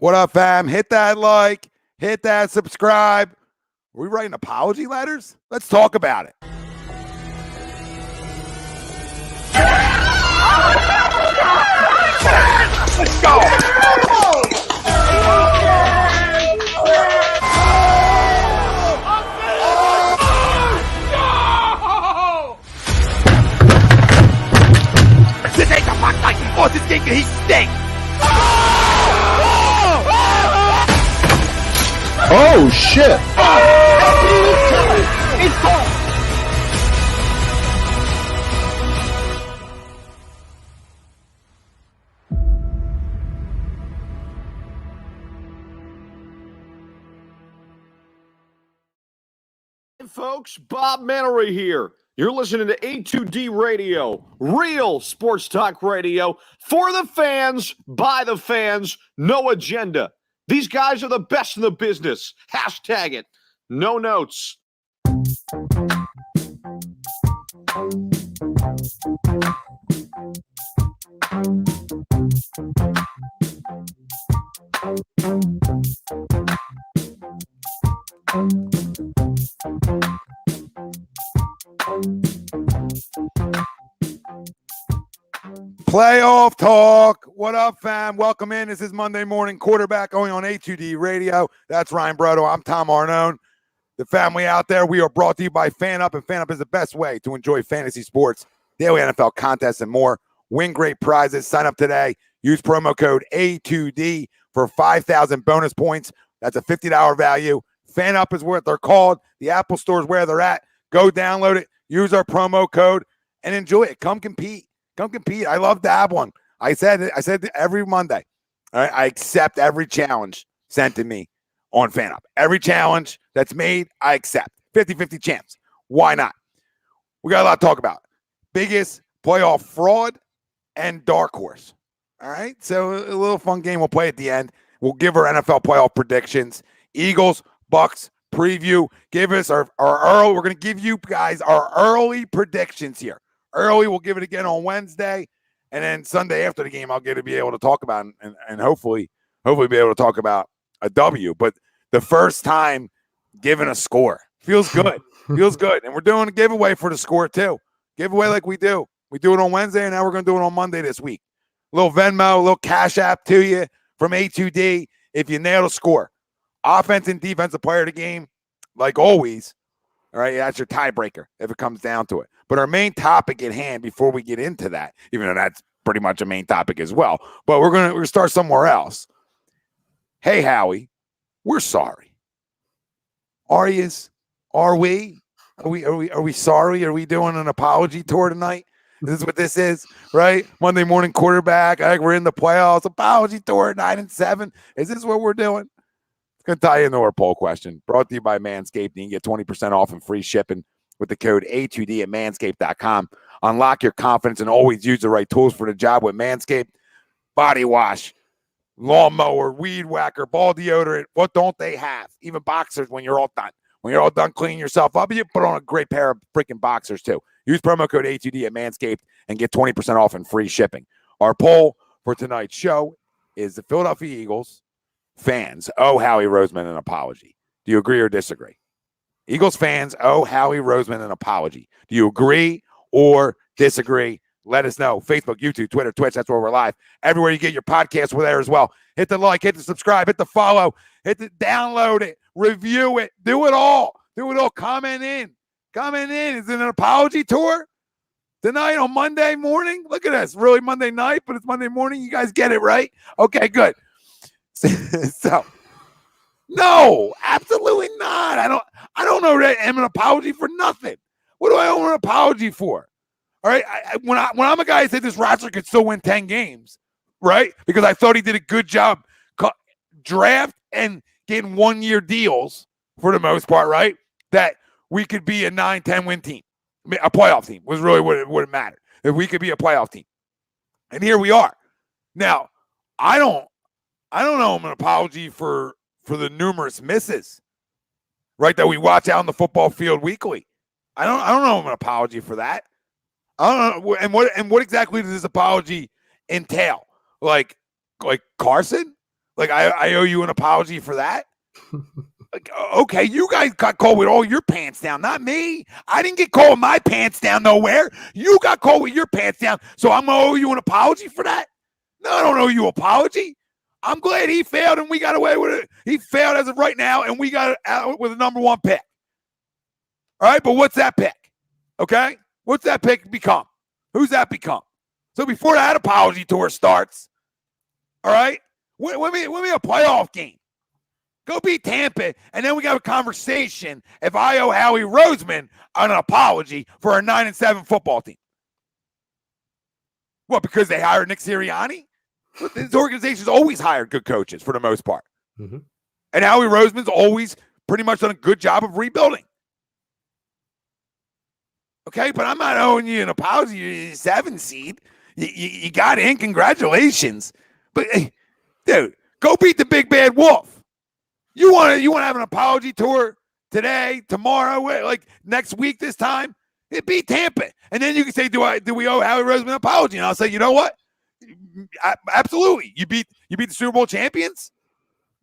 What up, fam? Hit that like, hit that subscribe. Are we writing apology letters? Let's talk about it. Let's go! This ain't the fuck like this game, he stinks! Oh, shit. It's gone. Hey folks, Bob Mannery here. You're listening to A2D Radio, real sports talk radio for the fans, by the fans, no agenda. These guys are the best in the business. Hashtag it. No notes. Playoff talk. What up, fam? Welcome in. This is Monday Morning Quarterback only on A2D Radio. That's Ryan Brotto. I'm Tom Arnone. The family out there, we are brought to you by FanUp, and FanUp is the best way to enjoy fantasy sports, daily NFL contests, and more. Win great prizes. Sign up today. Use promo code A2D for 5,000 bonus points. That's a $50 value. FanUp is what they're called. The Apple Store is where they're at. Go download it. Use our promo code and enjoy it. Come compete. Come compete. I love to have one. I said every Monday. All right, I accept every challenge sent to me on FanUp. Every challenge that's made, I accept. 50-50 chance. Why not? We got a lot to talk about. Biggest playoff fraud and dark horse. All right, so a little fun game we'll play at the end. We'll give our NFL playoff predictions. Eagles, Bucs preview. Give us our early. We're going to give you guys our early predictions here. Early, we'll give it again on Wednesday, and then Sunday after the game, I'll get to be able to talk about and hopefully be able to talk about a W. But the first time giving a score feels good, feels good, and we're doing a giveaway for the score too. Giveaway like we do. We do it on Wednesday, and now we're going to do it on Monday this week. A little Venmo, a little Cash App to you from A2D if you nail the score. Offense and defensive player of the game, like always. All right, that's your tiebreaker if it comes down to it. But our main topic at hand, before we get into that, even though that's pretty much a main topic as well, but we're gonna start somewhere else. Hey, Howie, we're sorry. Are yous? Are we? Are we sorry? Are we doing an apology tour tonight? This is what this is, right? Monday Morning Quarterback. I think we're in the playoffs. Apology tour at 9-7. Is this what we're doing? It's going to tie into our poll question. Brought to you by Manscaped. You can get 20% off and free shipping with the code A2D at manscaped.com. Unlock your confidence and always use the right tools for the job with Manscaped. Body wash, lawnmower, weed whacker, ball deodorant. What don't they have? Even boxers when you're all done. When you're all done cleaning yourself up, you put on a great pair of freaking boxers too. Use promo code A2D at Manscaped and get 20% off and free shipping. Our poll for tonight's show is the Philadelphia Eagles fans owe Howie Roseman an apology. Do you agree or disagree? Eagles fans owe Howie Roseman an apology. Do you agree or disagree? Let us know. Facebook, YouTube, Twitter, Twitch. That's where we're live. Everywhere you get your podcasts, we're there as well. Hit the like, hit the subscribe, hit the follow, hit the download it, review it, do it all. Do it all. Comment in. Is it an apology tour tonight on Monday morning? Look at this. Really Monday night, but it's Monday morning. You guys get it, right? Okay, good. So, no, absolutely not. I don't know that I'm an apology for nothing. What do I owe an apology for? All right, when I'm a guy who said this roster could still win 10 games, right? Because I thought he did a good job draft and getting 1-year deals for the most part, right? That we could be a 9-10 win team. A playoff team was really what it mattered. If we could be a playoff team. And here we are. Now, I don't owe him an apology for the numerous misses, right, that we watch out on the football field weekly. I don't owe him an apology for that. I don't know. And what exactly does this apology entail? Like Carson? Like, I owe you an apology for that? Like, okay, you guys got caught with all your pants down, not me. I didn't get caught with my pants down nowhere. You got caught with your pants down, so I'm going to owe you an apology for that? No, I don't owe you an apology. I'm glad he failed and we got away with it. He failed as of right now, and we got out with a number 1 pick. All right, but what's that pick? Okay? What's that pick become? Who's that become? So before that apology tour starts, all right, win me a playoff game. Go beat Tampa, and then we got a conversation if I owe Howie Roseman an apology for a 9-7 football team. What, because they hired Nick Sirianni? This organization's always hired good coaches for the most part. Mm-hmm. And Howie Roseman's always pretty much done a good job of rebuilding. Okay, but I'm not owing you an apology. You're 7 seed. You got in. Congratulations. But, hey, dude, go beat the big bad wolf. You want to have an apology tour today, tomorrow, like next week this time? It beat Tampa. And then you can say, do we owe Howie Roseman an apology? And I'll say, you know what? Absolutely. You beat the Super Bowl champions.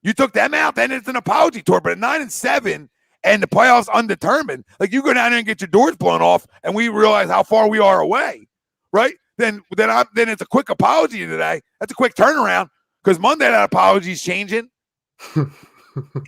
You took them out. Then it's an apology tour. But at 9-7 and the playoffs undetermined, like you go down there and get your doors blown off, and we realize how far we are away, right? Then it's a quick apology today. That's a quick turnaround because Monday that apology is changing.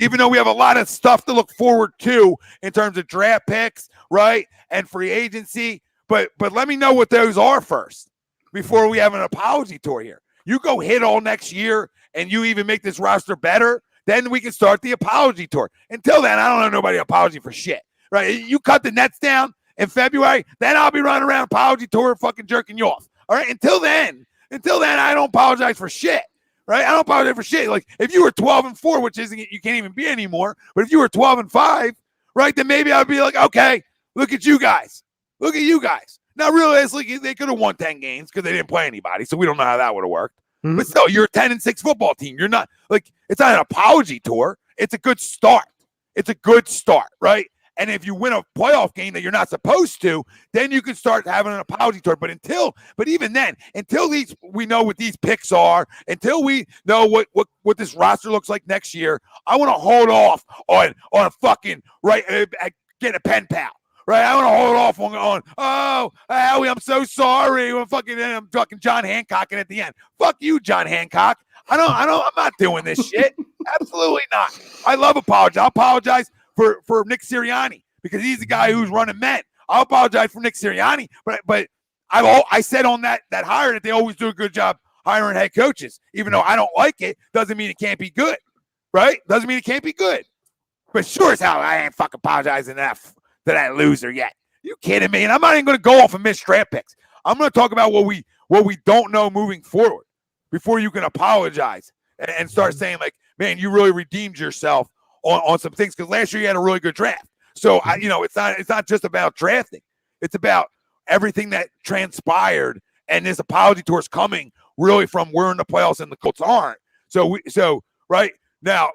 Even though we have a lot of stuff to look forward to in terms of draft picks, right, and free agency, but let me know what those are first before we have an apology tour here. You go hit all next year and you even make this roster better, then we can start the apology tour. Until then, I don't owe nobody apology for shit, right? You cut the Nets down in February, then I'll be running around apology tour fucking jerking you off. All right, until then, I don't apologize for shit. Right? I don't apologize for shit. Like, if you were 12-4, which isn't, you can't even be anymore, but if you were 12-5, right, then maybe I'd be like, okay, look at you guys. Look at you guys. Now, realistically, they could have won 10 games because they didn't play anybody, so we don't know how that would have worked. Mm-hmm. But still, you're a 10-6 football team. You're not, like, it's not an apology tour. It's a good start. It's a good start, right? And if you win a playoff game that you're not supposed to, then you can start having an apology tour. But even then, until we know what these picks are, until we know what this roster looks like next year, I want to hold off on a fucking get a pen pal. Right? I want to hold off on Howie, I'm so sorry. I'm fucking John Hancocking at the end. Fuck you, John Hancock. I'm not doing this shit. Absolutely not. I love apology. I'll apologize for Nick Sirianni because he's the guy who's running men. I'll apologize for Nick Sirianni, but I said on that hire that they always do a good job hiring head coaches. Even though I don't like it, doesn't mean it can't be good, right? Doesn't mean it can't be good. But sure as hell, I ain't fucking apologizing to that loser yet. You kidding me? And I'm not even going to go off of missed draft picks. I'm going to talk about what we don't know moving forward before you can apologize and start saying like, man, you really redeemed yourself on some things because last year you had a really good draft. So it's not just about drafting. It's about everything that transpired, and this apology tour is coming really from we're in the playoffs and the Colts aren't. So right now,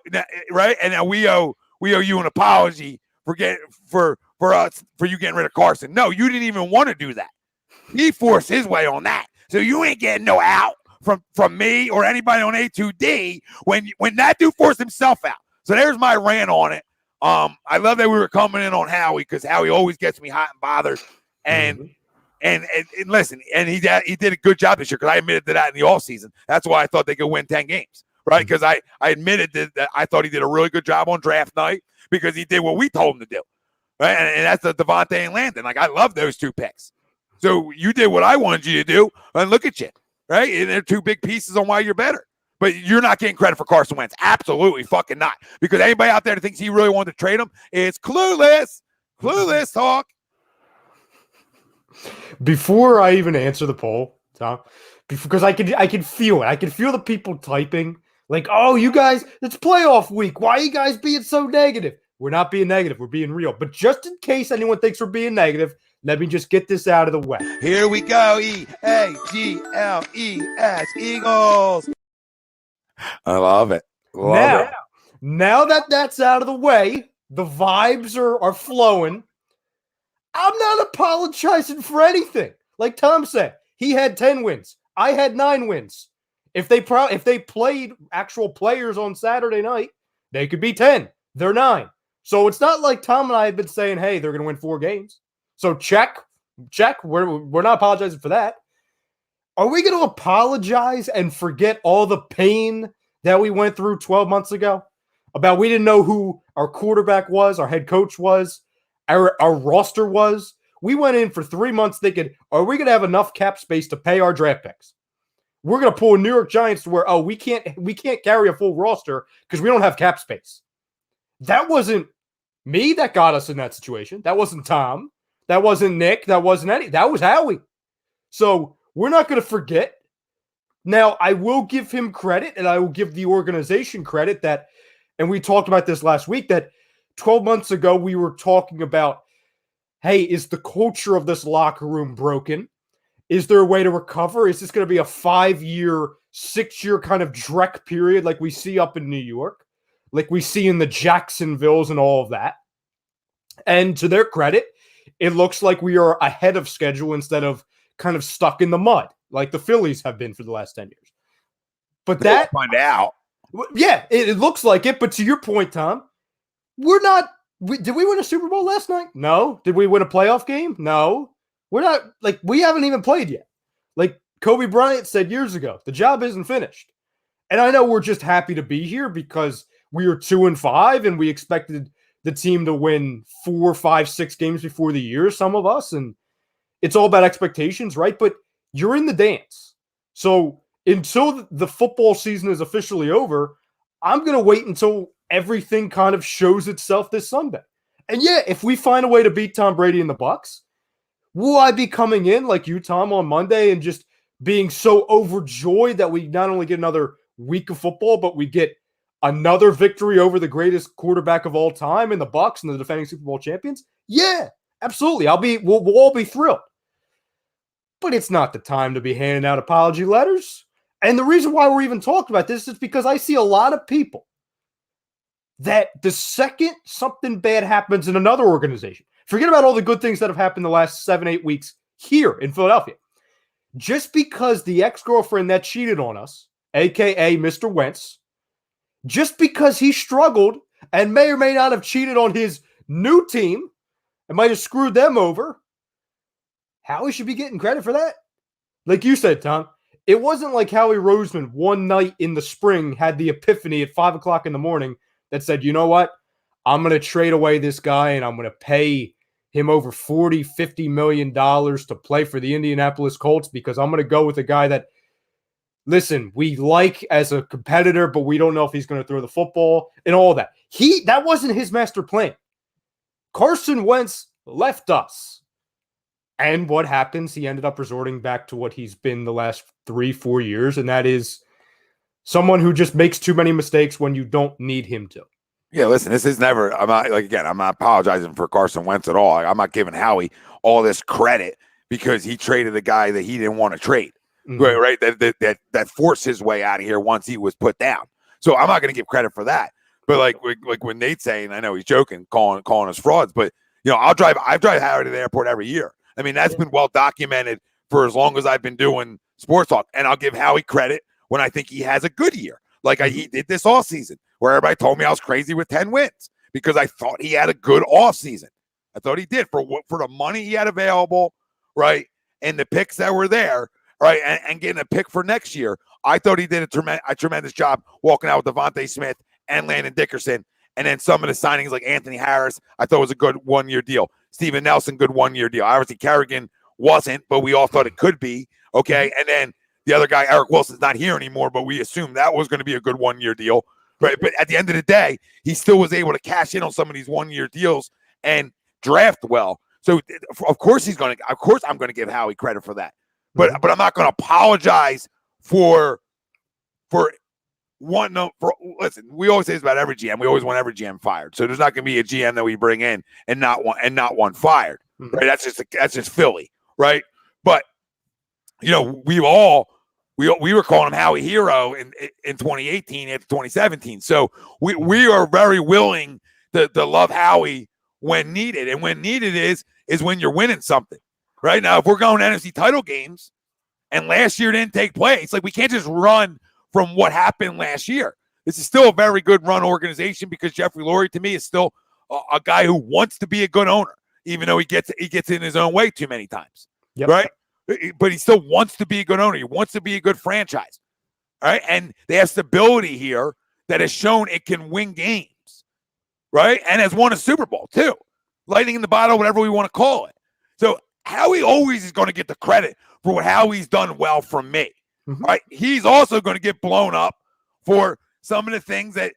right, and now we owe you an apology for you getting rid of Carson. No, you didn't even want to do that. He forced his way on that. So you ain't getting no out from me or anybody on A2D when that dude forced himself out. So there's my rant on it. I love that we were coming in on Howie because Howie always gets me hot and bothered. And listen, and he did a good job this year because I admitted to that in the offseason. That's why I thought they could win 10 games, right? Because I admitted that I thought he did a really good job on draft night because he did what we told him to do, right? And that's the DeVonta and Landon. Like, I love those 2 picks. So you did what I wanted you to do, and look at you, right? And they're 2 big pieces on why you're better. But you're not getting credit for Carson Wentz. Absolutely fucking not. Because anybody out there that thinks he really wanted to trade him is clueless. Clueless talk. Before I even answer the poll, Tom, because I could feel it. I could feel the people typing like, oh, you guys, it's playoff week. Why are you guys being so negative? We're not being negative. We're being real. But just in case anyone thinks we're being negative, let me just get this out of the way. Here we go. EAGLES. Eagles. I love it. Now that that's out of the way, the vibes are flowing. I'm not apologizing for anything. Like Tom said, he had 10 wins. I had 9 wins. If they played actual players on Saturday night, they could be 10. They're 9. So it's not like Tom and I have been saying, hey, they're going to win 4 games. So check. We're not apologizing for that. Are we going to apologize and forget all the pain that we went through 12 months ago? About we didn't know who our quarterback was, our head coach was, our roster was. We went in for 3 months thinking, are we going to have enough cap space to pay our draft picks? We're going to pull New York Giants to where, we can't carry a full roster because we don't have cap space. That wasn't me that got us in that situation. That wasn't Tom. That wasn't Nick. That wasn't Eddie. That was Howie. So we're not going to forget. Now, I will give him credit, and I will give the organization credit that, and we talked about this last week, that 12 months ago we were talking about, hey, is the culture of this locker room broken? Is there a way to recover? Is this going to be a 5-year, 6-year kind of Drek period like we see up in New York, like we see in the Jacksonvilles and all of that? And to their credit, it looks like we are ahead of schedule instead of kind of stuck in the mud like the Phillies have been for the last 10 years. But that We'll find out. Yeah, it looks like it. But to your point, Tom, we're not. Did we win a Super Bowl last night? No. Did we win a playoff game? No. We're not. Like, we haven't even played yet. Like Kobe Bryant said years ago, the job isn't finished. And I know we're just happy to be here because we were 2-5 and we expected the team to win 4, 5, 6 games before the year, some of us. And it's all about expectations, right? But you're in the dance. So until the football season is officially over, I'm going to wait until everything kind of shows itself this Sunday. And yeah, if we find a way to beat Tom Brady and the Bucs, will I be coming in like you, Tom, on Monday and just being so overjoyed that we not only get another week of football, but we get another victory over the greatest quarterback of all time in the Bucs and the defending Super Bowl champions? Yeah, absolutely. We'll all be thrilled. But it's not the time to be handing out apology letters. And the reason why we're even talking about this is because I see a lot of people that the second something bad happens in another organization, forget about all the good things that have happened the last 7-8 weeks here in Philadelphia. Just because the ex-girlfriend that cheated on us, a.k.a. Mr. Wentz, just because he struggled and may or may not have cheated on his new team and might have screwed them over, Howie should be getting credit for that. Like you said, Tom, it wasn't like Howie Roseman one night in the spring had the epiphany at 5 o'clock in the morning that said, you know what? I'm going to trade away this guy and I'm going to pay him over $40, $50 million to play for the Indianapolis Colts because I'm going to go with a guy that, listen, we like as a competitor, but we don't know if he's going to throw the football and all that. That wasn't his master plan. Carson Wentz left us. And what happens? He ended up resorting back to what he's been the last 3-4 years, and that is someone who just makes too many mistakes when you don't need him to. Yeah, listen, this is never, I'm not apologizing for Carson Wentz at all. I'm not giving Howie all this credit because he traded a guy that he didn't want to trade, right? That forced his way out of here once he was put down. So I'm not going to give credit for that. But like when Nate's saying, I know he's joking, calling us frauds, but I've drive Howie to the airport every year. I mean, that's been well documented for as long as I've been doing sports talk. And I'll give Howie credit when I think he has a good year. Like he did this offseason, where everybody told me I was crazy with 10 wins because I thought he had a good offseason. I thought he did for the money he had available, right? And the picks that were there, right? And getting a pick for next year. I thought he did a tremendous job walking out with DeVonta Smith and Landon Dickerson. And then some of the signings like Anthony Harris, I thought was a good 1-year deal. Steven Nelson, good 1-year deal. Obviously, Kerrigan wasn't, but we all thought it could be. Okay. And then the other guy, Eric Wilson's not here anymore, but we assumed that was going to be a good 1-year deal. Right. But at the end of the day, he still was able to cash in on some of these 1-year deals and draft well. So of course I'm going to give Howie credit for that. But I'm not going to apologize for listen, we always say this about every GM. We always want every GM fired. So there's not going to be a GM that we bring in and not one fired. Right? That's just Philly, right? But we were calling him Howie Hero in 2018 after 2017. So we are very willing to love Howie when needed, and when needed is when you're winning something. Right now, if we're going to NFC title games and last year didn't take place. Like, we can't just run from what happened last year. This is still a very good run organization because Jeffrey Lurie, to me, is still a guy who wants to be a good owner, even though he gets in his own way too many times, right? But he still wants to be a good owner. He wants to be a good franchise, all right? And they have stability here that has shown it can win games, right? And has won a Super Bowl, too. Lightning in the bottle, whatever we want to call it. So Howie always is going to get the credit for what Howie's done well from me, right? He's also going to get blown up for some of the things that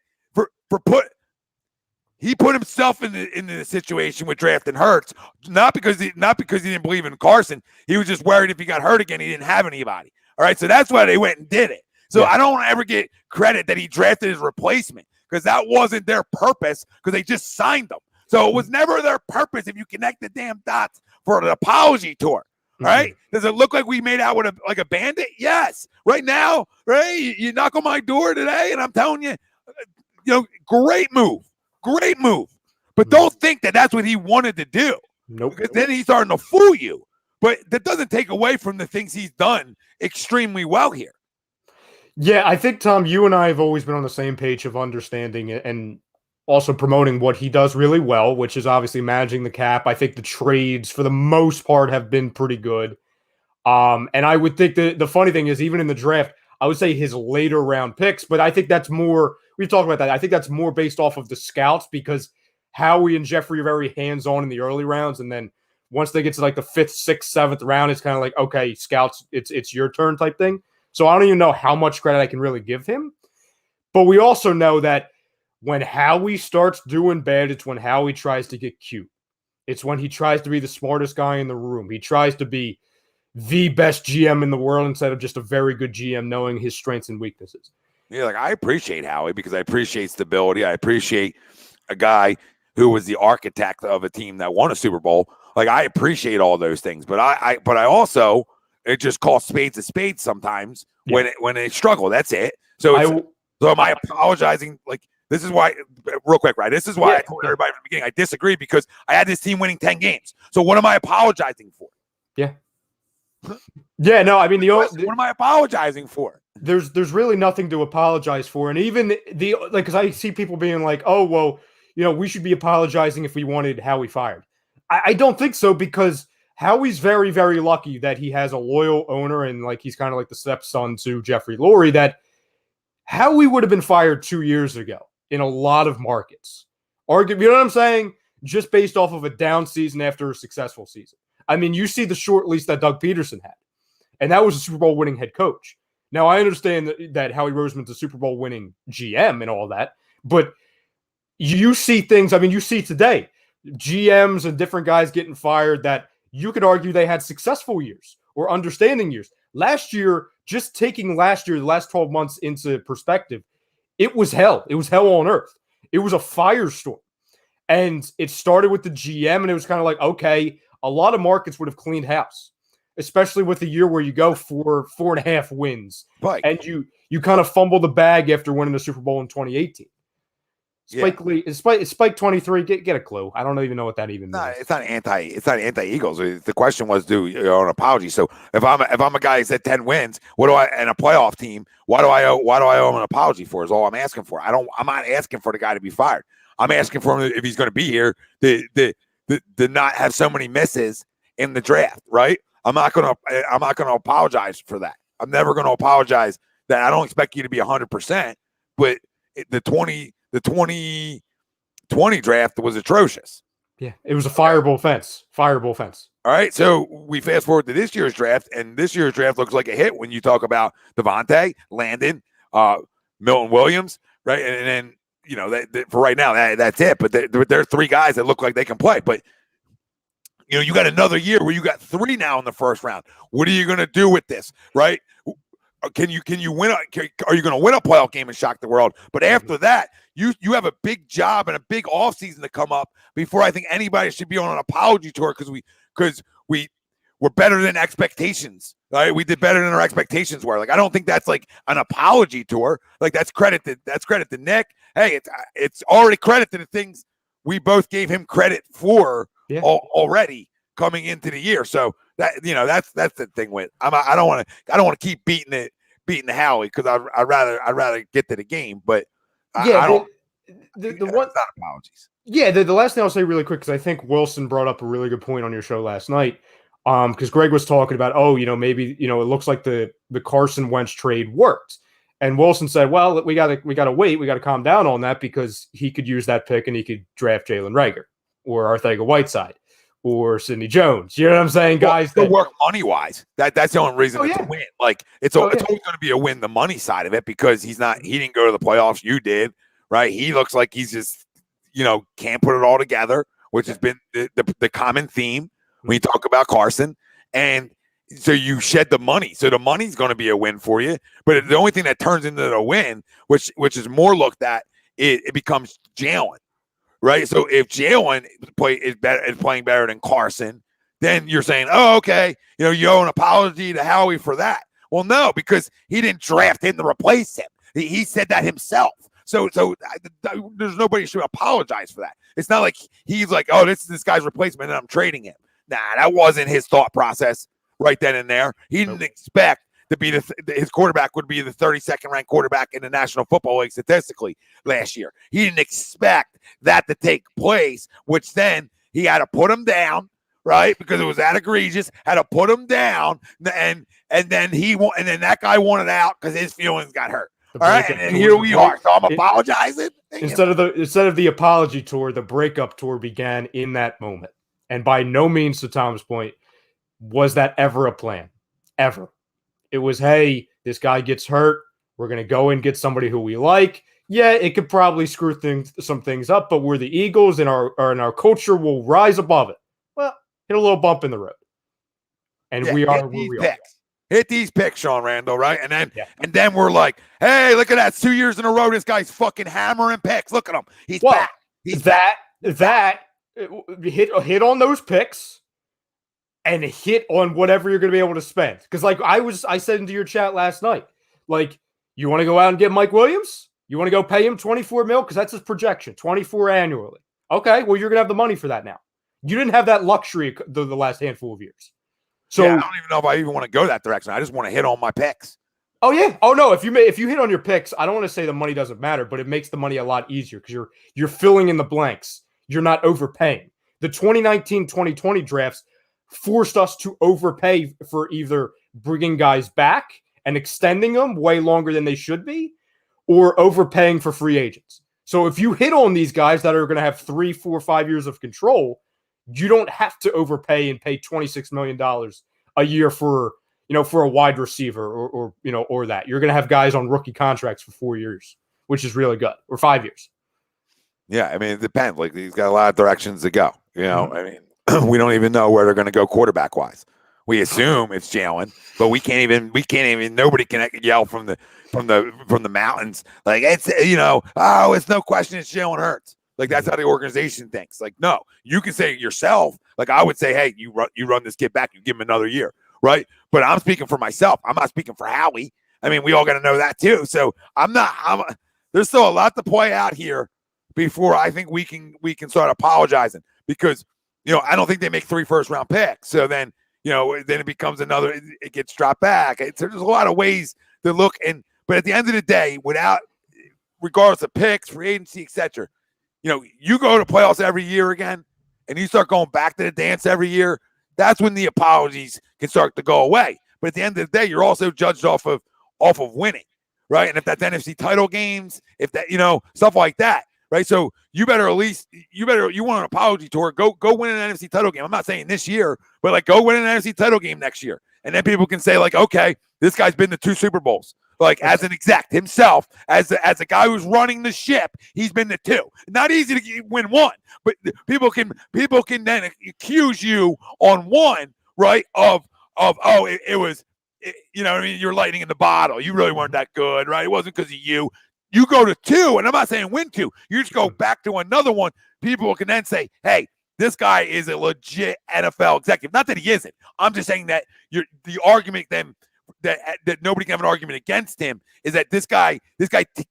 he put himself in the situation with drafting Hurts, not because he didn't believe in Carson. He was just worried if he got hurt again, he didn't have anybody. All right, so that's why they went and did it. So I don't ever get credit that he drafted his replacement because that wasn't their purpose because they just signed them. So it was never their purpose if you connect the damn dots for an apology tour. Right? Does it look like we made out with a bandit? Yes. Right now, right? You knock on my door today, and I'm telling you, great move. Great move. But don't think that that's what he wanted to do. Nope. Because then he's starting to fool you. But that doesn't take away from the things he's done extremely well here. Yeah, I think, Tom, you and I have always been on the same page of understanding and also promoting what he does really well, which is obviously managing the cap. I think the trades, for the most part, have been pretty good. And I would think the funny thing is, even in the draft, I would say his later round picks, but I think that's more, we talked about that, I think that's more based off of the scouts because Howie and Jeffrey are very hands-on in the early rounds, and then once they get to like the 5th, 6th, 7th round, it's kind of like, okay, scouts, it's your turn type thing. So I don't even know how much credit I can really give him. But we also know that when Howie starts doing bad, it's when Howie tries to get cute. It's when he tries to be the smartest guy in the room. He tries to be the best GM in the world instead of just a very good GM knowing his strengths and weaknesses. Yeah, like I appreciate Howie because I appreciate stability. I appreciate a guy who was the architect of a team that won a Super Bowl. Like I appreciate all those things, but I also it just calls spades a spade sometimes when they struggle. That's it. So am I apologizing? Like this is why, real quick, right? This is why I told everybody from the beginning I disagree because I had this team winning 10 games. So what am I apologizing for? Yeah. Yeah, no, I mean what am I apologizing for? There's really nothing to apologize for, and even because I see people being like, oh well, we should be apologizing if we wanted Howie fired. I don't think so because Howie's very, very lucky that he has a loyal owner and like he's kind of like the stepson to Jeffrey Lurie. That Howie would have been fired 2 years ago in a lot of markets. You know what I'm saying? Just based off of a down season after a successful season. I mean, you see the short lease that Doug Peterson had, and that was a Super Bowl winning head coach. Now, I understand that Howie Roseman's a Super Bowl winning GM and all that, but you see things, I mean, you see today, GMs and different guys getting fired that you could argue they had successful years or understanding years. Last year, just taking the last 12 months into perspective, it was hell. It was hell on earth. It was a firestorm. And it started with the GM, and it was kind of like, okay, a lot of markets would have cleaned house, especially with a year where you go for 4.5 wins. Right. And you kind of fumble the bag after winning the Super Bowl in 2018. Spike Lee, it's Spike 23. Get a clue. I don't even know what that even means. It's not anti-Eagles. The question was, do an apology. So if I'm a guy who said 10 wins, and a playoff team, why do I owe him an apology for? Is all I'm asking for. I'm not asking for the guy to be fired. I'm asking for him if he's going to be here to not have so many misses in the draft. Right? I'm not going to apologize for that. I'm never going to apologize that I don't expect you to be 100%, but the 2020 draft was atrocious. Yeah, it was a fireable offense. All right, so we fast forward to this year's draft, and this year's draft looks like a hit when you talk about DeVonta, Landon, Milton Williams, right? And then, that for right now, that's it. But there are 3 guys that look like they can play. But, you got another year where you got 3 now in the first round. What are you going to do with this, right? Can you win? Are you going to win a playoff game and shock the world? But after that, you have a big job and a big offseason to come up before I think anybody should be on an apology tour because we were better than expectations. Right? We did better than our expectations were. Like I don't think that's like an apology tour. Like that's credit to Nick. Hey, it's already credit to the things we both gave him credit for already coming into the year. So that's the thing with I don't want to keep beating the Howie because I'd rather get to the game, but I don't. The one not apologies. Yeah, the last thing I'll say really quick, because I think Wilson brought up a really good point on your show last night. Because Greg was talking about, maybe it looks like the Carson Wentz trade worked, and Wilson said, well, we gotta wait, we gotta calm down on that because he could use that pick and he could draft Jalen Reagor or Arcega-Whiteside or Sidney Jones. You know what I'm saying, guys? That work money wise. That's the only reason it's a win. Like it's always going to be a win, the money side of it, because he didn't go to the playoffs. You did, right? He looks like he's just can't put it all together, which has been the common theme when you talk about Carson. And so you shed the money. So the money's going to be a win for you. But the only thing that turns into a win, which is more looked at, it becomes Jalen, right? So if Jalen is playing better than Carson, then you're saying, oh, okay, you owe an apology to Howie for that. Well, no, because he didn't draft him to replace him. He said that himself. So there's nobody should apologize for that. It's not like he's like, oh, this is this guy's replacement and I'm trading him. Nah, that wasn't his thought process right then and there. He didn't expect to be his quarterback would be the 32nd ranked quarterback in the National Football League statistically last year. He didn't expect that to take place, which then he had to put him down, right? Because it was that egregious. Had to put him down, and then that guy wanted out because his feelings got hurt. All right, and here we are. So I'm apologizing. Instead of the apology tour, the breakup tour began in that moment. And by no means, to Tom's point, was that ever a plan. Ever. It was, hey, this guy gets hurt. We're going to go and get somebody who we like. Yeah, it could probably screw some things up, but we're the Eagles and our culture will rise above it. Well, hit a little bump in the road. And we are where we are. Hit these picks, Sean Randall, right? And then we're like, hey, look at that. 2 years in a row, this guy's fucking hammering picks. Look at him. He's back. Hit on those picks and hit on whatever you're going to be able to spend. Because I said into your chat last night, like, you want to go out and get Mike Williams? You want to go pay him $24 million? Because that's his projection, 24 annually. Okay, well, you're going to have the money for that now. You didn't have that luxury the last handful of years. So I don't even know if I even want to go that direction. I just want to hit on my picks. Oh yeah. Oh no. If you hit on your picks, I don't want to say the money doesn't matter, but it makes the money a lot easier because you're filling in the blanks. You're not overpaying. The 2019-2020 drafts forced us to overpay for either bringing guys back and extending them way longer than they should be, or overpaying for free agents. So if you hit on these guys that are going to have 3, 4, 5 years of control, you don't have to overpay and pay $26 million a year for a wide receiver or that. You're going to have guys on rookie contracts for 4 years, which is really good, or 5 years. Yeah, I mean, it depends. Like, he's got a lot of directions to go. I mean, we don't even know where they're going to go quarterback wise. We assume it's Jalen, but we can't even. Nobody can yell from the mountains like it's it's no question it's Jalen Hurts. Like, that's how the organization thinks. Like, no, you can say it yourself. Like, I would say, hey, you run this kid back, you give him another year, right? But I'm speaking for myself. I'm not speaking for Howie. I mean, we all got to know that too. So there's still a lot to play out here before I think we can start apologizing, because I don't think they make 3 first-round picks. So then then it becomes another. It gets dropped back. There's a lot of ways to look, but at the end of the day, regardless of picks, free agency, etc. You go to playoffs every year again, and you start going back to the dance every year. That's when the apologies can start to go away. But at the end of the day, you're also judged off of winning, right? And if that's NFC title games, if that stuff like that, right? So you want an apology tour, go win an NFC title game. I'm not saying this year, but like, go win an NFC title game next year, and then people can say like, okay, this guy's been to 2 Super Bowls. Like, as an exec himself, as a guy who's running the ship, he's been to 2. Not easy to win 1, but people can then accuse you on 1, right? It was, you're lightning in the bottle. You really weren't that good, right? It wasn't because of you. You go to 2, and I'm not saying win 2. You just go back to another one. People can then say, hey, this guy is a legit NFL executive. Not that he isn't. I'm just saying that the argument then. That nobody can have an argument against him is that this guy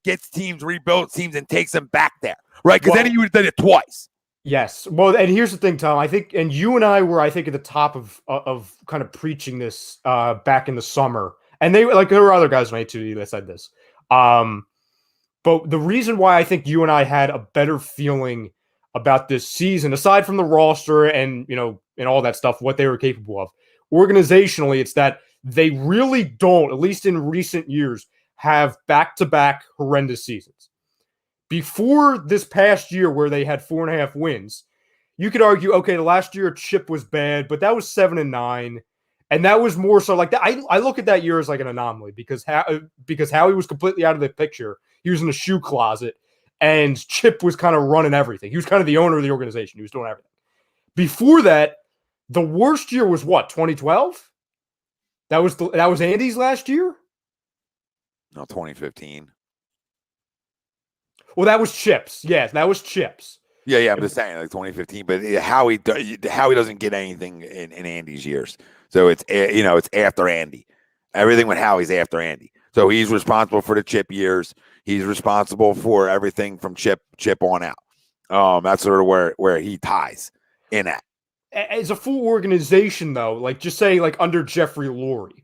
gets teams, rebuilds teams, and takes them back there, right? Because then he would have done it twice. Yes. Well, and here's the thing, Tom. I think, and you and I were, I think, at the top of kind of preaching this back in the summer. And there were other guys on A2D that said this. But the reason why I think you and I had a better feeling about this season, aside from the roster and and all that stuff, what they were capable of, organizationally, it's that they really don't, at least in recent years, have back-to-back horrendous seasons. Before this past year where they had 4.5 wins, you could argue, okay, the last year Chip was bad, but that was 7-9. And that was more so like that. I look at that year as like an anomaly because Howie was completely out of the picture. He was in a shoe closet and Chip was kind of running everything. He was kind of the owner of the organization. He was doing everything. Before that, the worst year was what, 2012? That was Andy's last year? No, 2015. Well, that was Chip's. Yeah, that was Chip's. Yeah, I'm just saying, like 2015. But Howie doesn't get anything in Andy's years, so it's after Andy. Everything with Howie's after Andy, so he's responsible for the Chip years. He's responsible for everything from Chip on out. That's sort of where he ties in at. As a full organization, though, like just say like under Jeffrey Lurie,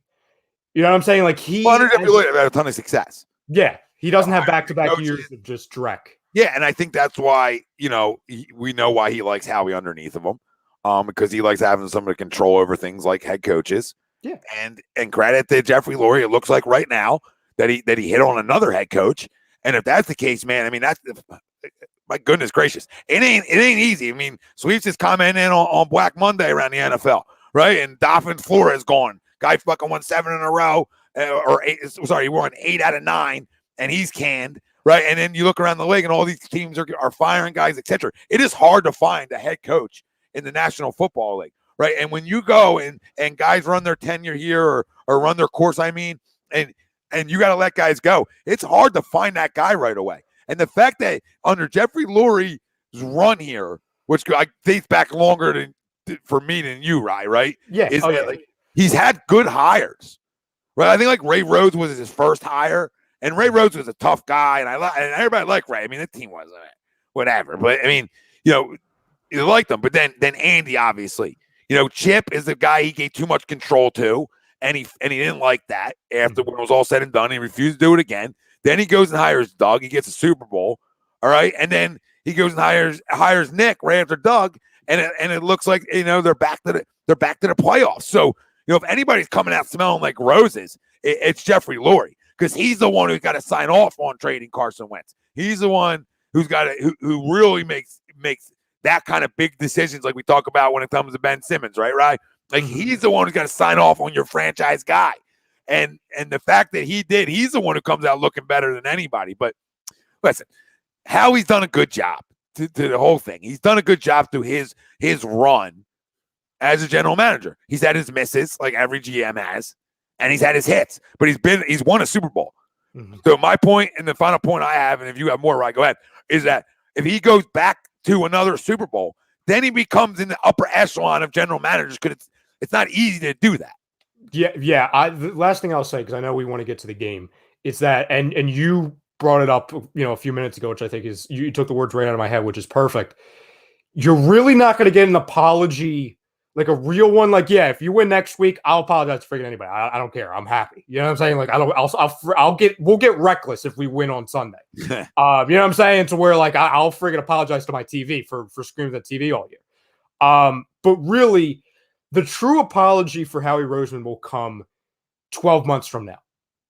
you know what I'm saying? Like under Jeffrey Lurie had a ton of success. Yeah, he doesn't have back-to-back years of just Drek. Yeah, and I think that's why, we know why he likes Howie underneath of him, because he likes having some of the control over things like head coaches. Yeah, and credit to Jeffrey Lurie, it looks like right now that he hit on another head coach, and if that's the case, man, I mean that's my goodness gracious, it ain't easy. I mean, Sweeps is commenting on Black Monday around the NFL, right? And Dolphin Flores gone, guy fucking won 7 in a row, or 8. Sorry, he won 8 out of 9, and he's canned. Right, and then you look around the league, and all these teams are firing guys, etc. It is hard to find a head coach in the National Football League, right? And when you go and guys run their tenure here or run their course, and you got to let guys go, it's hard to find that guy right away. And the fact that under Jeffrey Lurie's run here, which dates back longer for me than you, right? Yeah, like, he's had good hires, right? I think like Ray Rhodes was his first hire. And Ray Rhodes was a tough guy, and and everybody liked Ray. I mean, the team wasn't whatever, but I mean, you liked them. But then Andy, obviously, Chip is the guy he gave too much control to, and he didn't like that. After when it was all said and done, he refused to do it again. Then he goes and hires Doug. He gets a Super Bowl, all right, and then he goes and hires Nick right after Doug, and it looks like they're back to the playoffs. So if anybody's coming out smelling like roses, it's Jeffrey Lurie. Because he's the one who's got to sign off on trading Carson Wentz. He's the one who's got to who really makes that kind of big decisions, like we talk about when it comes to Ben Simmons, right? Like he's the one who's got to sign off on your franchise guy, and the fact that he's the one who comes out looking better than anybody. But listen, Howie's done a good job to the whole thing. He's done a good job through his run as a general manager. He's had his misses, like every GM has. And he's had his hits, but he's won a Super Bowl. Mm-hmm. So my point, and the final point I have, and if you have more, right, go ahead, is that if he goes back to another Super Bowl, then he becomes in the upper echelon of general managers because it's not easy to do that. Yeah. The last thing I'll say, because I know we want to get to the game, is that, and you brought it up, a few minutes ago, which I think is, you took the words right out of my head, which is perfect. You're really not going to get an apology. Like a real one, like, yeah, if you win next week, I'll apologize to freaking anybody. I don't care. I'm happy. You know what I'm saying? Like, we'll get reckless if we win on Sunday. You know what I'm saying? To where like I'll freaking apologize to my TV for screaming at TV all year. But really, the true apology for Howie Roseman will come 12 months from now,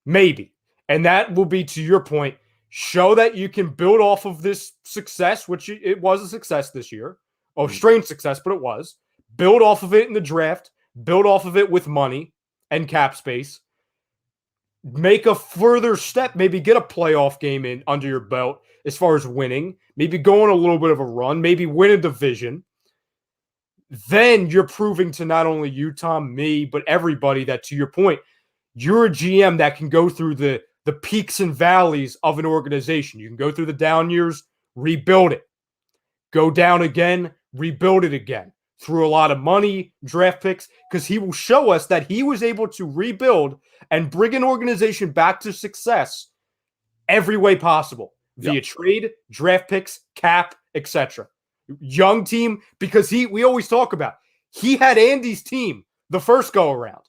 maybe, and that will be, to your point, show that you can build off of this success, which it was a success this year, strange success, but it was. Build off of it in the draft, build off of it with money and cap space, make a further step, maybe get a playoff game in under your belt as far as winning, maybe go on a little bit of a run, maybe win a division. Then you're proving to not only you, Tom, me, but everybody that, to your point, you're a GM that can go through the peaks and valleys of an organization. You can go through the down years, rebuild it. Go down again, rebuild it again. Through a lot of money, draft picks, because he will show us that he was able to rebuild and bring an organization back to success every way possible via trade, draft picks, cap, etc. young team, because we always talk about, he had Andy's team the first go around.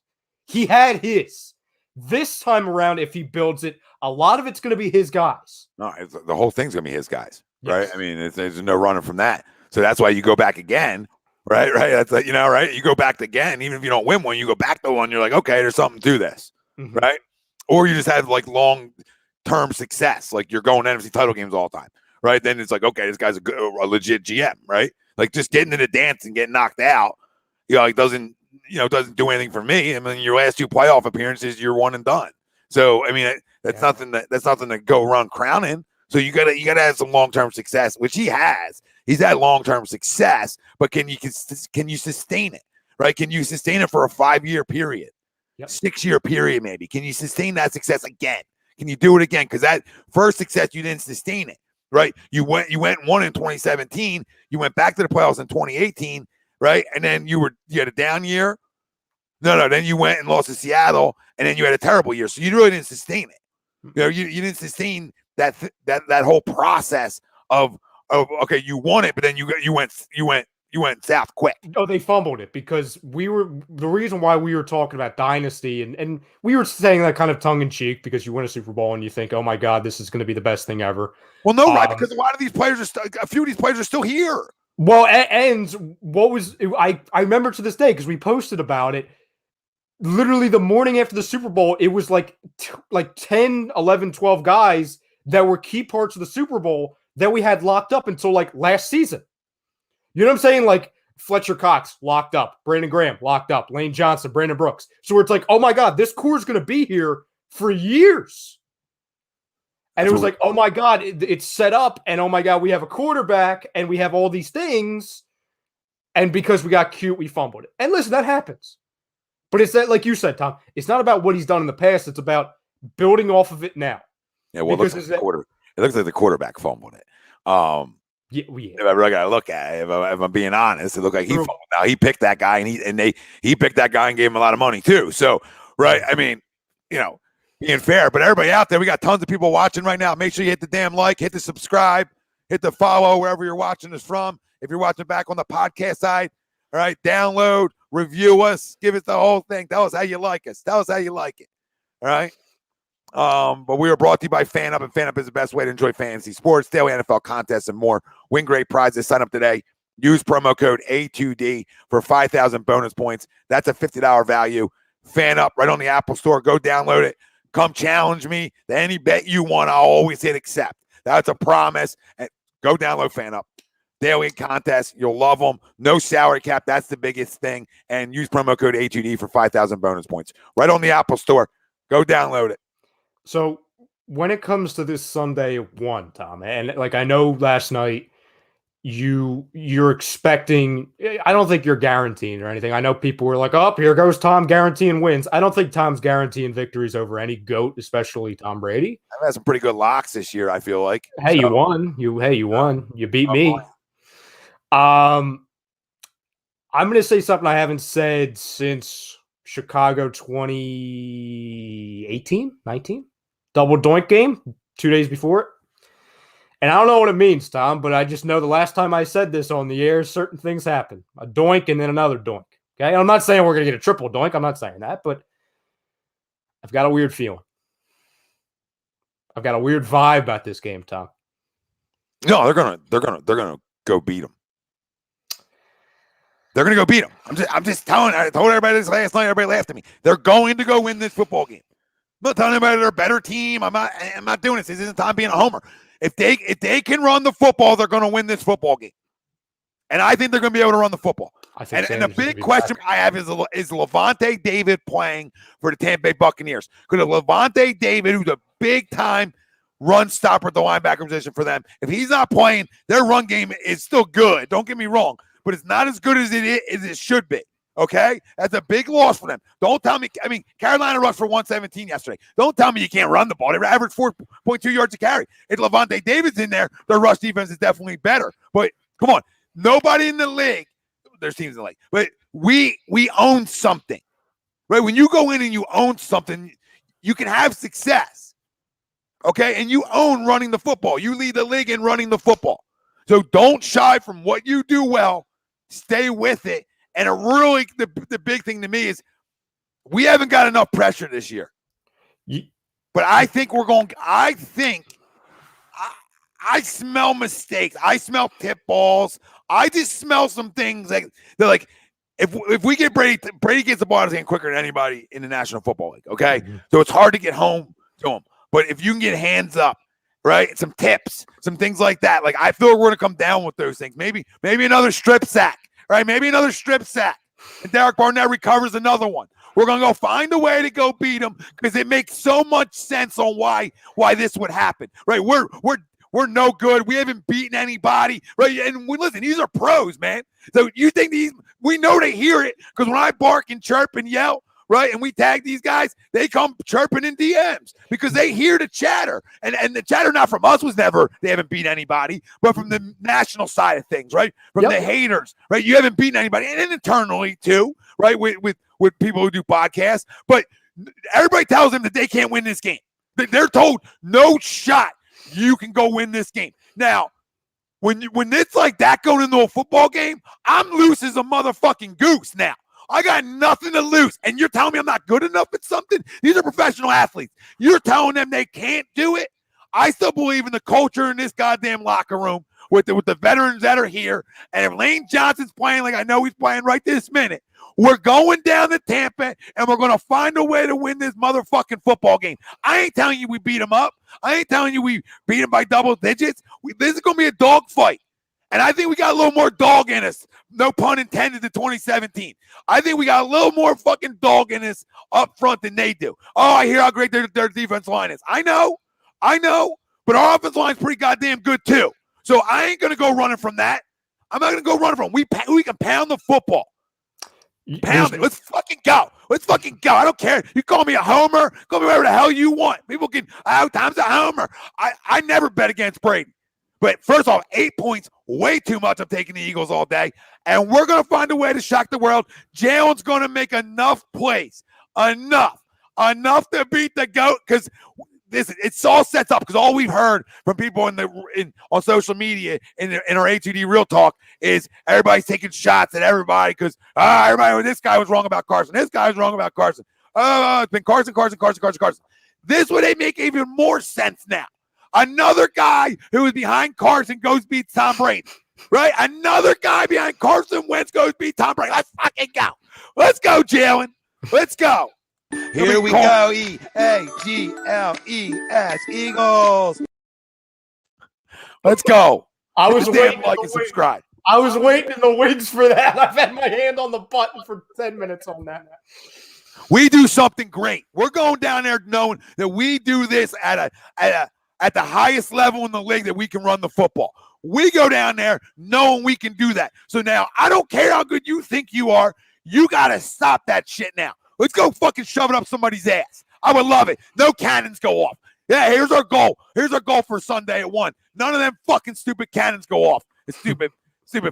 He had his. This time around, if he builds it, a lot of it's going to be his guys. No, the whole thing's going to be his guys, right? Yes. I mean, there's no running from that. So that's why you go back again, right? That's like, right? You go back again, even if you don't win one, you go back to one. You're like, okay, there's something to this, right? Or you just have like long-term success, like you're going NFC title games all the time, right? Then it's like, okay, this guy's a legit GM, right? Like just getting in the dance and getting knocked out, like doesn't do anything for me. I mean, your last 2 playoff appearances, you're one and done. So I mean, that's nothing to go around crowning. So you gotta have some long-term success, which he has. He's had long-term success, but can you sustain it, right? Can you sustain it for a 5-year period, 6-year period, maybe? Can you sustain that success again? Can you do it again? Because that first success, you didn't sustain it, right? You went and won in 2017. You went back to the playoffs in 2018, right? And then you had a down year. No. Then you went and lost to Seattle, and then you had a terrible year. So you really didn't sustain it. You didn't sustain that whole process of okay, you won it, but then you went south quick. Oh, they fumbled it because the reason why we were talking about dynasty and we were saying that kind of tongue in cheek because you win a Super Bowl and you think, oh my God, this is going to be the best thing ever. Well, no, right? Because a lot of these players a few of these players are still here. Well, and what was I remember to this day because we posted about it. Literally the morning after the Super Bowl, it was like 10, 11, 12 guys that were key parts of the Super Bowl that we had locked up until like last season. You know what I'm saying? Like Fletcher Cox locked up, Brandon Graham locked up, Lane Johnson, Brandon Brooks. So it's like, oh my God, this core is going to be here for years. And it was like, oh my God, it's set up. And oh my God, we have a quarterback and we have all these things. And because we got cute, we fumbled it. And listen, that happens. But it's that, like you said, Tom, it's not about what he's done in the past. It's about building off of it now. Yeah, well, it looks like the quarterback fumbled it. If I really gotta look at it, if I'm being honest, it looked like he fumbled. Now he picked that guy, and he picked that guy and gave him a lot of money too. So, right, I mean, being fair, but everybody out there, we got tons of people watching right now. Make sure you hit the damn like, hit the subscribe, hit the follow wherever you're watching us from. If you're watching back on the podcast side, all right, download, review us, give us the whole thing. Tell us how you like us. Tell us how you like it. All right. But we are brought to you by FanUp, and FanUp is the best way to enjoy fantasy sports, daily NFL contests, and more. Win great prizes. Sign up today. Use promo code A2D for 5,000 bonus points. That's a $50 value. FanUp right on the Apple Store. Go download it. Come challenge me. Any bet you want, I'll always hit accept. That's a promise. And go download FanUp. Daily contests. You'll love them. No salary cap. That's the biggest thing. And use promo code A2D for 5,000 bonus points. Right on the Apple Store. Go download it. So when it comes to this Sunday 1, Tom, and like I know last night you're expecting, I don't think you're guaranteeing or anything. I know people were like, oh, here goes Tom guaranteeing wins. I don't think Tom's guaranteeing victories over any GOAT, especially Tom Brady. I've had some pretty good locks this year, I feel like. Hey, you won. You won. You beat me. I'm going to say something I haven't said since Chicago 2018, 19. Double doink game 2 days before it. And I don't know what it means, Tom, but I just know the last time I said this on the air, certain things happen. A doink and then another doink. Okay? I'm not saying we're going to get a triple doink. I'm not saying that, but I've got a weird feeling. I've got a weird vibe about this game, Tom. No, they're gonna go beat them. They're gonna go beat them. I'm just telling. I told everybody this last night. Everybody laughed at me. They're going to go win this football game. I'm not telling anybody they're a better team. I'm not doing this. This isn't time being a homer. If they can run the football, they're going to win this football game. And I think they're going to be able to run the football. And the big question I have is Levante David playing for the Tampa Bay Buccaneers? Because Levante David, who's a big-time run stopper at the linebacker position for them, if he's not playing, their run game is still good. Don't get me wrong. But it's not as good as it should be. Okay? That's a big loss for them. Don't tell me. I mean, Carolina rushed for 117 yesterday. Don't tell me you can't run the ball. They averaged 4.2 yards a carry. If Levante David's in there, their rush defense is definitely better. But come on. Nobody in the league, there's teams in the league, but we own something. Right? When you go in and you own something, you can have success. Okay? And you own running the football. You lead the league in running the football. So don't shy from what you do well. Stay with it. And the big thing to me is we haven't got enough pressure this year. But I think I smell mistakes. I smell tip balls. I just smell some things like they're like, if we get Brady gets the ball out of his hand quicker than anybody in the National Football League, okay? Mm-hmm. So it's hard to get home to him. But if you can get hands up, right, some tips, some things like that, like I feel we're going to come down with those things. Maybe another strip sack, right? Maybe another strip sack. And Derek Barnett recovers another one. We're going to go find a way to go beat them because it makes so much sense on why this would happen, right? We're no good. We haven't beaten anybody, right? And listen, these are pros, man. So you think we know they hear it because when I bark and chirp and yell, right, and we tag these guys, they come chirping in DMs because they hear the chatter. And the chatter not from us was never they haven't beat anybody, but from the national side of things, right? From the haters, right? You haven't beaten anybody. And internally too, right, with people who do podcasts. But everybody tells them that they can't win this game. They're told no shot. You can go win this game. Now, when it's like that going into a football game, I'm loose as a motherfucking goose now. I got nothing to lose. And you're telling me I'm not good enough at something? These are professional athletes. You're telling them they can't do it? I still believe in the culture in this goddamn locker room with the veterans that are here. And if Lane Johnson's playing like I know he's playing right this minute, we're going down to Tampa, and we're going to find a way to win this motherfucking football game. I ain't telling you we beat them up. I ain't telling you we beat them by double digits. This is going to be a dog fight. And I think we got a little more dog in us, no pun intended, to 2017. I think we got a little more fucking dog in us up front than they do. Oh, I hear how great their defense line is. I know. But our offensive line's pretty goddamn good too. So I ain't going to go running from that. I'm not going to go running from it. We can pound the football. Pound it. Let's fucking go. I don't care. You call me a homer. Call me whatever the hell you want. People can, time's a homer. I never bet against Brady. But first off, 8 points, way too much. I'm taking the Eagles all day. And we're going to find a way to shock the world. Jalen's going to make enough plays. Enough to beat the GOAT. Because it's all sets up. Because all we've heard from people on social media in our A2D Real Talk is everybody's taking shots at everybody because this guy was wrong about Carson. This guy was wrong about Carson. Oh, it's been Carson. This would make even more sense now. Another guy who is behind Carson goes beats Tom Brady, right? Another guy behind Carson Wentz goes beat Tom Brady. Let's fucking go. Let's go, Jalen. Let's go. Here we go. EAGLES, Eagles. Let's go. I was waiting. Like and subscribe. I was waiting in the wings for that. I've had my hand on the button for 10 minutes on that. We do something great. We're going down there knowing that we do this at the highest level in the league that we can run the football. We go down there knowing we can do that. So now I don't care how good you think you are. You got to stop that shit now. Let's go fucking shove it up somebody's ass. I would love it. No cannons go off. Yeah, here's our goal. Here's our goal for Sunday at 1. None of them fucking stupid cannons go off. It's stupid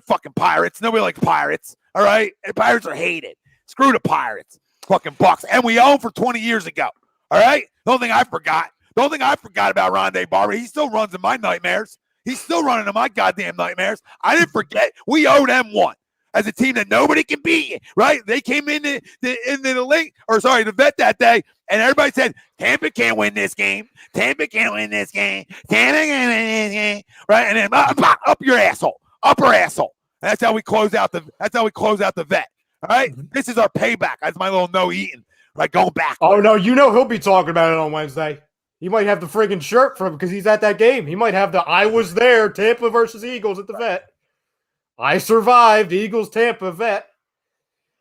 fucking Pirates. Nobody likes Pirates. All right? And Pirates are hated. Screw the Pirates. Fucking Bucs. And we owned for 20 years ago. All right? The only thing I forgot about Rondé Barber. He still runs in my nightmares. He's still running in my goddamn nightmares. I didn't forget. We owe them one. As a team that nobody can beat, right? They came in the vet that day, and everybody said, Tampa can't win this game. Tampa can't win this game. Tampa can't win this game. Right? And then up your asshole. Upper asshole. And that's how we close out the vet. All right? This is our payback. That's my little no eating. Right, going back. Oh no, he'll be talking about it on Wednesday. He might have the friggin' shirt from because he's at that game. He might have the I was there, Tampa versus Eagles at the vet. I survived Eagles Tampa vet.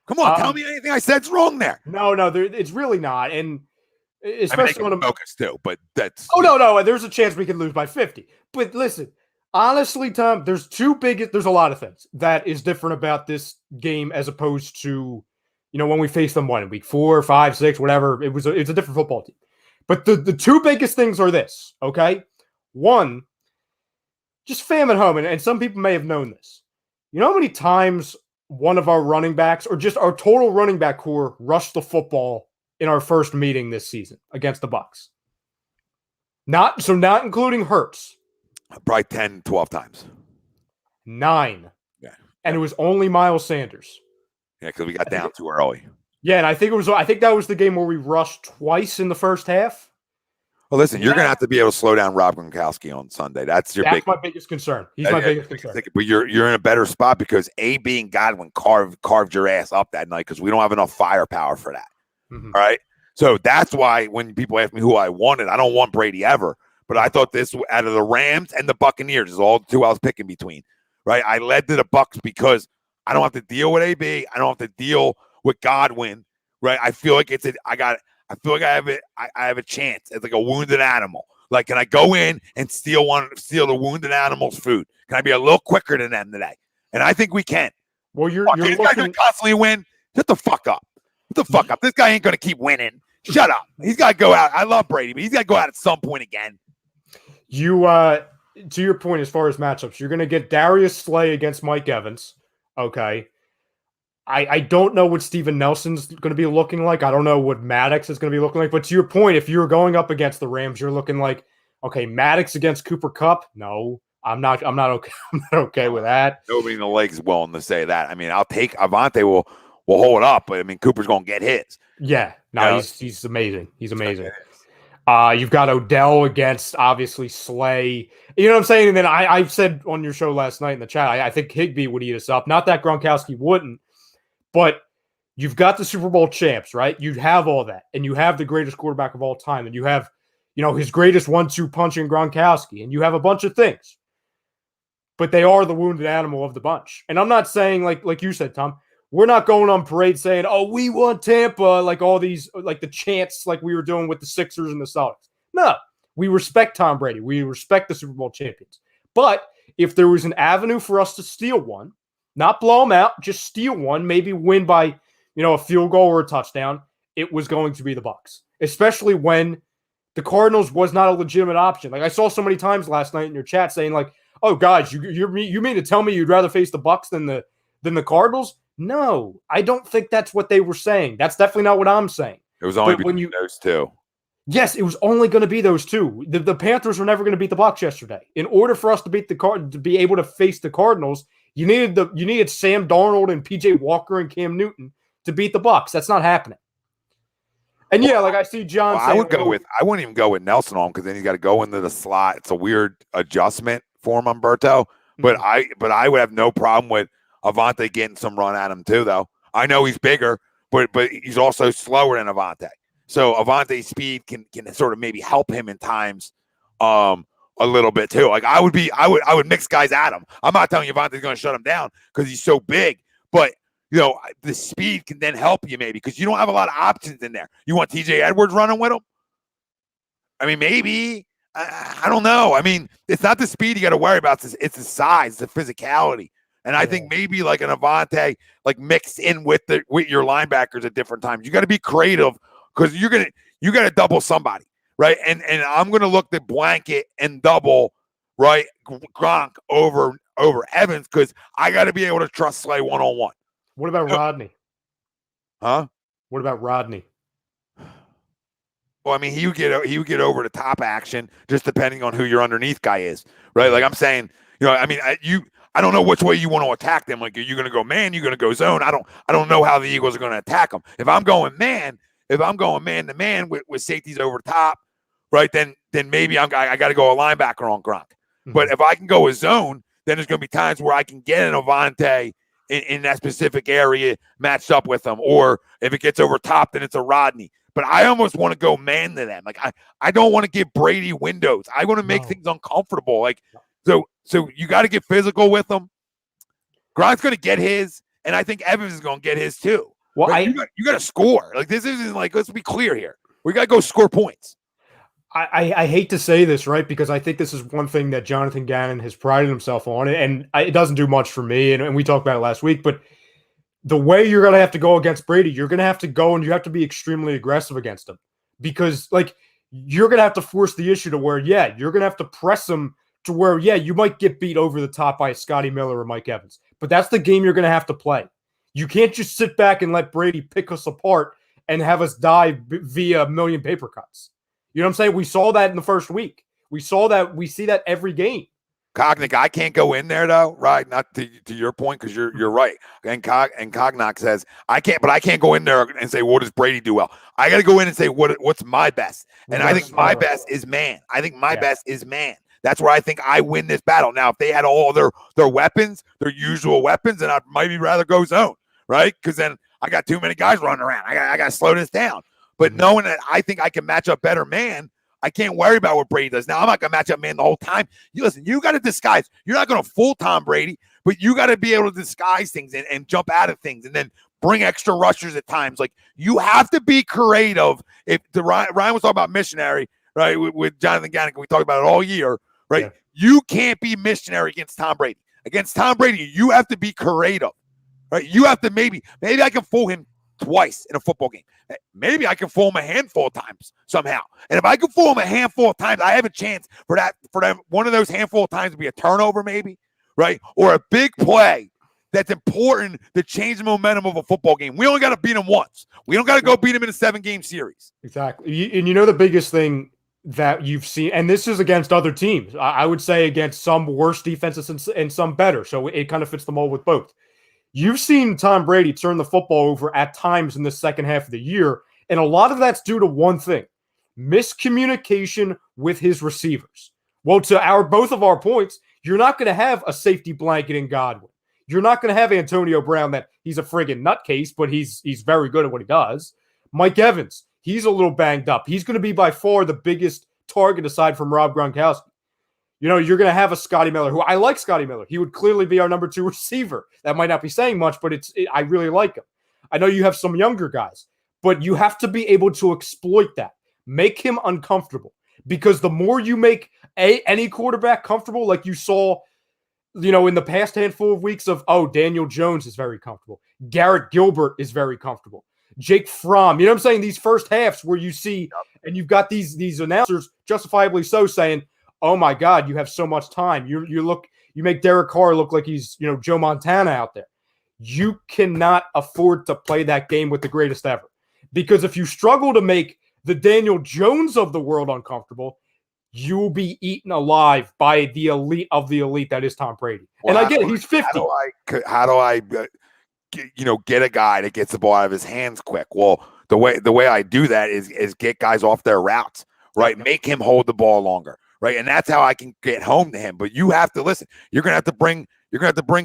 Come on, tell me anything I said's wrong there. No, it's really not. And especially on a focus too, but that's no. There's a chance we could lose by 50. But listen, honestly, Tom, there's a lot of things that is different about this game as opposed to, when we faced them in week 4, 5, 6, whatever. It's a different football team. But the two biggest things are this, okay? One, just fam at home, and some people may have known this. You know how many times one of our running backs or just our total running back core rushed the football in our first meeting this season against the Bucs? Not including Hurts. Probably 10, 12 times. 9. Yeah. And it was only Miles Sanders. Yeah, because we got down too early. Yeah, and I think that was the game where we rushed twice in the first half. Well, listen, you're going to have to be able to slow down Rob Gronkowski on Sunday. That's my biggest concern. He's my biggest concern. But you're in a better spot because AB and Godwin carved your ass up that night because we don't have enough firepower for that. Mm-hmm. All right. So that's why when people ask me who I wanted, I don't want Brady ever. But I thought this out of the Rams and the Buccaneers is all the two I was picking between. Right. I led to the Bucs because I don't have to deal with AB. I don't have to deal with Godwin. Right. I feel like I feel like I have a chance. It's like a wounded animal. Like, can I go in and steal the wounded animal's food? Can I be a little quicker than them today? And I think we can. Well, you're this guy's gonna constantly win. Shut the fuck up. Shut the fuck up. This guy ain't gonna keep winning. Shut up. He's got to go out. I love Brady, but he's got to go out at some point again. You, to your point, as far as matchups, you're going to get Darius Slay against Mike Evans. Okay. I don't know what Steven Nelson's going to be looking like. I don't know what Maddox is going to be looking like. But to your point, if you're going up against the Rams, you're looking like, okay, Maddox against Cooper Kupp. No, I'm not okay. I'm not okay with that. Nobody in the league is willing to say that. I mean, I'll take Avante will hold up, but I mean, Cooper's going to get his. Yeah, no, he's amazing. He's amazing. You've got Odell against obviously Slay. You know what I'm saying? And then I said on your show last night in the chat, I think Higbee would eat us up. Not that Gronkowski wouldn't, but you've got the Super Bowl champs, right? You have all that, and you have the greatest quarterback of all time, and you have, his greatest 1-2 punch in Gronkowski, and you have a bunch of things. But they are the wounded animal of the bunch. And I'm not saying, like you said, Tom, we're not going on parade saying, oh, we want Tampa, like all these, like the chants like we were doing with the Sixers and the Celtics. No, we respect Tom Brady. We respect the Super Bowl champions. But if there was an avenue for us to steal one, not blow them out, just steal one, maybe win by, a field goal or a touchdown, it was going to be the Bucs, especially when the Cardinals was not a legitimate option. Like I saw so many times last night in your chat saying like, oh, guys, you mean to tell me you'd rather face the Bucs than the Cardinals? No, I don't think that's what they were saying. That's definitely not what I'm saying. It was only between those two. Yes, it was only going to be those two. The Panthers were never going to beat the Bucs yesterday. In order for us to beat to be able to face the Cardinals, you needed Sam Darnold and PJ Walker and Cam Newton to beat the Bucs. That's not happening. And yeah, like I see John saying, I wouldn't even go with Nelson on because then he's got to go into the slot. It's a weird adjustment for him, Umberto. But I would have no problem with Avante getting some run at him too, though. I know he's bigger, but he's also slower than Avante. So Avante's speed can sort of maybe help him in times a little bit too. Like I would mix guys at him. I'm not telling you Avante's going to shut him down because he's so big, but the speed can then help you maybe because you don't have a lot of options in there. You want TJ Edwards running with him? I mean, maybe. I don't know. I mean, it's not the speed you got to worry about. It's the size, the physicality. And I think maybe like an Avante, like mixed in with your linebackers at different times. You got to be creative because you got to double somebody, right? And I'm going to look the blanket and double, right, Gronk over Evans because I got to be able to trust Slay one-on-one. What about Rodney? Huh? What about Rodney? Well, I mean, he would get over the top action just depending on who your underneath guy is, right? Like I'm saying, I mean, I don't know which way you want to attack them. Like, are you going to go man? You're going to go zone? I don't know how the Eagles are going to attack them. If I'm going man to man with safeties over top, right? Then maybe I got to go a linebacker on Gronk. Mm-hmm. But if I can go a zone, then there's going to be times where I can get an Avante in that specific area matched up with them. Or if it gets over top, then it's a Rodney. But I almost want to go man to them. Like I don't want to give Brady windows. I want to make things uncomfortable. Like so you got to get physical with them. Gronk's going to get his, and I think Evans is going to get his too. Well, right? You got to score. Like this isn't like, let's be clear here. We got to go score points. I hate to say this, right? Because I think this is one thing that Jonathan Gannon has prided himself on, and it doesn't do much for me. And we talked about it last week, but the way you're going to have to go against Brady, you're going to have to go and you have to be extremely aggressive against him because, like, you're going to have to force the issue to where, yeah, you're going to have to press him to where, yeah, you might get beat over the top by Scotty Miller or Mike Evans, but that's the game you're going to have to play. You can't just sit back and let Brady pick us apart and have us die via a million paper cuts. You know what I'm saying? We saw that in the first week. We see that every game. Cognac, I can't go in there though, right? Not to your point, because you're right. And Cognac says I can't, but I can't go in there and say what does Brady do well. I got to go in and say what's my best, and I think my best is man. I think my best is man. That's where I think I win this battle. Now, if they had all their weapons, their usual weapons, then I'd maybe rather go zone, right? Because then I got too many guys running around. I got to slow this down. But knowing that I think I can match up better man, I can't worry about what Brady does. Now, I'm not going to match up man the whole time. You got to disguise. You're not going to fool Tom Brady, but you got to be able to disguise things and jump out of things and then bring extra rushers at times. Like, you have to be creative. If Ryan was talking about missionary, right, with Jonathan Gannon, we talked about it all year, right? Yeah. You can't be missionary against Tom Brady. Against Tom Brady, you have to be creative, right? You have to maybe I can fool him twice in a football game. Maybe I can fool him a handful of times somehow. And if I can fool him a handful of times, I have a chance for that one of those handful of times to be a turnover, maybe, right? Or a big play that's important to change the momentum of a football game. We only got to beat him once. We don't got to go beat him in a 7-game series. Exactly. And the biggest thing that you've seen, and this is against other teams, I would say against some worse defenses and some better. So it kind of fits the mold with both. You've seen Tom Brady turn the football over at times in the second half of the year, and a lot of that's due to one thing: miscommunication with his receivers. Well, to both of our points, you're not going to have a safety blanket in Godwin. You're not going to have Antonio Brown that he's a friggin' nutcase, but he's very good at what he does. Mike Evans, he's a little banged up. He's going to be by far the biggest target aside from Rob Gronkowski. You're going to have a Scotty Miller, who I like Scotty Miller. He would clearly be our number 2 receiver. That might not be saying much, but I really like him. I know you have some younger guys, but you have to be able to exploit that. Make him uncomfortable, because the more you make any quarterback comfortable, like you saw, in the past handful of weeks of, Daniel Jones is very comfortable. Garrett Gilbert is very comfortable. Jake Fromm, you know what I'm saying? These first halves where you see, and you've got these announcers, justifiably so, saying, oh my God, you have so much time. You make Derek Carr look like he's, Joe Montana out there. You cannot afford to play that game with the greatest ever. Because if you struggle to make the Daniel Jones of the world uncomfortable, you will be eaten alive by the elite of the elite that is Tom Brady. Well, and I get it, he's 50. How do I get a guy that gets the ball out of his hands quick? Well, the way I do that is get guys off their routes, right? Make him hold the ball longer. Right. And that's how I can get home to him. But you have to listen. You're gonna have to bring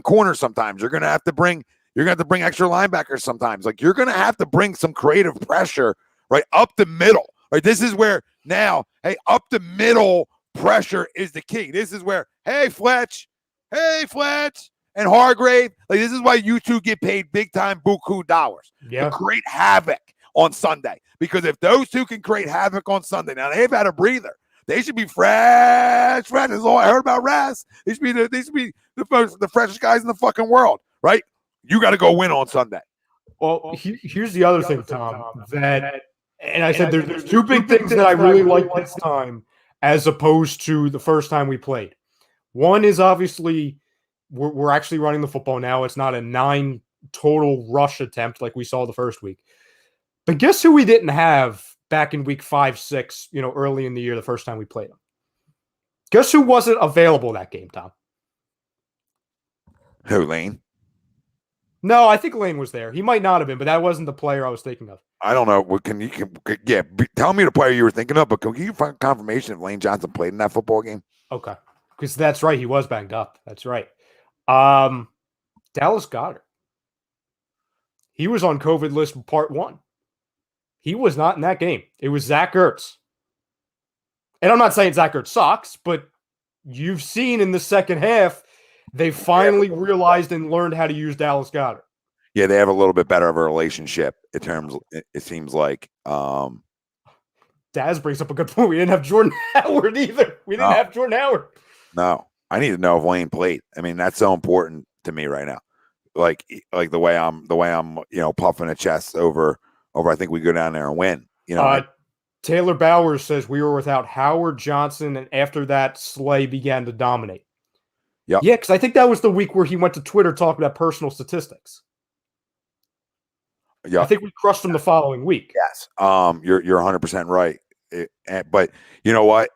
corners sometimes. You're gonna have to bring extra linebackers sometimes. Like, you're gonna have to bring some creative pressure, right, up the middle. Right. This is where now, up the middle pressure is the key. This is where, hey Fletch, and Hargrave. Like, this is why you two get paid big time buku dollars to create havoc on Sunday. Because if those two can create havoc on Sunday, now they've had a breather. They should be fresh. That's all I heard about Raz. They should be the freshest guys in the fucking world, right? You got to go win on Sunday. Well, here's the other thing, Tom. And I said there's 2 big things that I really like this time, as opposed to the first time we played. One is obviously we're actually running the football now. It's not a 9 total rush attempt like we saw the first week. But guess who we didn't have back in week 5, 6, early in the year, the first time we played them? Guess who wasn't available that game, Tom? Who, Lane? No, I think Lane was there. He might not have been, but that wasn't the player I was thinking of. I don't know. Tell me the player you were thinking of, but can you find confirmation if Lane Johnson played in that football game? Okay. Because that's right. He was banged up. That's right. Dallas Goedert. He was on COVID list part 1. He was not in that game. It was Zach Ertz. And I'm not saying Zach Ertz sucks, but you've seen in the second half, they finally realized and learned how to use Dallas Goedert. Yeah, they have a little bit better of a relationship in terms, it seems like. Daz brings up a good point. We didn't have Jordan Howard either. We didn't have Jordan Howard. No, I need to know if Lane played. I mean, that's so important to me right now. Like the way I'm, puffing a chest over, I think we go down there and win. Taylor Bowers says we were without Howard, Johnson, and after that, Slay began to dominate. Yep. Yeah, because I think that was the week where he went to Twitter talking about personal statistics. Yeah, I think we crushed him the following week. Yes, you're 100% right. But you know what?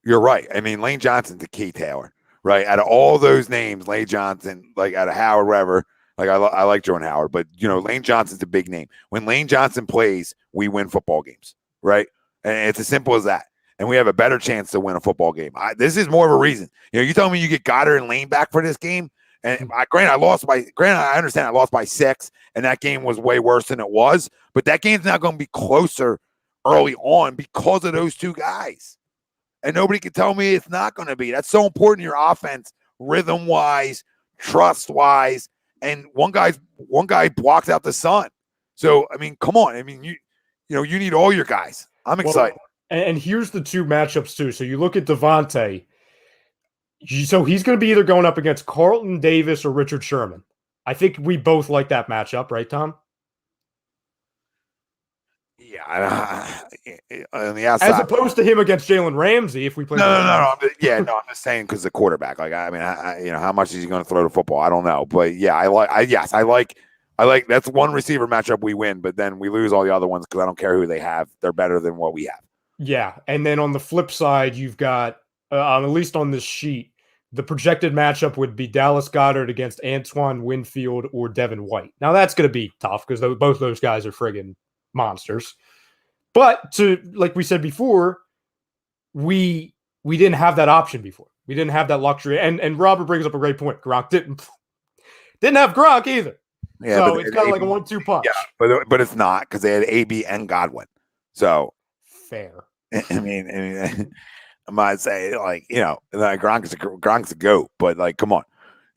You're right. I mean, Lane Johnson's the key, Taylor. right? Out of all those names, Lane Johnson, like out of Howard, wherever, like I like Jordan Howard, but Lane Johnson's a big name. When Lane Johnson plays, we win football games, right? And it's as simple as that. And we have a better chance to win a football game. This is more of a reason. You telling me you get Goddard and Lane back for this game? And granted, I understand I lost by 6, and that game was way worse than it was. But that game's not going to be closer early on because of those two guys. And nobody can tell me it's not going to be. That's so important in your offense, rhythm-wise, trust-wise. And one guy blocks out the sun. So, I mean, come on. I mean, you need all your guys. I'm excited. And here's the two matchups, too. So you look at DeVonta. So he's going to be either going up against Carlton Davis or Richard Sherman. I think we both like that matchup, right, Tom? Yeah. On the outside. As opposed to him against Jalen Ramsey, if we play. No. I'm just saying because the quarterback. Like, I mean, how much is he going to throw the football? I don't know, but yeah, I like. That's one receiver matchup we win, but then we lose all the other ones because I don't care who they have. They're better than what we have. Yeah, and then on the flip side, you've got at least on this sheet, the projected matchup would be Dallas Goedert against Antoine Winfield or Devin White. Now that's going to be tough because both those guys are friggin' monsters. But like we said before, we didn't have that option before. We didn't have that luxury. And Robert brings up a great point. Gronk didn't have Gronk either. Yeah, so it's kind of like a 1-2 punch. Yeah, but it's not because they had AB and Godwin. So fair. I mean, I might say Gronk's a goat, but like, come on,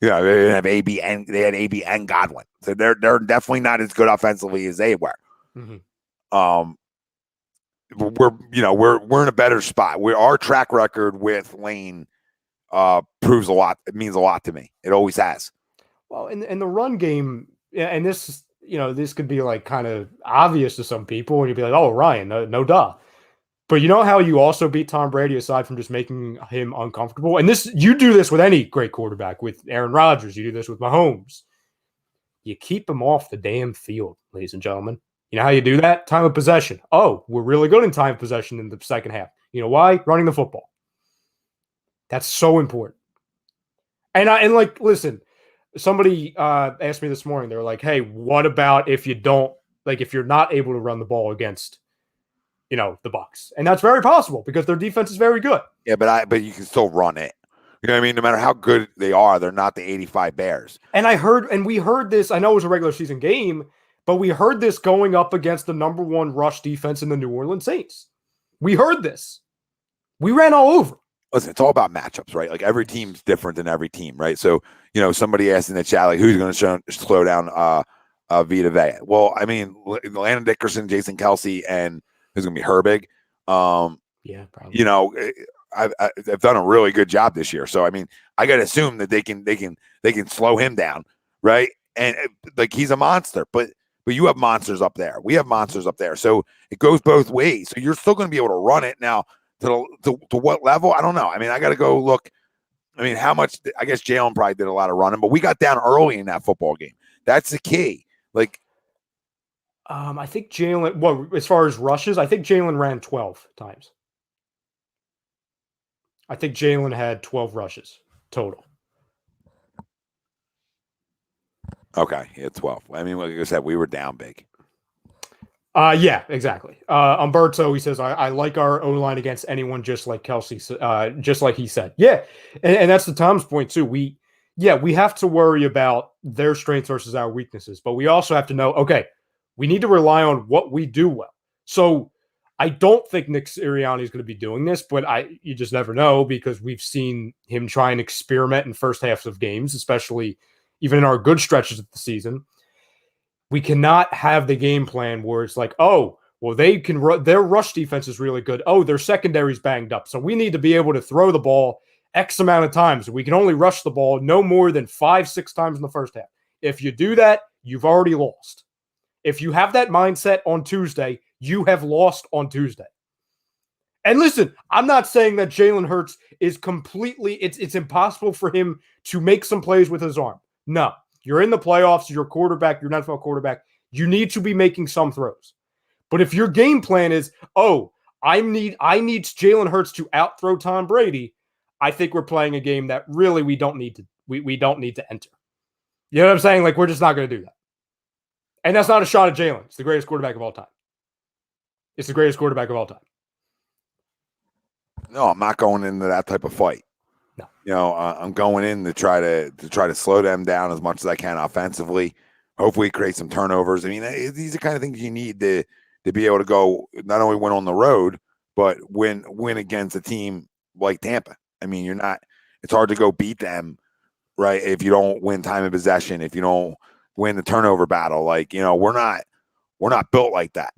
they have AB and they had AB and Godwin, so they're definitely not as good offensively as they were. Mm-hmm. We're in a better spot. Our track record with Lane proves a lot. It means a lot to me. It always has. Well, in the run game, and this could be like kind of obvious to some people, and you'd be like, "Oh, Ryan, no duh." But you know how you also beat Tom Brady aside from just making him uncomfortable? And you do this with any great quarterback, with Aaron Rodgers. You do this with Mahomes. You keep him off the damn field, ladies and gentlemen. You know how you do that? Time of possession. Oh, we're really good in time of possession in the second half. You know why? Running the football. That's so important. And listen, somebody asked me this morning. They were like, "Hey, what about if if you're not able to run the ball against the Bucs?" And that's very possible because their defense is very good. Yeah, but you can still run it. You know what I mean? No matter how good they are, they're not the 85 Bears. And we heard this. I know it was a regular season game, but we heard this going up against the number 1 rush defense in the New Orleans Saints. We heard this. We ran all over. Listen, it's all about matchups, right? Like every team's different than every team, right? So, somebody asked in the chat, like, who's going to slow down Vita Vea? Well, I mean, Landon Dickerson, Jason Kelsey, and who's going to be Herbig. Yeah, probably. I've done a really good job this year. So, I mean, I got to assume that they can slow him down, right? And like he's a monster, but you have monsters up there. We have monsters up there. So it goes both ways. So you're still going to be able to run it now. To what level? I don't know. I mean, I got to go look. I mean, how much? I guess Jalen probably did a lot of running, but we got down early in that football game. That's the key. Like, I think Jalen. Well, as far as rushes, I think Jalen ran 12 times. I think Jalen had 12 rushes total. Okay, yeah, 12. I mean, like I said, we were down big. Yeah, exactly. Umberto, he says, I like our O-line against anyone, just like Kelsey, just like he said. Yeah, and that's the Tom's point, too. We have to worry about their strengths versus our weaknesses, but we also have to know, okay, we need to rely on what we do well. So I don't think Nick Sirianni is going to be doing this, but you just never know because we've seen him try and experiment in first halves of games, especially even in our good stretches of the season. We cannot have the game plan where it's like, oh, well, they can their rush defense is really good. Oh, their secondary's banged up. So we need to be able to throw the ball X amount of times. We can only rush the ball no more than 5-6 times in the first half. If you do that, you've already lost. If you have that mindset on Tuesday, you have lost on Tuesday. And listen, I'm not saying that Jalen Hurts is completely, it's impossible for him to make some plays with his arm. No. You're in the playoffs, you're a quarterback, you're an NFL quarterback. You need to be making some throws. But if your game plan is, oh, I need Jalen Hurts to out-throw Tom Brady, I think we're playing a game that really we don't need to enter. You know what I'm saying? Like, we're just not going to do that. And that's not a shot at Jalen. It's the greatest quarterback of all time. It's the greatest quarterback of all time. No, I'm not going into that type of fight. No. You know, I'm going in to try to slow them down as much as I can offensively. Hopefully create some turnovers. I mean, these are the kind of things you need to be able to go not only win on the road, but win against a team like Tampa. I mean, it's hard to go beat them, right? If you don't win time of possession, if you don't win the turnover battle, like, you know, we're not built like that.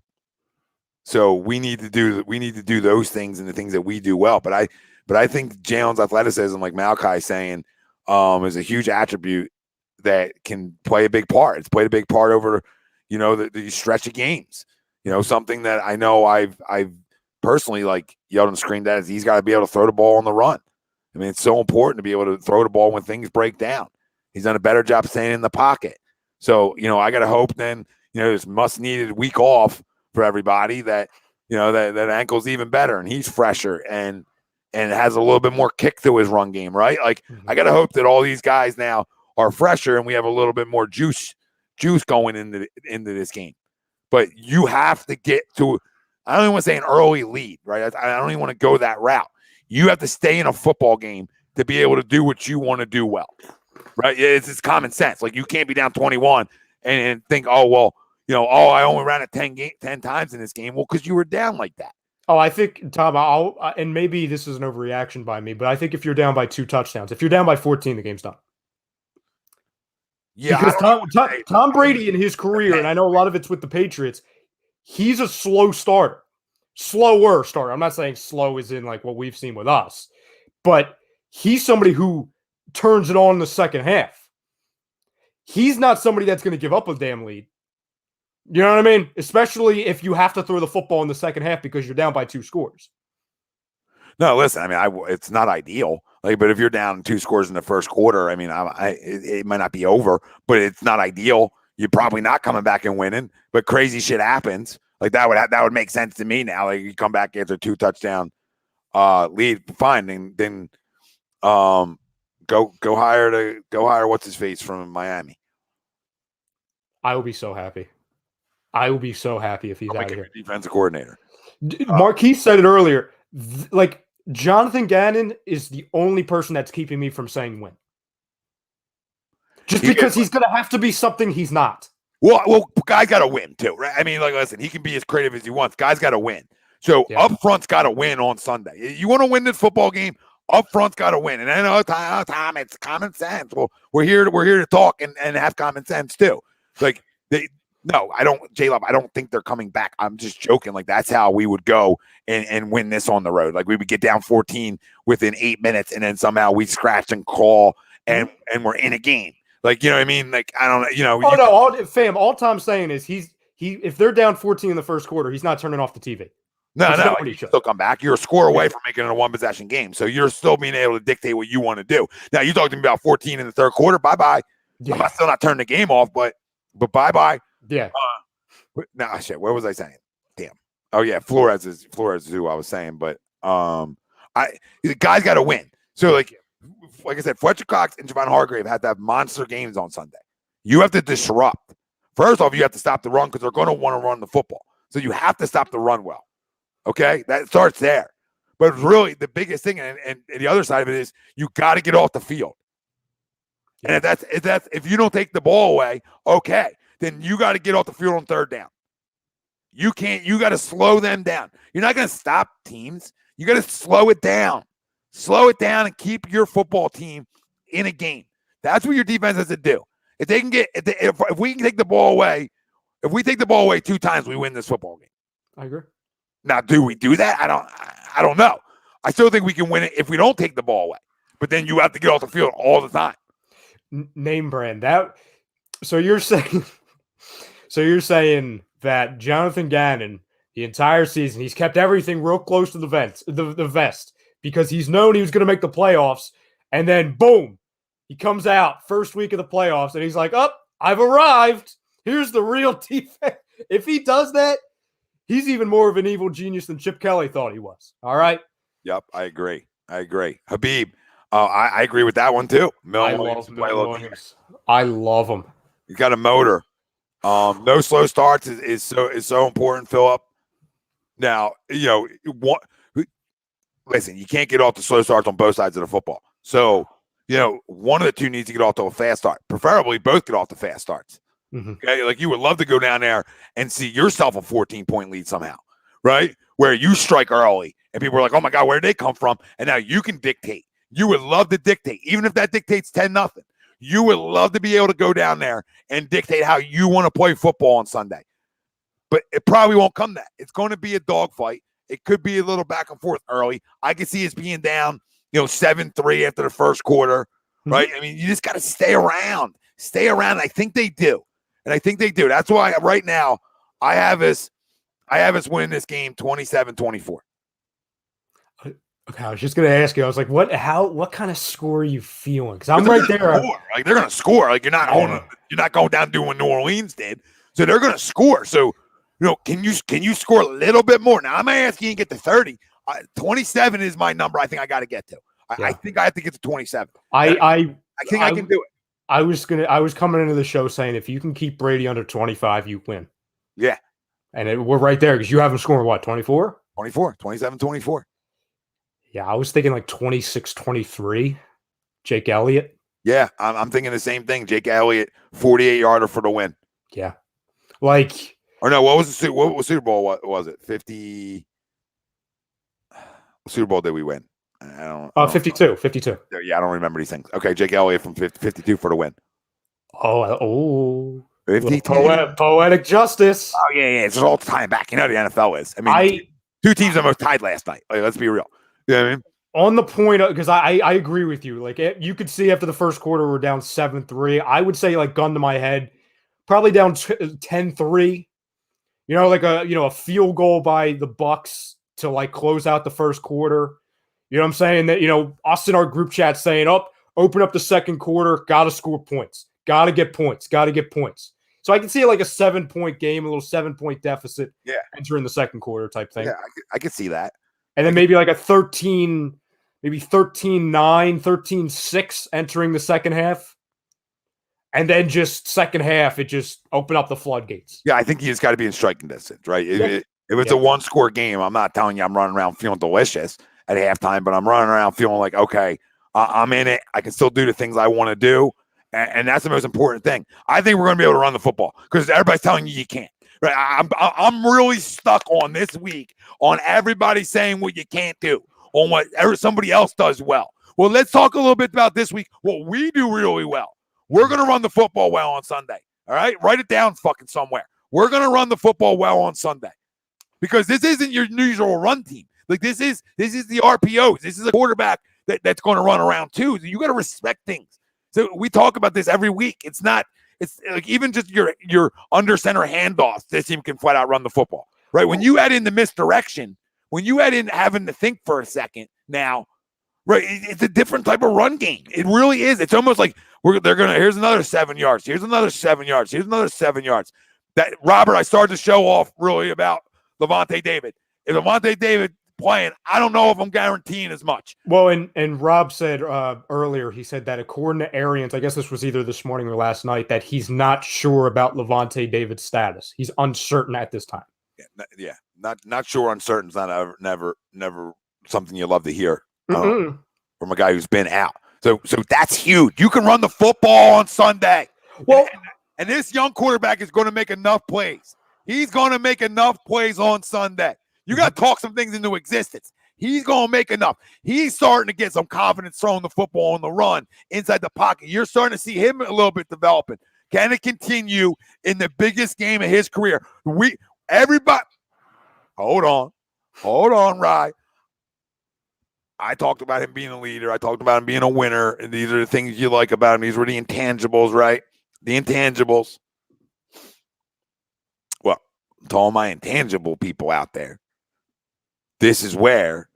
So we need to do those things and the things that we do well. But I think Jalen's athleticism, like Malachi saying, is a huge attribute that can play a big part. It's played a big part over, you know, the stretch of games. You know, something that I know I've personally like yelled and screamed at is he's got to be able to throw the ball on the run. I mean, it's so important to be able to throw the ball when things break down. He's done a better job staying in the pocket. So, you know, I got to hope then, you know, this must needed week off for everybody that, you know, that ankle's even better and he's fresher and has a little bit more kick to his run game, right? Like, I got to hope that all these guys now are fresher and we have a little bit more juice going into this game. But you have to get to, I don't even want to say an early lead, right? I don't even want to go that route. You have to stay in a football game to be able to do what you want to do well, right? It's common sense. Like, you can't be down 21 and think, oh, well, you know, I only ran it 10 times in this game. Well, because you were down like that. Oh, I think, Tom, and maybe this is an overreaction by me, but I think if you're down by 2 touchdowns, if you're down by 14, the game's done. Yeah, because Tom Brady in his career, and I know a lot of it's with the Patriots, he's a slower starter. I'm not saying slow as in like what we've seen with us, but he's somebody who turns it on in the second half. He's not somebody that's going to give up a damn lead. You know what I mean? Especially if you have to throw the football in the second half because you're down by 2 scores. No, listen, I mean, it's not ideal. Like, but if you're down 2 scores in the first quarter, I mean, it might not be over, but it's not ideal. You're probably not coming back and winning, but crazy shit happens. Like, that would make sense to me now. Like, you come back after 2 touchdown lead, fine. Then go hire what's his face from Miami. I will be so happy. I will be so happy if he's out of here. Defensive coordinator. Marquise said it earlier. Like, Jonathan Gannon is the only person that's keeping me from saying win. Just because he's going to have to be something he's not. Well, guys got to win too, right? I mean, like, listen, he can be as creative as he wants. Guys got to win. So up front's got to win on Sunday. You want to win this football game, up front's got to win. And I know, Tom, it's common sense. Well, we're here to talk and have common sense too. Like, no, I don't think they're coming back. I'm just joking. Like, that's how we would go and win this on the road. Like, we would get down 14 within 8 minutes, and then somehow we scratch and crawl and we're in a game. Like, you know what I mean? Like, I don't know, you know. All Tom's saying is if they're down 14 in the first quarter, he's not turning off the TV. No, you still come back. You're a score away from making it a 1-possession game. So you're still being able to dictate what you want to do. Now, you talked to me about 14 in the third quarter. Bye-bye. Yeah. I'm still not turning the game off, but bye-bye. Yeah. No, shit. What was I saying? Damn. Oh, yeah. Flores is who I was saying. But the guys got to win. So, like I said, Fletcher Cox and Javon Hargrave had to have monster games on Sunday. You have to disrupt. First off, you have to stop the run because they're going to want to run the football. So you have to stop the run well. Okay? That starts there. But really, the biggest thing, and the other side of it is you got to get off the field. And if you don't take the ball away, okay, then you got to get off the field on third down. You got to slow them down. You're not going to stop teams. You got to slow it down. Slow it down and keep your football team in a game. That's what your defense has to do. If we can take the ball away, if we take the ball away 2 times, we win this football game. I agree. Now, do we do that? I don't know. I still think we can win it if we don't take the ball away. But then you have to get off the field all the time. Name brand that. So you're saying that Jonathan Gannon, the entire season, he's kept everything real close to the vest because he's known he was going to make the playoffs, and then boom, he comes out first week of the playoffs and he's like, "Oh, I've arrived. Here's the real defense." If he does that, he's even more of an evil genius than Chip Kelly thought he was. All right. Yep, I agree. I agree. Habib, I agree with that one too. I love Milton Williams. I love him. He's got a motor. No slow starts is so important, Philip. Now, listen, you can't get off the slow starts on both sides of the football. So, one of the two needs to get off to a fast start. Preferably both get off the fast starts. Mm-hmm. Okay, like you would love to go down there and see yourself a 14-point lead somehow, right? Where you strike early and people are like, "Oh my God, where did they come from?" And now you can dictate. You would love to dictate, even if that dictates 10-0. You would love to be able to go down there and dictate how you want to play football on Sunday. But it probably won't come that. It's going to be a dogfight. It could be a little back and forth early. I could see us being down, 7-3 after the first quarter, right? I mean, you just got to stay around. Stay around. I think they do. And I think they do. That's why right now I have us winning this game 27-24. Okay, I was just gonna ask you. I was like, what kind of score are you feeling? Because I'm right there. Like they're gonna score. Like you're not going down doing what New Orleans did. So they're gonna score. So can you score a little bit more? Now I'm gonna ask you to get to 30. 27 is my number. I think I got to get to. I think I have to get to 27. I think I can do it. I was coming into the show saying if you can keep Brady under 25, you win. Yeah, and we're right there because you have him scoring what 24, 27-24. Yeah, I was thinking like 26-23. Jake Elliott. Yeah, I'm thinking the same thing. Jake Elliott, 48-yarder for the win. Yeah, like. Or no, what Super Bowl was it? 50. What Super Bowl did we win? I don't 52. Yeah, I don't remember these things. Okay, Jake Elliott from 52 for the win. Oh. 52. Poetic justice. Oh, yeah. It's all tying back. You know the NFL is. I mean, two teams almost tied last night. Like, let's be real. You know what I mean? On the point, because I agree with you. Like, you could see after the first quarter, we're down 7-3. I would say, like, gun to my head, probably down 10-3. Like a field goal by the Bucs to, like, close out the first quarter. You know what I'm saying? That, us in our group chat saying, open up the second quarter, got to score points. Got to get points. So I can see like a 7-point game, a little 7-point deficit entering the second quarter type thing. Yeah, I could see that. And then maybe like a 13-9, 13-6 entering the second half. And then just second half, it just open up the floodgates. Yeah, I think you just got to be in striking distance, right? If it's a one-score game, I'm not telling you I'm running around feeling delicious at halftime, but I'm running around feeling like, okay, I'm in it. I can still do the things I want to do. And that's the most important thing. I think we're going to be able to run the football because everybody's telling you can't. Right? I'm really stuck on this week on everybody saying what you can't do, on what somebody else does well. Well, let's talk a little bit about this week, what we do really well. We're going to run the football well on Sunday. All right? Write it down fucking somewhere. We're going to run the football well on Sunday because this isn't your usual run team. Like this is the RPOs. This is a quarterback that's going to run around too. So you got to respect things. So we talk about this every week. It's like even just your under center handoffs, this team can flat out run the football, right? When you add in the misdirection, when you add in having to think for a second now, right? It's a different type of run game. It really is. It's almost like here's another 7 yards. Here's another 7 yards. Here's another 7 yards. That Robert, I started to show off really about Lavonte David. If Lavonte David playing, I don't know if I'm guaranteeing as much. Well, and Rob said earlier, he said that according to Arians, I guess this was either this morning or last night, that he's not sure about Lavonte David's status. He's uncertain at this time. Yeah, not sure. Uncertain is not never something you love to hear from a guy who's been out. So that's huge. You can run the football on Sunday. Well, and this young quarterback is going to make enough plays. He's going to make enough plays on Sunday. You got to talk some things into existence. He's going to make enough. He's starting to get some confidence throwing the football on the run inside the pocket. You're starting to see him a little bit developing. Can it continue in the biggest game of his career? Everybody, hold on, Rye. I talked about him being a leader. I talked about him being a winner. And these are the things you like about him. These were the intangibles, right? The intangibles. Well, to all my intangible people out there, this is where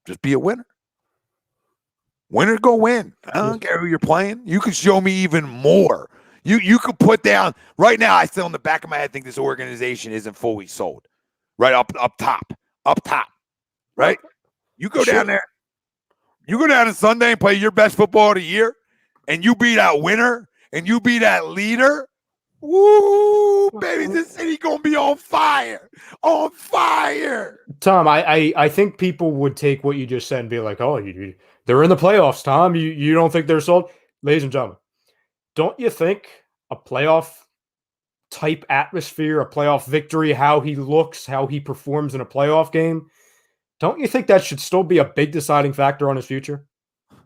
just be a winner. Winner go win. I don't care who you're playing. You can show me even more. You could put down right now. I still in the back of my head think this organization isn't fully sold. Right up top. Right? You go down there. You go down on Sunday and play your best football of the year, and you be that winner, and you be that leader. Woo, baby, this city gonna be on fire. On fire. Tom, I think people would take what you just said and be like, oh, they're in the playoffs, Tom. You don't think they're sold? Ladies and gentlemen, don't you think a playoff type atmosphere, a playoff victory, how he looks, how he performs in a playoff game, don't you think that should still be a big deciding factor on his future?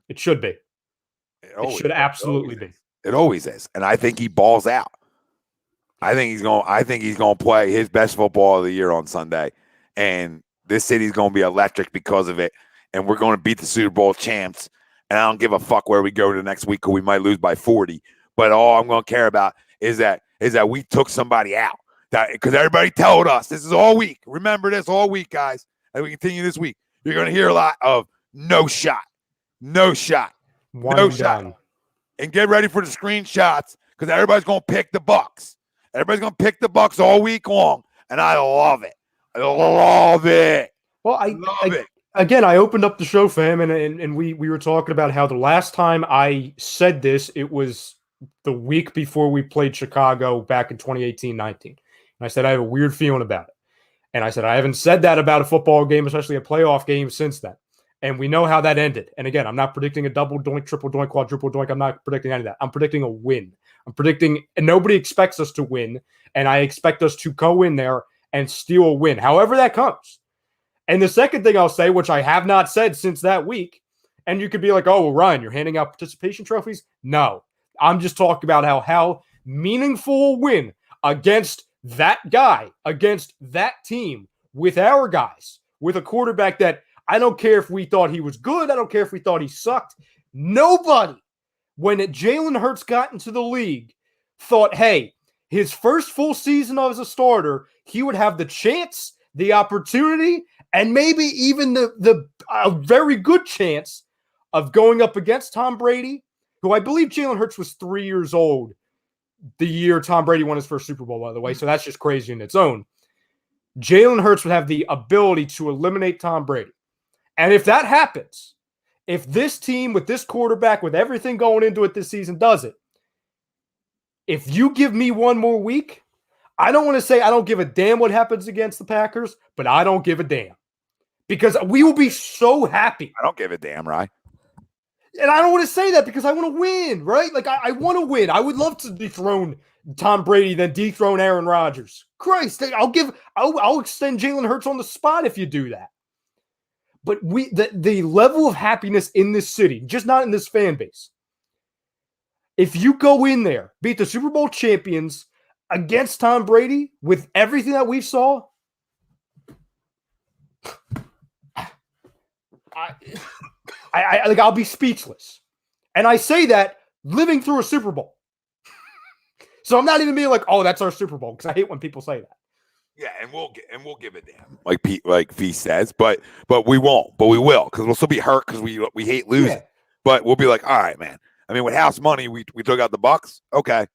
It should be. It should absolutely be. It always is. And I think he balls out. I think he's going to play his best football of the year on Sunday. And this city's going to be electric because of it. And we're going to beat the Super Bowl champs. And I don't give a fuck where we go to next week because we might lose by 40. But all I'm going to care about is that we took somebody out. Because everybody told us this is all week. Remember this all week, guys. As we continue this week, you're going to hear a lot of no shot. No shot. No shot. And get ready for the screenshots because everybody's going to pick the Bucs. Everybody's going to pick the Bucs all week long. And I love it. I love it. Well, I love it. Again, I opened up the show for him, and we were talking about how the last time I said this, it was the week before we played Chicago back in 2018-19. And I said, I have a weird feeling about it. And I said, I haven't said that about a football game, especially a playoff game, since then. And we know how that ended. And again, I'm not predicting a double doink, triple doink, quadruple doink. I'm not predicting any of that. I'm predicting a win. I'm predicting, and nobody expects us to win. And I expect us to go in there and steal a win, however that comes. And the second thing I'll say, which I have not said since that week, and you could be like, oh, well, Ryan, you're handing out participation trophies? No. I'm just talking about how meaningful a win against that guy, against that team, with our guys, with a quarterback that I don't care if we thought he was good. I don't care if we thought he sucked. Nobody, when Jalen Hurts got into the league, thought, hey, his first full season as a starter, he would have the chance, the opportunity, and maybe even a very good chance of going up against Tom Brady, who I believe Jalen Hurts was 3 years old the year Tom Brady won his first Super Bowl, by the way. So that's just crazy in its own. Jalen Hurts would have the ability to eliminate Tom Brady. And if that happens, if this team with this quarterback, with everything going into it this season does it, if you give me one more week, I don't want to say I don't give a damn what happens against the Packers, but I don't give a damn. Because we will be so happy. I don't give a damn, right? And I don't want to say that because I want to win, right? Like, I want to win. I would love to dethrone Tom Brady, then dethrone Aaron Rodgers. Christ, I'll extend Jalen Hurts on the spot if you do that. But the level of happiness in this city, just not in this fan base. If you go in there, beat the Super Bowl champions against Tom Brady with everything that we saw, I'll be speechless. And I say that living through a Super Bowl. So I'm not even being like, oh, that's our Super Bowl, because I hate when people say that. Yeah, and we'll give a damn, like Fee says, but we won't, but we will, because we'll still be hurt because we hate losing. Yeah. But we'll be like, all right, man. I mean, with house money, we took out the Bucs. Okay.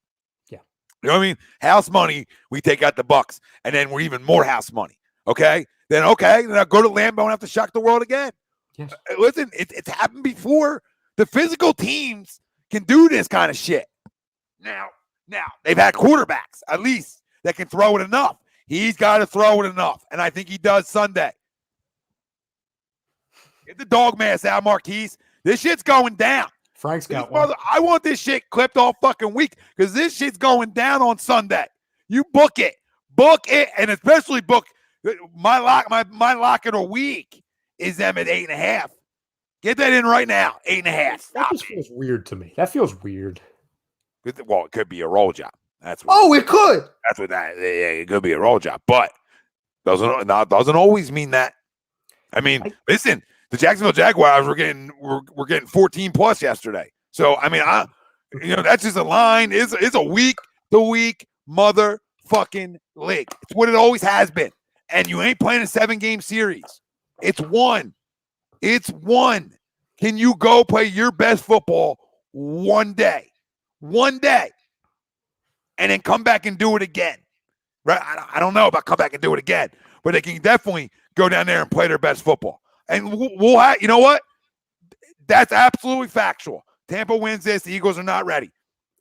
Yeah. You know what I mean? House money, we take out the Bucs, and then we're even more house money. Okay. Then I'll go to Lambeau and have to shock the world again. Yes. Listen, it's happened before. The physical teams can do this kind of shit. Now they've had quarterbacks at least that can throw it enough. He's got to throw it enough, and I think he does Sunday. Get the dog mask out, Marquise. This shit's going down. Frank's got one. I want this shit clipped all fucking week because this shit's going down on Sunday. You book it, and especially book my lock of the week is them at 8.5. Get that in right now, 8.5. That just feels weird to me. That feels weird. Well, it could be a roll job. It could. That's what that. Yeah, it could be a roll job, but doesn't always mean that. I mean, listen, the Jacksonville Jaguars were getting 14 plus yesterday. So I mean, that's just a line. It's a week to week motherfucking league. It's what it always has been. And you ain't playing a 7-game series. It's one. Can you go play your best football one day? And then come back and do it again, right? I don't know about come back and do it again, but they can definitely go down there and play their best football. And we'll have, you know what? That's absolutely factual. Tampa wins this. The Eagles are not ready.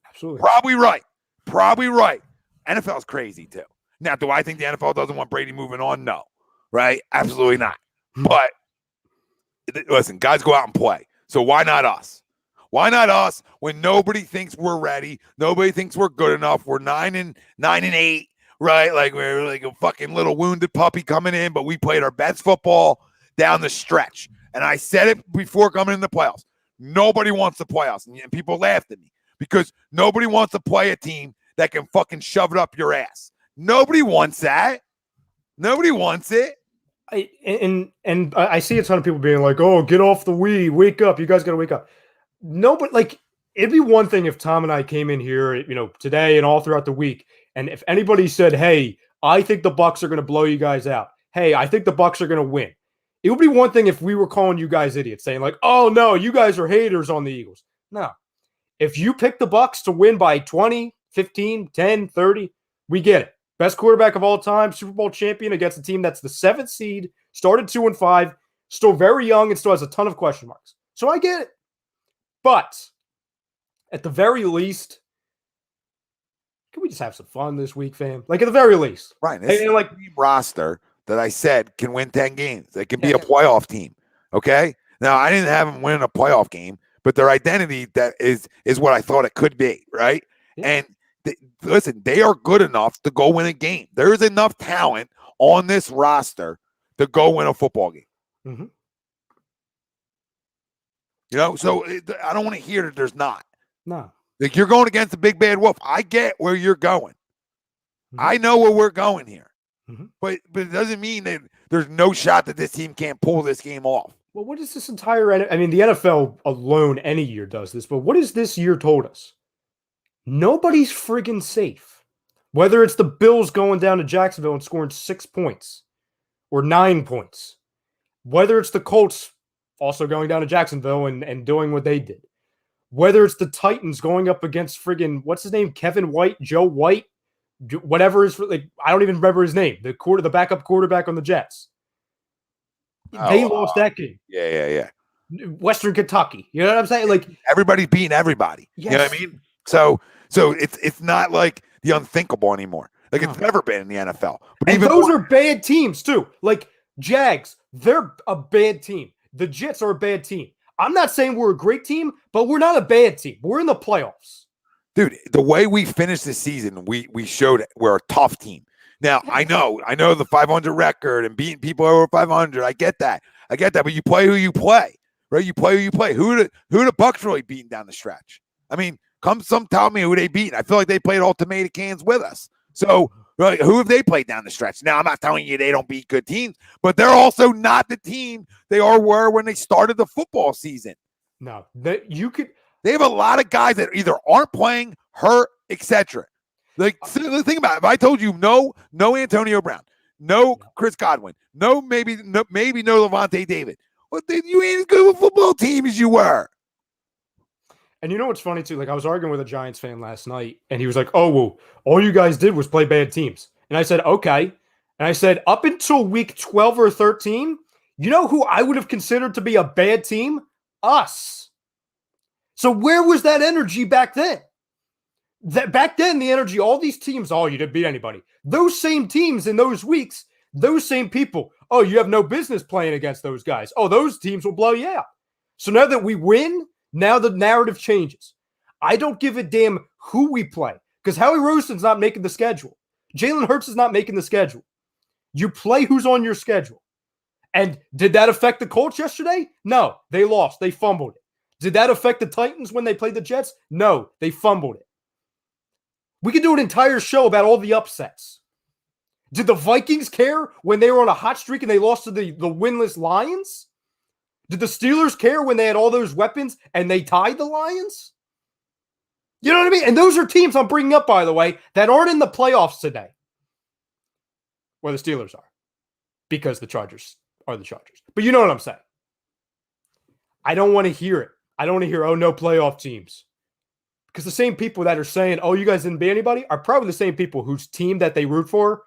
Absolutely. Probably right. Probably right. NFL's crazy too. Now, do I think the NFL doesn't want Brady moving on? No. Right? Absolutely not. But listen, guys go out and play. So why not us? Why not us when nobody thinks we're ready? Nobody thinks we're good enough. We're 9-8, right? Like we're like a fucking little wounded puppy coming in, but we played our best football down the stretch. And I said it before coming in the playoffs. Nobody wants to play us. And people laughed at me because nobody wants to play a team that can fucking shove it up your ass. Nobody wants that. Nobody wants it. I see a ton of people being like, "Oh, get off the Wii, wake up! You guys got to wake up." No, but like it'd be one thing if Tom and I came in here, today and all throughout the week, and if anybody said, "Hey, I think the Bucs are going to blow you guys out. Hey, I think the Bucs are going to win." It would be one thing if we were calling you guys idiots, saying like, "Oh no, you guys are haters on the Eagles." No, if you pick the Bucs to win by 20, 15, 10, 30, we get it. Best quarterback of all time, Super Bowl champion against a team that's the 7th seed, started 2-5, still very young, and still has a ton of question marks. So I get it. But at the very least, can we just have some fun this week, fam? Like at the very least. Right. This is like team roster that I said can win 10 games. They can be a playoff team. Okay? Now, I didn't have them win a playoff game, but their identity that is what I thought it could be, right? Yeah. And listen, they are good enough to go win a game. There is enough talent on this roster to go win a football game. Mm-hmm. So I don't want to hear that there's not. No. Like you're going against the big bad wolf. I get where you're going. Mm-hmm. I know where we're going here. Mm-hmm. But it doesn't mean that there's no shot that this team can't pull this game off. Well, what is this entire – I mean, the NFL alone any year does this, but what has this year told us? Nobody's friggin' safe. Whether it's the Bills going down to Jacksonville and scoring 6 points or 9 points. Whether it's the Colts also going down to Jacksonville and doing what they did. Whether it's the Titans going up against friggin' what's his name? Kevin White, Joe White, whatever is like I don't even remember his name. The backup quarterback on the Jets. They lost that game. Yeah. Western Kentucky. You know what I'm saying? Like everybody's beating everybody. Yes. You know what I mean? So it's not like the unthinkable anymore. Like it's never been in the NFL. But and those are bad teams too. Like Jags, they're a bad team. The Jets are a bad team. I'm not saying we're a great team, but we're not a bad team. We're in the playoffs. Dude, the way we finished the season, we showed it. We're a tough team. Now, I know the 500 record and beating people over 500. I get that. But you play who you play, right? You play who you play. Who the Bucs really beating down the stretch? I mean, tell me who they beat. I feel like they played all tomato cans with us. So, right, who have they played down the stretch? Now, I'm not telling you they don't beat good teams, but they're also not the team they were when they started the football season. No, they have a lot of guys that either aren't playing, hurt, etc. Like, so think about it. If I told you no Antonio Brown, no Chris Godwin, maybe no Levante David, well, then you ain't as good of a football team as you were. And you know what's funny too? Like I was arguing with a Giants fan last night, and he was like, "Oh, well, all you guys did was play bad teams." And I said, "Okay." And I said, "Up until week 12 or 13, you know who I would have considered to be a bad team? Us." So where was that energy back then? Back then, the energy, all these teams, you didn't beat anybody. Those same teams in those weeks, those same people, you have no business playing against those guys. Those teams will blow you out. So now that we win, now the narrative changes. I don't give a damn who we play because Howie Roseman's not making the schedule. Jalen Hurts is not making the schedule. You play who's on your schedule. And did that affect the Colts yesterday? No, they lost. They fumbled it. Did that affect the Titans when they played the Jets? No, they fumbled it. We could do an entire show about all the upsets. Did the Vikings care when they were on a hot streak and they lost to the winless Lions? Did the Steelers care when they had all those weapons and they tied the Lions? You know what I mean? And those are teams I'm bringing up, by the way, that aren't in the playoffs today. Where the Steelers are. Because the Chargers are the Chargers. But you know what I'm saying. I don't want to hear it. I don't want to hear, no playoff teams. Because the same people that are saying, you guys didn't beat anybody are probably the same people whose team that they root for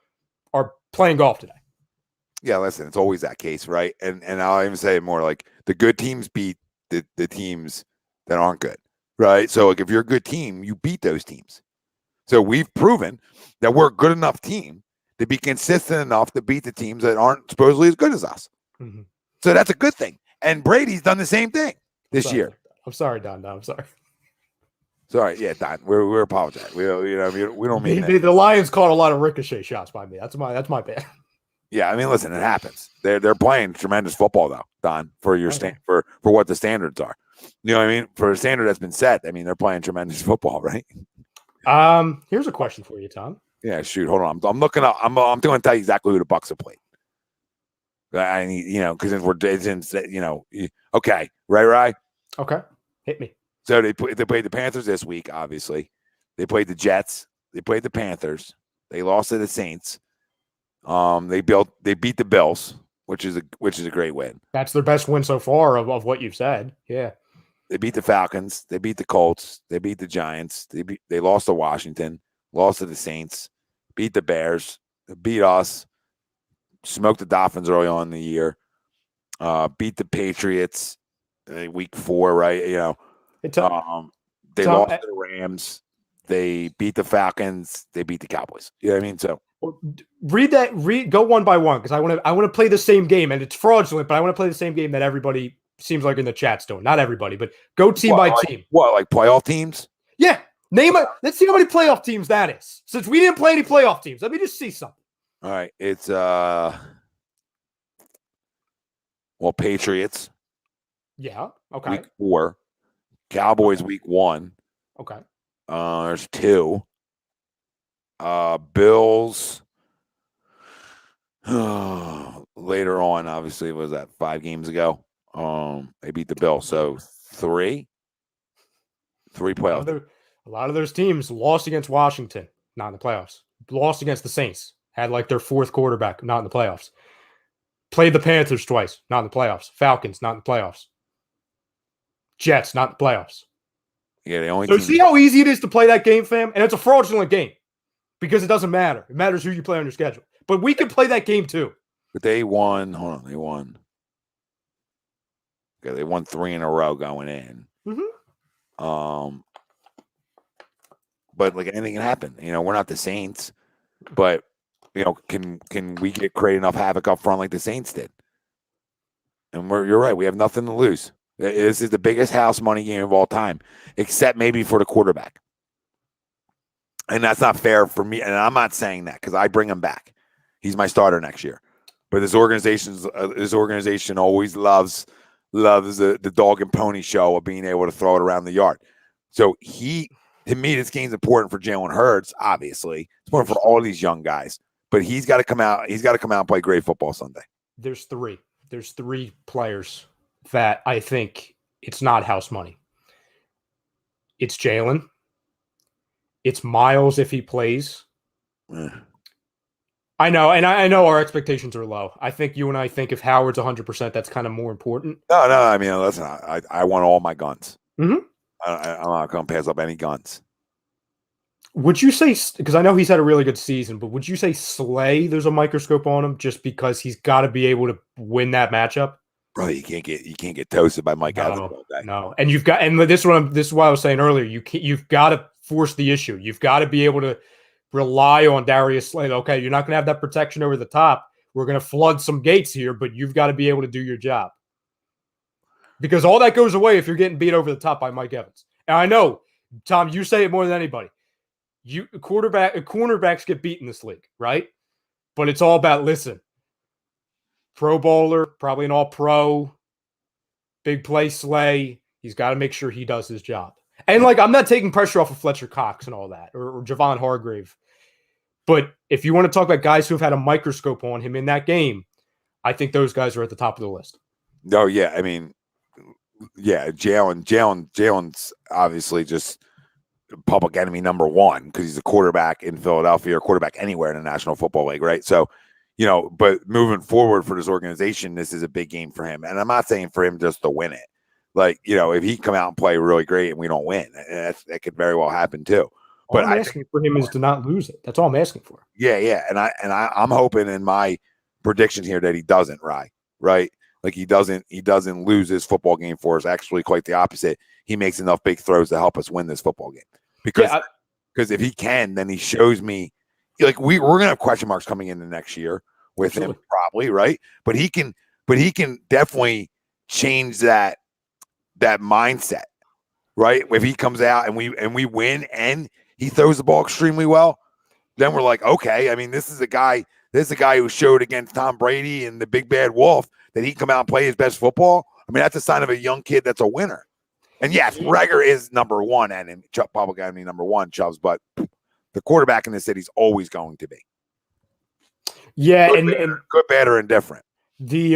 are playing golf today. Yeah, listen, it's always that case, right? And I'll even say it more like the good teams beat the teams that aren't good, right? So like if you're a good team, you beat those teams. So we've proven that we're a good enough team to be consistent enough to beat the teams that aren't supposedly as good as us. Mhm. So that's a good thing. And Brady's done the same thing this year. I'm sorry, Don. I'm sorry. Sorry, yeah, Don. We're apologize. We don't mean that. The Lions caught a lot of ricochet shots by me. That's my bad. Yeah, I mean, listen, it happens. They're playing tremendous football though, Don, for your for what the standards are. You know what I mean? For a standard that's been set, I mean, they're playing tremendous football, right? Here's a question for you, Tom. Yeah, shoot, hold on. I'm looking up. I'm going to tell you exactly who the Bucs have played. I need, because it's in, okay, right. Okay, hit me. So they played the Panthers this week. Obviously, they played the Jets. They played the Panthers. They lost to the Saints. They beat the Bills, which is a great win. That's their best win so far of what you've said. Yeah. They beat the Falcons. They beat the Colts. They beat the Giants. They lost to Washington. Lost to the Saints. Beat the Bears. Beat us. Smoked the Dolphins early on in the year. Beat the Patriots week 4, right? They lost to the Rams. They beat the Falcons. They beat the Cowboys. You know what I mean? So go one by one because I want to play the same game, and it's fraudulent, but I want to play the same game that everybody seems like in the chat's doing. Not everybody, but go team by team. What, like playoff teams? Yeah. Let's see how many playoff teams that is. Since we didn't play any playoff teams, let me just see something. All right. It's Patriots. Yeah. Okay. Week 4. Cowboys week 1. Okay. There's 2. Bills. Later on, obviously, was that 5 games ago? They beat the Bills, so 3 playoffs. A lot of those teams lost against Washington, not in the playoffs. Lost against the Saints, had like their 4th quarterback, not in the playoffs. Played the Panthers twice, not in the playoffs. Falcons, not in the playoffs. Jets, not in the playoffs. Yeah, the only. So see how easy it is to play that game, fam? And it's a fraudulent game because it doesn't matter. It matters who you play on your schedule. But we can play that game too. But they won. Hold on, they won. Okay, they won 3 in a row going in. Mm-hmm. But like anything can happen. We're not the Saints, but can we create enough havoc up front like the Saints did? And you're right. We have nothing to lose. This is the biggest house money game of all time, except maybe for the quarterback. And that's not fair for me. And I'm not saying that because I bring him back. He's my starter next year. But this organization always loves the dog and pony show of being able to throw it around the yard. So to me, this game's important for Jalen Hurts. Obviously, it's important for all these young guys. But he's got to come out. He's got to come out and play great football Sunday. There's 3 players that I think it's not house money. It's Jalen. It's Miles if he plays. I know, and I know our expectations are low. I think you and I think if Howard's 100%, that's kind of more important. No. I mean, listen, I want all my guns. Mm-hmm. I'm not going to pass up any guns. Would you say, because I know he's had a really good season, but would you say Slay, there's a microscope on him just because he's got to be able to win that matchup? Bro, you can't get toasted by Mike Evans all day. No, and this is what I was saying earlier. You've got to force the issue. You've got to be able to rely on Darius Slay. Okay, you're not going to have that protection over the top. We're going to flood some gates here, but you've got to be able to do your job. Because all that goes away if you're getting beat over the top by Mike Evans. And I know, Tom, you say it more than anybody. Cornerbacks get beat in this league, right? But it's all about, listen, Pro Bowler, probably an all-pro, big play Slay. He's got to make sure he does his job. And, I'm not taking pressure off of Fletcher Cox and all that, or Javon Hargrave. But if you want to talk about guys who have had a microscope on him in that game, I think those guys are at the top of the list. No, yeah. I mean, yeah, Jalen's obviously just public enemy number 1 because he's a quarterback in Philadelphia or quarterback anywhere in the National Football League, right? So, but moving forward for this organization, this is a big game for him. And I'm not saying for him just to win it. If he come out and play really great and we don't win, that could very well happen too. But all I'm asking for him is to not lose it. That's all I'm asking for. Yeah. And I'm hoping in my prediction here that he doesn't, right? Like he doesn't lose this football game for us. Actually, quite the opposite. He makes enough big throws to help us win this football game. Because if he can, then he shows me like we're gonna have question marks coming in the next year with him probably, right? But he can definitely change that mindset, right? If he comes out and we win and he throws the ball extremely well, then we're like, okay. I mean, this is a guy who showed against Tom Brady and the Big Bad Wolf that he can come out and play his best football. I mean, that's a sign of a young kid that's a winner. And yes, Reagor is number one, and Chubb probably got me number one, Chubbs, but the quarterback in the city is always going to be. Yeah, good, bad, or indifferent. The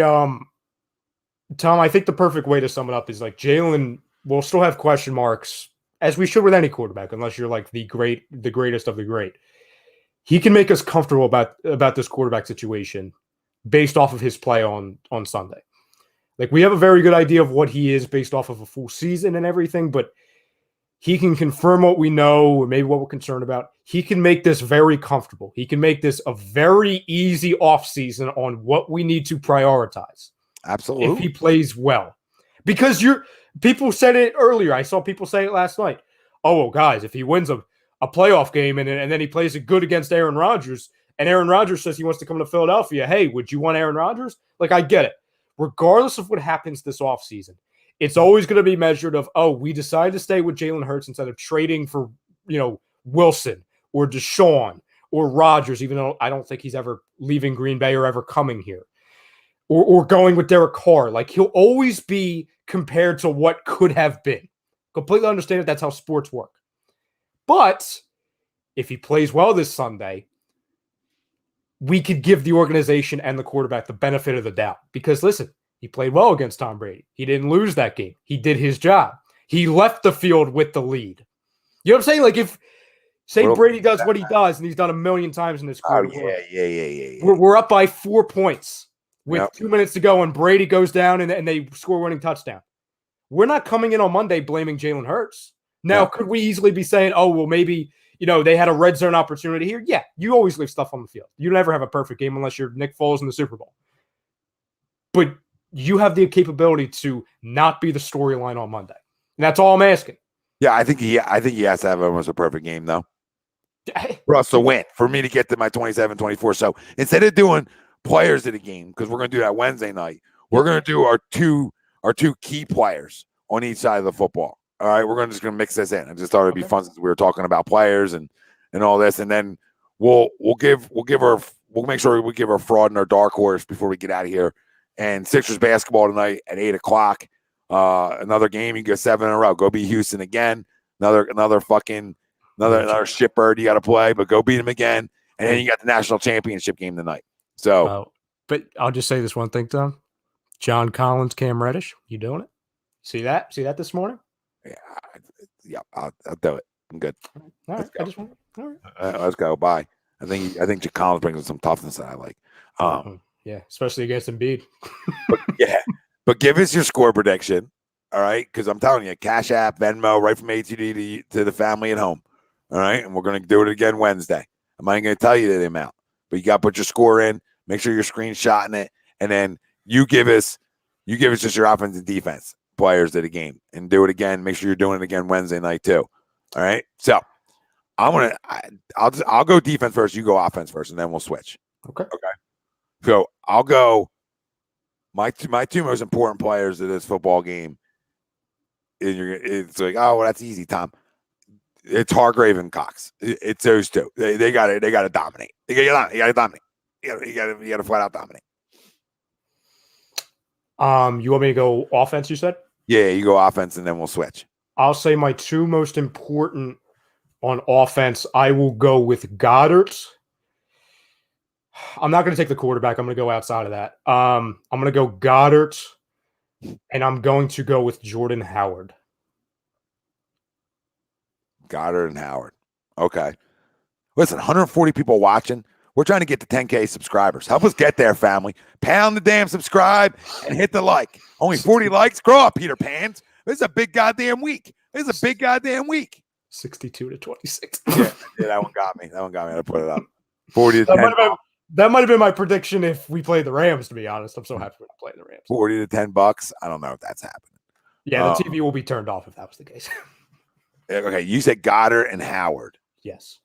Tom, I think the perfect way to sum it up is like Jalen will still have question marks, as we should with any quarterback, unless you're like the greatest of the great. He can make us comfortable about this quarterback situation based off of his play on Sunday. Like, we have a very good idea of what he is based off of a full season and everything, but he can confirm what we know or maybe what we're concerned about. He can make this very comfortable. He can make this a very easy offseason on what we need to prioritize. Absolutely. If he plays well. Because people said it earlier. I saw people say it last night. Oh, well, guys, if he wins a playoff game and then he plays it good against Aaron Rodgers, and Aaron Rodgers says he wants to come to Philadelphia, hey, would you want Aaron Rodgers? Like, I get it. Regardless of what happens this offseason, it's always going to be measured of, oh, we decided to stay with Jalen Hurts instead of trading for, Wilson or Deshaun or Rodgers, even though I don't think he's ever leaving Green Bay or ever coming here. Or going with Derek Carr. Like, he'll always be compared to what could have been. Completely understand that that's how sports work. But if he plays well this Sunday, we could give the organization and the quarterback the benefit of the doubt. Because, listen, he played well against Tom Brady. He didn't lose that game. He did his job. He left the field with the lead. You know what I'm saying? Like, if, say, Brady does what he does, and he's done a million times in this career. Oh, yeah. We're up by 4 points with 2 minutes to go, and Brady goes down, and they score a winning touchdown. We're not coming in on Monday blaming Jalen Hurts. Now, could we easily be saying, oh, well, maybe – they had a red zone opportunity here. Yeah, you always leave stuff on the field. You never have a perfect game unless you're Nick Foles in the Super Bowl. But you have the capability to not be the storyline on Monday. And that's all I'm asking. Yeah, I think he has to have almost a perfect game, though. For us to win, for me to get to my 27-24. So instead of doing players of the game, because we're going to do that Wednesday night, we're going to do our two key players on each side of the football. All right, we're just going to mix this in. I just thought it'd be fun since we were talking about players and all this, and then we'll make sure we give our fraud and our dark horse before we get out of here. And Sixers basketball tonight at 8:00. Another game, you get 7 in a row. Go beat Houston again. Another shitbird you got to play, but go beat them again. And then you got the national championship game tonight. So, but I'll just say this one thing, Tom. John Collins, Cam Reddish, you doing it? See that this morning? Yeah, I'll do it. I'm good. All right, let's go. Bye. I think Collins brings some toughness that I like. Yeah, especially against Embiid. but give us your score prediction, all right? Because I'm telling you, Cash App, Venmo, right from ATD to the family at home, all right? And we're going to do it again Wednesday. I'm not going to tell you the amount, but you got to put your score in. Make sure you're screenshotting it, and then you give us just your offense and defense players of the game, and do it again. Make sure you're doing it again Wednesday night too. All right. So I'll go defense first. You go offense first, and then we'll switch. Okay. So I'll go. My two most important players of this football game. It's like, oh, well, that's easy, Tom. It's Hargrave and Cox. It's those two. They got to dominate. You got to dominate. You got to flat out dominate. You want me to go offense, you said? Yeah, you go offense, and then we'll switch. I'll say my two most important on offense, I will go with Goddard. I'm not going to take the quarterback. I'm going to go outside of that. I'm going to go Goddard, and I'm going to go with Jordan Howard. Goddard and Howard. Okay. Listen, 140 people watching. We're trying to get to 10K subscribers. Help us get there, family. Pound the damn subscribe and hit the like. Only 40 likes. Grow up, Peter Pans. This is a big goddamn week. 62-26. Yeah, that one got me. I had to put it up. 40 to 10. That might have been my prediction if we played the Rams, to be honest. I'm so happy we're not playing the Rams. 40 to 10 bucks. I don't know if that's happening. Yeah, the TV will be turned off if that was the case. Okay, you said Goddard and Howard. Yes.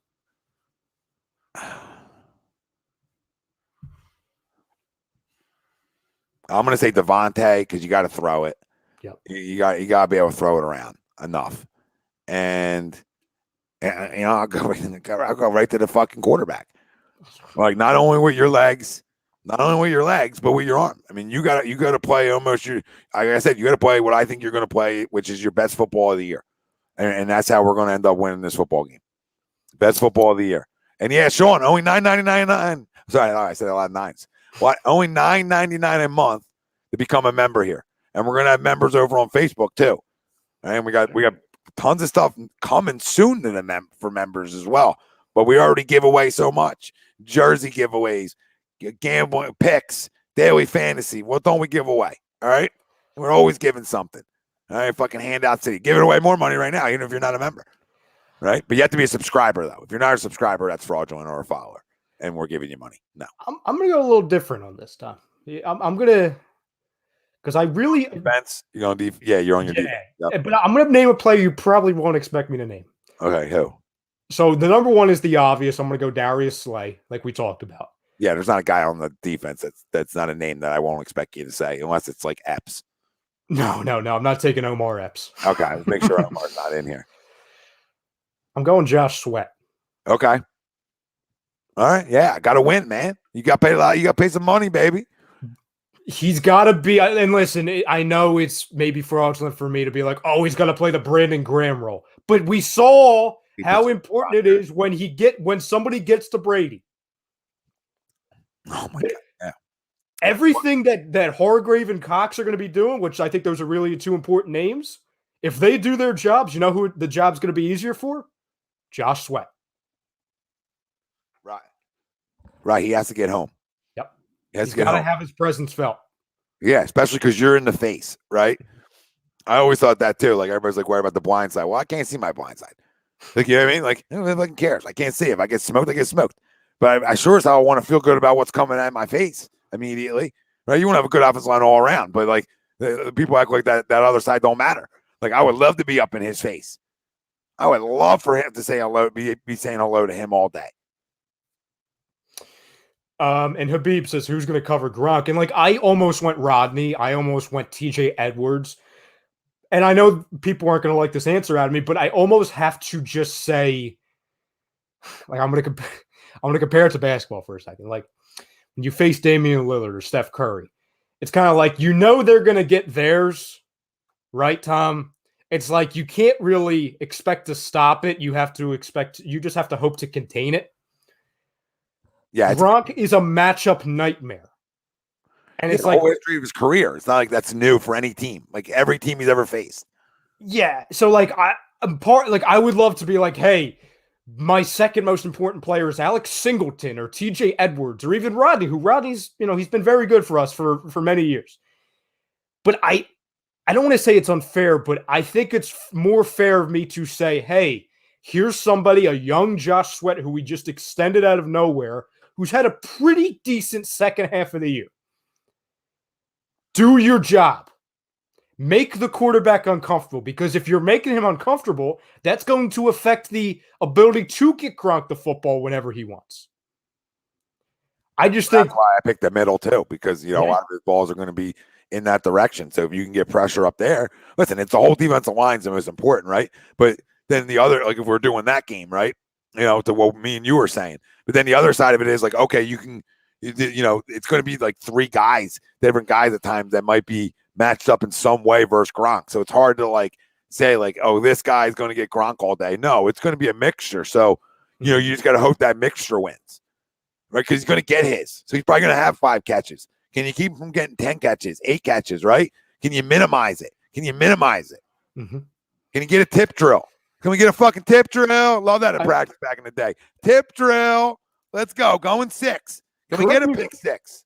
I'm going to say DeVonta because you got to throw it. Yep. You got to be able to throw it around enough. And I'll go right to the fucking quarterback. Like not only with your legs, but with your arm. I mean, you got to play almost like I said, you got to play what I think you're going to play, which is your best football of the year. And that's how we're going to end up winning this football game. Best football of the year. And yeah, Sean, only $9.99. Sorry, I said a lot of nines. What? Only $9.99 a month to become a member here. And we're gonna have members over on Facebook too. And we got tons of stuff coming soon to for members as well. But we already give away so much. Jersey giveaways, gambling picks, daily fantasy. What don't we give away? All right. We're always giving something. All right, fucking handout city. Giving away more money right now, even if you're not a member. Right? But you have to be a subscriber, though. If you're not a subscriber, that's fraudulent or a follower. And we're giving you money. No. I'm going to go a little different on this, Tom. I'm going to, because I really. Defense? You're on defense? Yeah, you're on your defense. Yep. But I'm going to name a player you probably won't expect me to name. Okay, who? So the number one is the obvious. I'm going to go Darius Slay, like we talked about. Yeah, there's not a guy on the defense that's not a name that I won't expect you to say, unless it's like Epps. No. I'm not taking Omar Epps. Okay, make sure Omar's not in here. I'm going Josh Sweat. Okay. All right. Yeah, I got to win, man. You got to pay a lot. You got to pay some money, baby. He's got to be. And listen, I know it's maybe fraudulent for me to be like, oh, he's got to play the Brandon Graham role. But we saw how important it is when somebody gets to Brady. Oh my God. Yeah. Everything that Hargrave and Cox are going to be doing, which I think those are really two important names. If they do their jobs, you know who the job's going to be easier for? Josh Sweat. Right. He has to get home. Yep. He's got to have his presence felt. Yeah, especially because you're in the face, right? I always thought that too. Like everybody's like, worried about the blind side. Well, I can't see my blind side. Like, you know what I mean? Like, who fucking cares? I can't see. If I get smoked, I get smoked. But I sure as hell want to feel good about what's coming at my face immediately. Right? You want to have a good offensive line all around, but like the people act like that other side don't matter. Like I would love to be up in his face. I would love for him to say hello, be saying hello to him all day. And Habib says, who's going to cover Gronk? And like, I almost went Rodney. I almost went TJ Edwards. And I know people aren't going to like this answer out of me, but I almost have to just say, like, I'm going to compare it to basketball for a second. Like when you face Damian Lillard or Steph Curry, it's kind of like, they're going to get theirs, right, Tom? It's like, you can't really expect to stop it. You just have to hope to contain it. Yeah, Gronk is a matchup nightmare. And it's like the whole history of his career. It's not like that's new for any team. Like every team he's ever faced. Yeah. So like I would love to be like, hey, my second most important player is Alex Singleton or TJ Edwards or even Rodney, Rodney's, he's been very good for us for many years. But I don't want to say it's unfair, but I think it's more fair of me to say, hey, here's somebody, a young Josh Sweat who we just extended out of nowhere, who's had a pretty decent second half of the year. Do your job. Make the quarterback uncomfortable, because if you're making him uncomfortable, that's going to affect the ability to get Gronk the football whenever he wants. I just think that's why I picked the middle too, because a lot of his balls are going to be in that direction. So if you can get pressure up there, listen, it's the whole defensive line's the most important, right? But then the other, like if we're doing that game, right? To what me and you were saying. But then the other side of it is like, okay, you can, it's going to be like three guys, different guys at times that might be matched up in some way versus Gronk. So it's hard to like say like, oh, this guy's going to get Gronk all day. No, it's going to be a mixture. So, you just got to hope that mixture wins, right? Because he's going to get his. So he's probably going to have 5 catches. Can you keep him from getting 10 catches, 8 catches, right? Can you minimize it? Mm-hmm. Can you get a tip drill? Can we get a fucking tip drill? Love that at practice back in the day. Tip drill. Let's go. Going 6. Can we get a pick 6?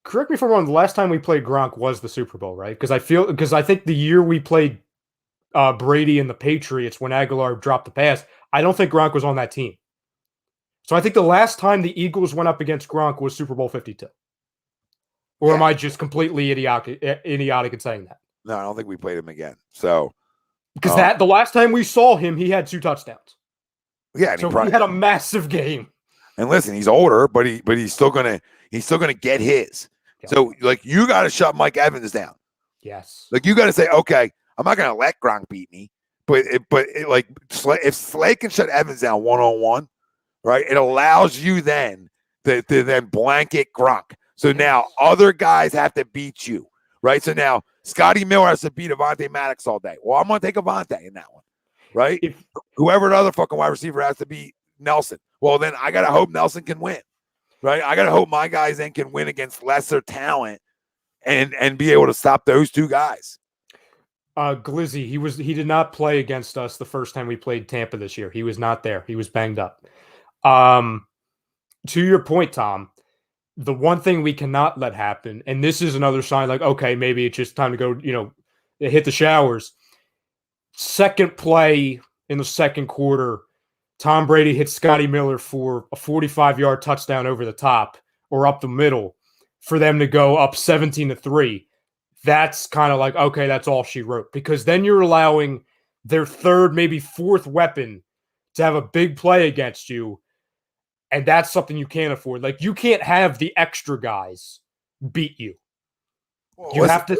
Correct me if I'm wrong. The last time we played Gronk was the Super Bowl, right? Because I think the year we played Brady and the Patriots when Aguilar dropped the pass, I don't think Gronk was on that team. So I think the last time the Eagles went up against Gronk was Super Bowl 52. Or am I just completely idiotic in saying that? No, I don't think we played him again. So because the last time we saw him, he had 2 touchdowns. Yeah, and so he had a massive game. And listen, he's older, but he's still gonna get his. Yeah. So like you got to shut Mike Evans down. Yes. Like you got to say, okay, I'm not gonna let Gronk beat me, but if Slay can shut Evans down 1-on-1, right? It allows you then to then blanket Gronk. So now other guys have to beat you, right? So now Scotty Miller has to beat Avonte Maddox all day. Well, I'm going to take Avonte in that one, right? Whoever the other fucking wide receiver has to beat Nelson. Well, then I got to hope Nelson can win, right? I got to hope my guys then can win against lesser talent and be able to stop those 2 guys. Glizzy, he did not play against us the first time we played Tampa this year. He was not there. He was banged up. To your point, Tom, the one thing we cannot let happen, and this is another sign like, okay, maybe it's just time to go, hit the showers. Second play in the second quarter, Tom Brady hits Scotty Miller for a 45-yard touchdown over the top or up the middle for them to go up 17-3. That's kind of like, okay, that's all she wrote. Because then you're allowing their third, maybe fourth weapon to have a big play against you. And that's something you can't afford. Like, you can't have the extra guys beat you. Well, you have to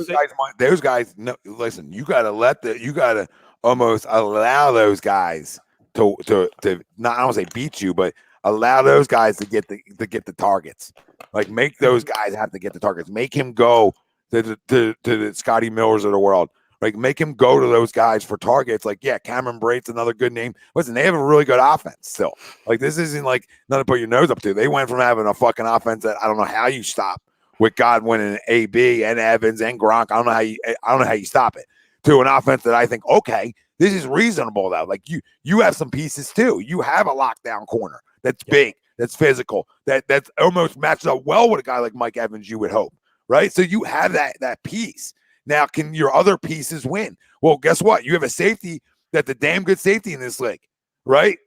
those guys. No, listen. You got to almost allow those guys to not, I don't say beat you, but allow those guys to get the targets. Like, make those guys have to get the targets. Make him go to the Scotty Millers of the world. Like, make him go to those guys for targets. Like, yeah, Cameron Brate's another good name. Listen, they have a really good offense still. Like, this isn't like nothing to put your nose up to. They went from having a fucking offense that I don't know how you stop with Godwin and AB and Evans and Gronk. I don't know how you stop it, to an offense that I think, okay, this is reasonable though. Like, you have some pieces too. You have a lockdown corner that's big, that's physical, that's almost matched up well with a guy like Mike Evans, you would hope, right? So you have that piece. Now, can your other pieces win? Well, guess what? You have a safety that's a damn good safety in this league, right?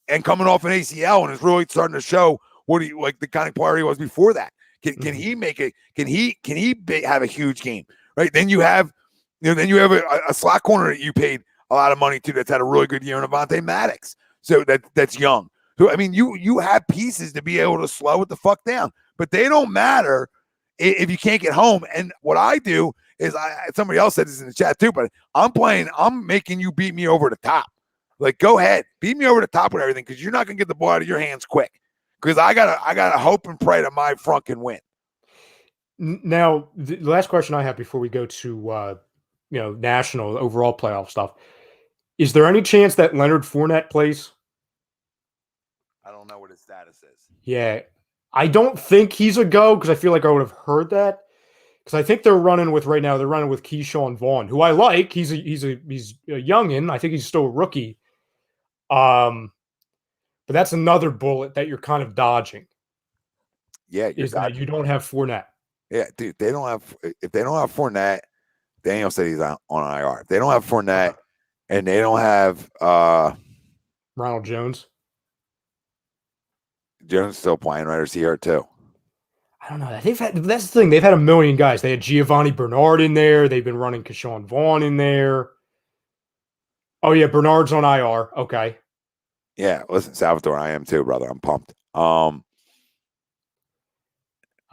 And coming off an ACL and is really starting to show what he, like, the kind of player he was before that. Can he make it? Can he have a huge game, right? Then you have, a slot corner that you paid a lot of money to that's had a really good year in Avonte Maddox. So that's young. So I mean, you have pieces to be able to slow it the fuck down, but they don't matter if you can't get home. And what I do is, somebody else said this in the chat too, but I'm making you beat me over the top. Like, go ahead, beat me over the top with everything, because you're not gonna get the ball out of your hands quick. Because I gotta hope and pray that my front can win. Now, the last question I have before we go to national overall playoff stuff: is there any chance that Leonard Fournette plays? I don't know what his status is. Yeah, I don't think he's a go, because I feel like I would have heard that. Because I think they're running with Keyshawn Vaughn, who I like. He's a youngin. I think he's still a rookie. But that's another bullet that you're kind of dodging. Yeah, that you don't have Fournette. Yeah, dude, if they don't have Fournette, Daniel said he's on IR. If they don't have Fournette and they don't have Ronald Jones. Jones still playing, right? Or is he hurt too? I don't know. That's the thing. They've had a million guys. They had Giovanni Bernard in there. They've been running Keyshawn Vaughn in there. Oh yeah, Bernard's on IR. Okay. Yeah, listen, Salvatore, I am too, brother. I'm pumped.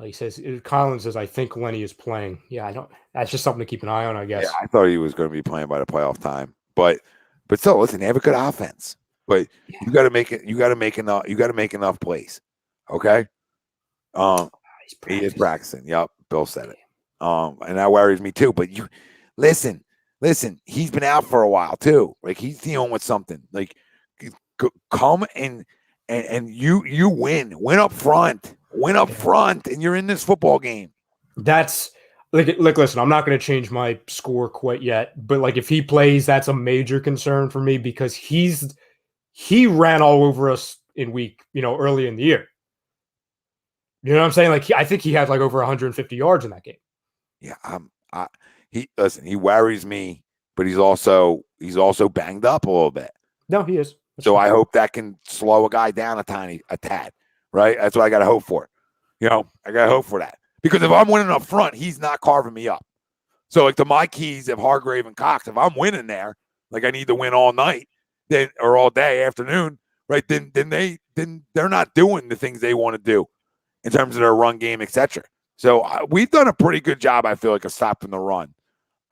He says, Collins says, I think Lenny is playing. Yeah, I don't. That's just something to keep an eye on, I guess. Yeah, I thought he was going to be playing by the playoff time, but still, listen, they have a good offense, but you got to make it. You got to make enough. You got to make enough plays. Okay. He is practicing. Yep, Bill said it. And that worries me too. But you listen. He's been out for a while too. Like, he's dealing with something. Like, come and you win up front, and you're in this football game. That's like listen, I'm not going to change my score quite yet, but like, if he plays, that's a major concern for me, because he ran all over us in week, early in the year. You know what I'm saying? Like, I think he had like over 150 yards in that game. Yeah, he worries me, but he's also banged up a little bit. No, he is. So I hope that can slow a guy down a tad, right? That's what I got to hope for. I got to hope for that. Because if I'm winning up front, he's not carving me up. So, like, to my keys of Hargrave and Cox, if I'm winning there, like I need to win all night, then or all day, afternoon, right? Then they're not doing the things they want to do in terms of their run game, etc. So we've done a pretty good job, I feel like, of stopping the run.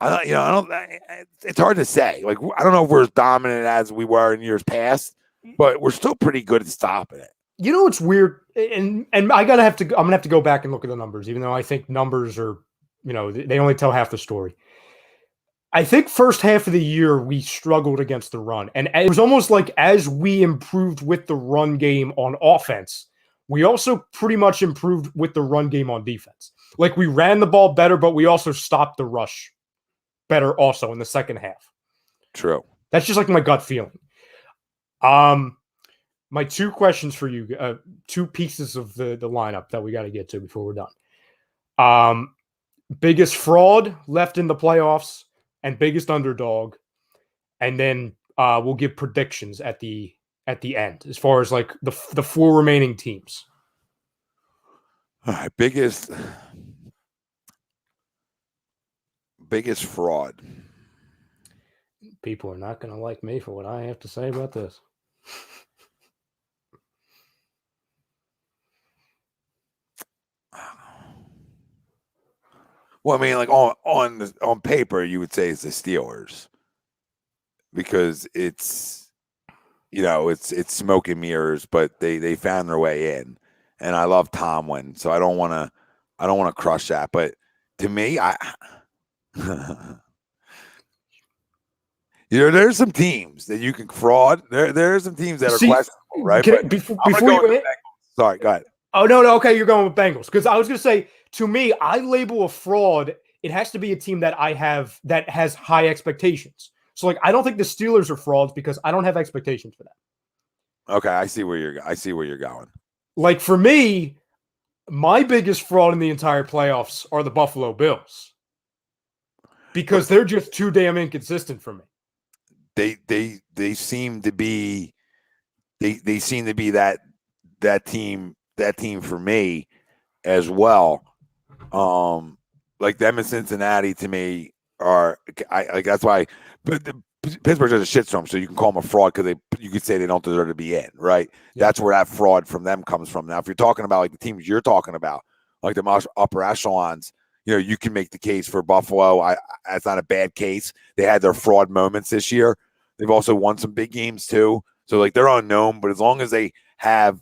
It's hard to say. Like, I don't know if we're as dominant as we were in years past, but we're still pretty good at stopping it. You know what's weird, and I'm gonna have to go back and look at the numbers, even though I think numbers are, they only tell half the story. I think first half of the year we struggled against the run, and it was almost like as we improved with the run game on offense, we also pretty much improved with the run game on defense. Like, we ran the ball better, but we also stopped the rush better also in the second half. True. That's just like my gut feeling. My two questions for you, two pieces of the lineup that we got to get to before we're done. Biggest fraud left in the playoffs and biggest underdog. And then we'll give predictions at the end as far as like the four remaining teams. All right, biggest fraud. People are not going to like me for what I have to say about this. Well, I mean, like on paper, you would say it's the Steelers because it's smoke and mirrors, but they found their way in, and I love Tomlin, so I don't want to crush that. But to me, there's some teams that you can fraud. There are some teams that are questionable, right? Sorry, go ahead. Oh, no, okay, you're going with Bengals. Because I was going to say, to me, I label a fraud, it has to be a team that has high expectations. So, like, I don't think the Steelers are frauds because I don't have expectations for them. Okay, I see where you're going. Like, for me, my biggest fraud in the entire playoffs are the Buffalo Bills. Because they're just too damn inconsistent for me. They seem to be that team for me as well. Like them in Cincinnati to me are that's why. But Pittsburgh's a shitstorm, so you can call them a fraud because you could say they don't deserve to be in, right? Yeah. That's where that fraud from them comes from. Now, if you're talking about like the teams you're talking about, like the upper echelons, you can make the case for Buffalo. That's not a bad case. They had their fraud moments this year. They've also won some big games too. So like they're unknown, but as long as they have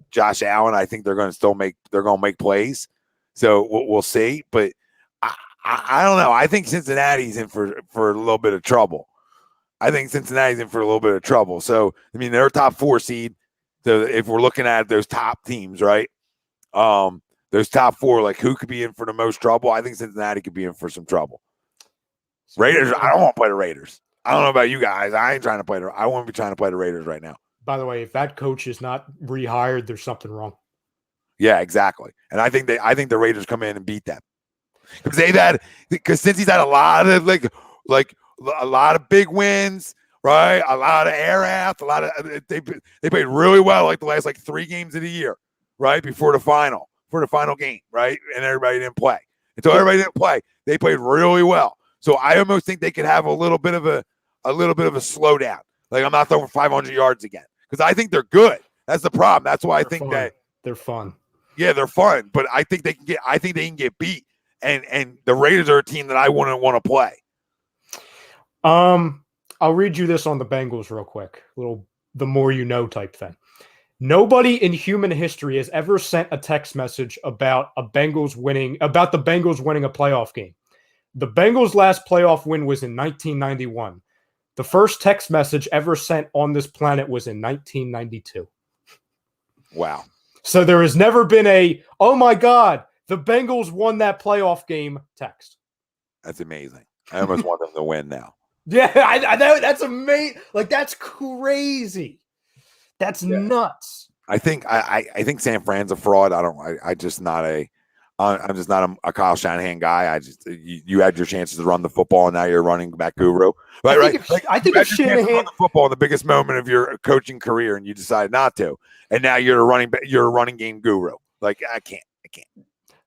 Josh Allen, I think they're going to make plays. So we'll see. But I don't know. I think Cincinnati's in for a little bit of trouble. So I mean, they're a top 4 seed. So if we're looking at those top teams, right? Those top 4, like who could be in for the most trouble? I think Cincinnati could be in for some trouble. Raiders. I don't want to play the Raiders. I don't know about you guys. I ain't trying to play I won't be trying to play the Raiders right now. By the way, if that coach is not rehired, there's something wrong. Yeah, exactly. And I think the Raiders come in and beat them because since he's had a lot of like a lot of big wins, right? A lot of air outs, they played really well like the last 3 games of the year, right? Before the final game, right? And everybody didn't play. Until everybody didn't play, they played really well. So I almost think they could have a little bit of a slowdown. Like I'm not throwing 500 yards again because I think they're good. That's the problem. That's why I think that they're fun. Yeah, they're fun, but I think they can get beat. And the Raiders are a team that I wouldn't want to play. I'll read you this on the Bengals real quick. Little the more you know type thing. Nobody in human history has ever sent a text message about the Bengals winning a playoff game. The Bengals' last playoff win was in 1991. The first text message ever sent on this planet was in 1992. Wow. So there has never been oh my God, the Bengals won that playoff game text. That's amazing. I almost want them to win now. Yeah, I know. That's amazing. Like, that's crazy. That's nuts. I think San Fran's a fraud. I'm just not a Kyle Shanahan guy. You had your chances to run the football, and now you're running back guru. Right. I think if Shanahan run the football in the biggest moment of your coaching career, and you decide not to, and now you're a running game guru. Like I can't.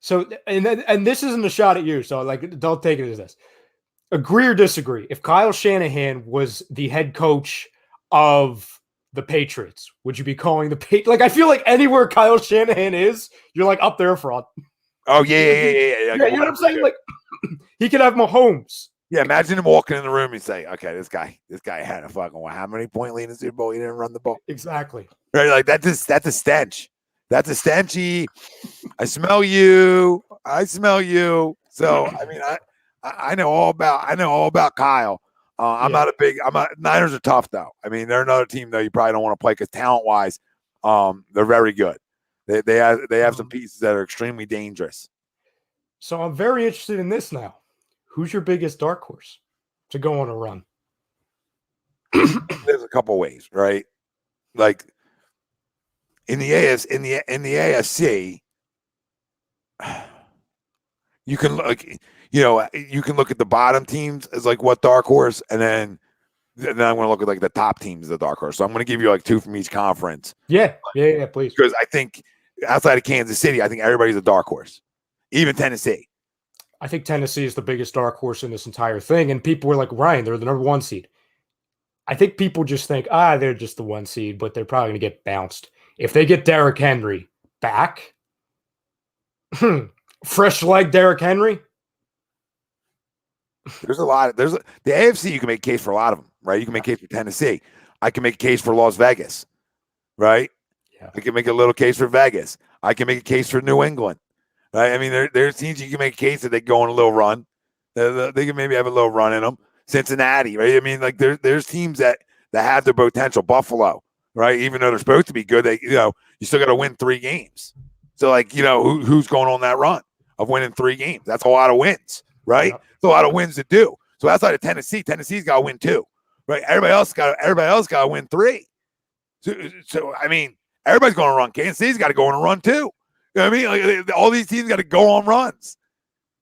So and this isn't a shot at you. So like, don't take it as this. Agree or disagree? If Kyle Shanahan was the head coach of the Patriots, would you be calling the Patriots? Like, I feel like anywhere Kyle Shanahan is, you're like up there front. Oh yeah. You know what I'm saying? Like, he could have Mahomes. Yeah, imagine him walking in the room and say, "Okay, this guy had a fucking how many point lead in the Super Bowl? He didn't run the ball." Exactly. Right, like that's a stench. That's a stenchy. I smell you. So I mean, I know all about Kyle. Niners are tough though. I mean, they're another team though you probably don't want to play because talent wise, they're very good. They have some pieces that are extremely dangerous. So I'm very interested in this now. Who's your biggest dark horse to go on a run? There's a couple ways, right? Like in the AFC, you can look at the bottom teams as like what dark horse, and then I'm going to look at like the top teams as the dark horse. So I'm going to give you like two from each conference. Yeah, please. Because I think outside of Kansas City, I think everybody's a dark horse, even Tennessee. I think Tennessee is the biggest dark horse in this entire thing, and people were like, Ryan, they're the number 1 seed. I think people just think, they're just the 1 seed, but they're probably going to get bounced. If they get Derrick Henry back, fresh leg Derrick Henry. There's the AFC. You can make a case for a lot of them, right? You can make a case for Tennessee. I can make a case for Las Vegas, right? Yeah. I can make a little case for Vegas. I can make a case for New England, right? I mean, there's teams you can make a case that they go on a little run. They can maybe have a little run in them. Cincinnati, right? I mean, like there's teams that have their potential. Buffalo, right? Even though they're supposed to be good, you still got to win 3 games. So like, who's going on that run of winning 3 games? That's a lot of wins, right? Yep. It's a lot of wins to do. So outside of Tennessee's got to win 2, right? Everybody else got to win 3. So I mean, everybody's going to run. Kansas City's got to go on a run too. You know what I mean? Like all these teams got to go on runs.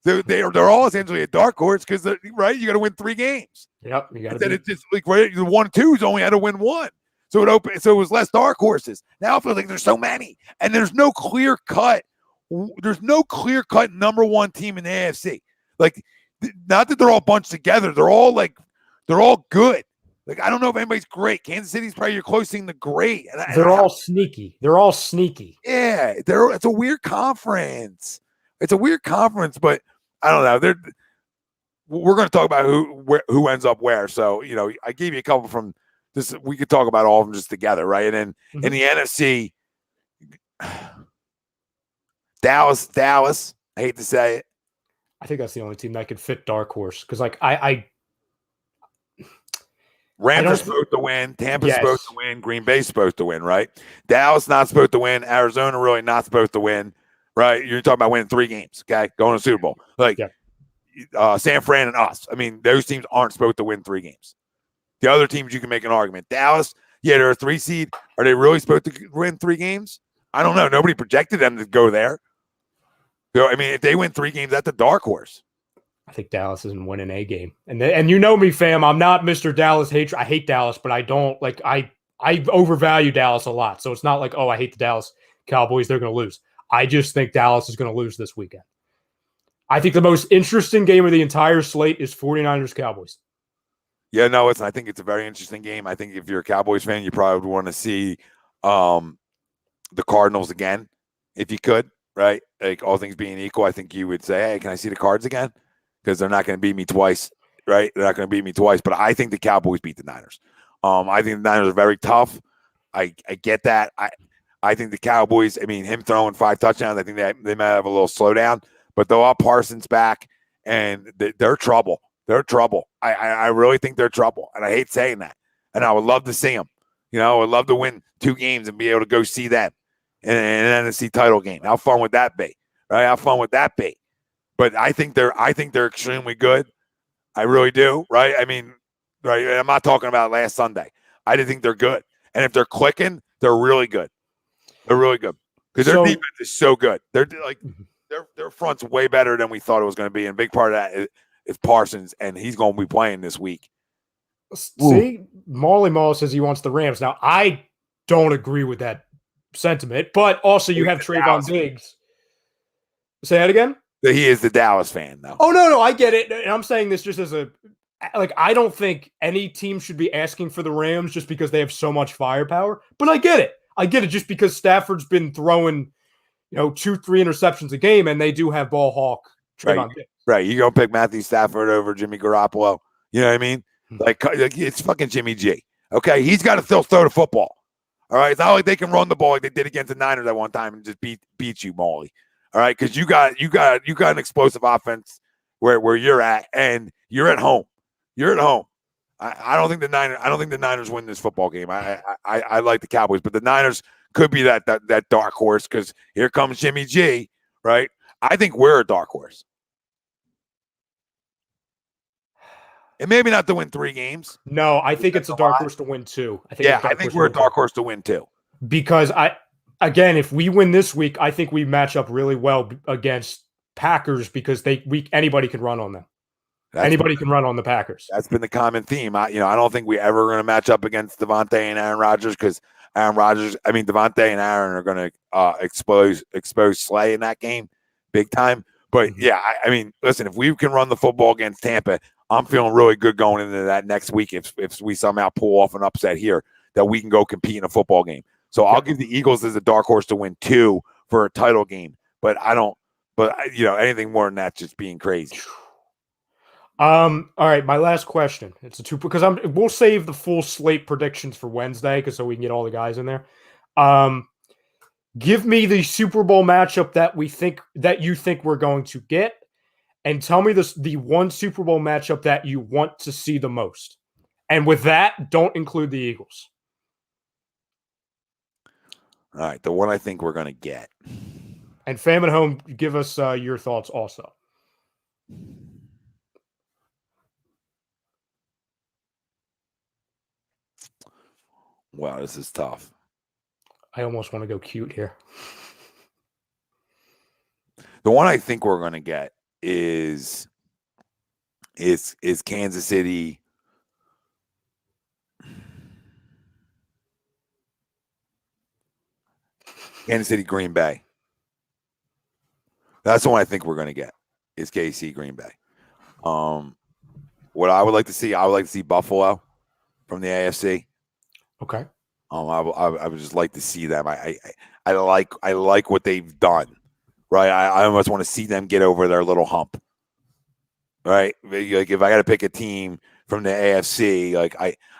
They're all essentially a dark horse because right. You got to win 3 games. Yep, you got to. Then it's just like right, the 1-2s only had to win 1, so it was less dark horses. Now I feel like there's so many, and there's no clear cut. There's no clear cut number 1 team in the AFC. Like, not that they're all bunched together. They're all good. Like I don't know if anybody's great. Kansas City's probably your closest thing to great. They're all sneaky. Yeah, it's a weird conference. But I don't know. We're going to talk about who ends up where. So, I gave you a couple from this. We could talk about all of them just together, right? And then in the NFC, Dallas. I hate to say it. I think that's the only team that could fit dark horse because, like, Rams are supposed to win. Tampa's supposed to win. Green Bay's supposed to win, right? Dallas not supposed to win. Arizona really not supposed to win, right? You're talking about winning 3 games, okay? Going to the Super Bowl. Like, San Fran and us. I mean, those teams aren't supposed to win 3 games. The other teams, you can make an argument. Dallas, they're a 3 seed. Are they really supposed to win 3 games? I don't know. Nobody projected them to go there. So, I mean, if they win 3 games, that's a dark horse. I think Dallas isn't winning a game. And you know me, fam. I'm not Mr. Dallas hater. I hate Dallas, but I don't like I overvalue Dallas a lot. So it's not like, I hate the Dallas Cowboys. They're going to lose. I just think Dallas is going to lose this weekend. I think the most interesting game of the entire slate is 49ers Cowboys. Yeah, no, I think it's a very interesting game. I think if you're a Cowboys fan, you probably would want to see the Cardinals again, if you could, right? Like all things being equal, I think you would say, hey, can I see the Cards again? Because they're not going to beat me twice, right? They're not going to beat me twice. But I think the Cowboys beat the Niners. I think the Niners are very tough. I get that. I think the Cowboys, I mean, him throwing 5 touchdowns, I think they might have a little slowdown. But they'll have Parsons back, and they're trouble. They're trouble. I really think they're trouble. And I hate saying that. And I would love to see them. I would love to win 2 games and be able to go see them in an NFC title game. How fun would that be? Right? How fun would that be? But I think they're extremely good. I really do. Right? I mean, right. I'm not talking about last Sunday. I just think they're good. And if they're clicking, they're really good. They're really good. Because their defense is so good. They're like their front's way better than we thought it was going to be, and a big part of that is Parsons, and he's going to be playing this week. See, Molly Mall says he wants the Rams. Now, I don't agree with that sentiment, but also you have Trayvon Diggs. Say that again? He is the Dallas fan, though. Oh, no, I get it. And I'm saying this just as I don't think any team should be asking for the Rams just because they have so much firepower, but I get it. I get it just because Stafford's been throwing, 2-3 interceptions a game, and they do have ball hawk Trayvon Diggs. Right. You going to pick Matthew Stafford over Jimmy Garoppolo. You know what I mean? Like it's fucking Jimmy G. Okay. He's got to still throw the football. All right. It's not like they can run the ball like they did against the Niners at one time and just beat you, Molly. All right. Because you got an explosive offense where you're at, and you're at home. You're at home. I don't think the Niners win this football game. I like the Cowboys, but the Niners could be that dark horse because here comes Jimmy G, right? I think we're a dark horse. And maybe not to win 3 games. No, I think it's a dark horse to win 2. I think we're a dark horse to win 2. Because if we win this week, I think we match up really well against Packers because anybody can run on them. Anybody can run on the Packers. That's been the common theme. I don't think we ever going to match up against DeVonta and Aaron Rodgers because DeVonta and Aaron are going to expose Slay in that game big time. But yeah, listen, if we can run the football against Tampa, I'm feeling really good going into that next week. If we somehow pull off an upset here, that we can go compete in a football game. So I'll give the Eagles as a dark horse to win 2 for a title game. But anything more than that, just being crazy. All right, my last question. It's a 2 because we'll save the full slate predictions for Wednesday so we can get all the guys in there. Give me the Super Bowl matchup that you think we're going to get, and tell me the one Super Bowl matchup that you want to see the most. And with that, don't include the Eagles. All right, the one I think we're going to get. And fam at home, give us your thoughts also. Wow, this is tough. I almost want to go cute here. The one I think we're going to get is Kansas City. Kansas City, Green Bay. That's the one I think we're going to get. Is KC, Green Bay. What I would like to see Buffalo from the AFC. Okay. I would just like to see them. I like what they've done, right? I almost want to see them get over their little hump, right? Like if I got to pick a team from the AFC, like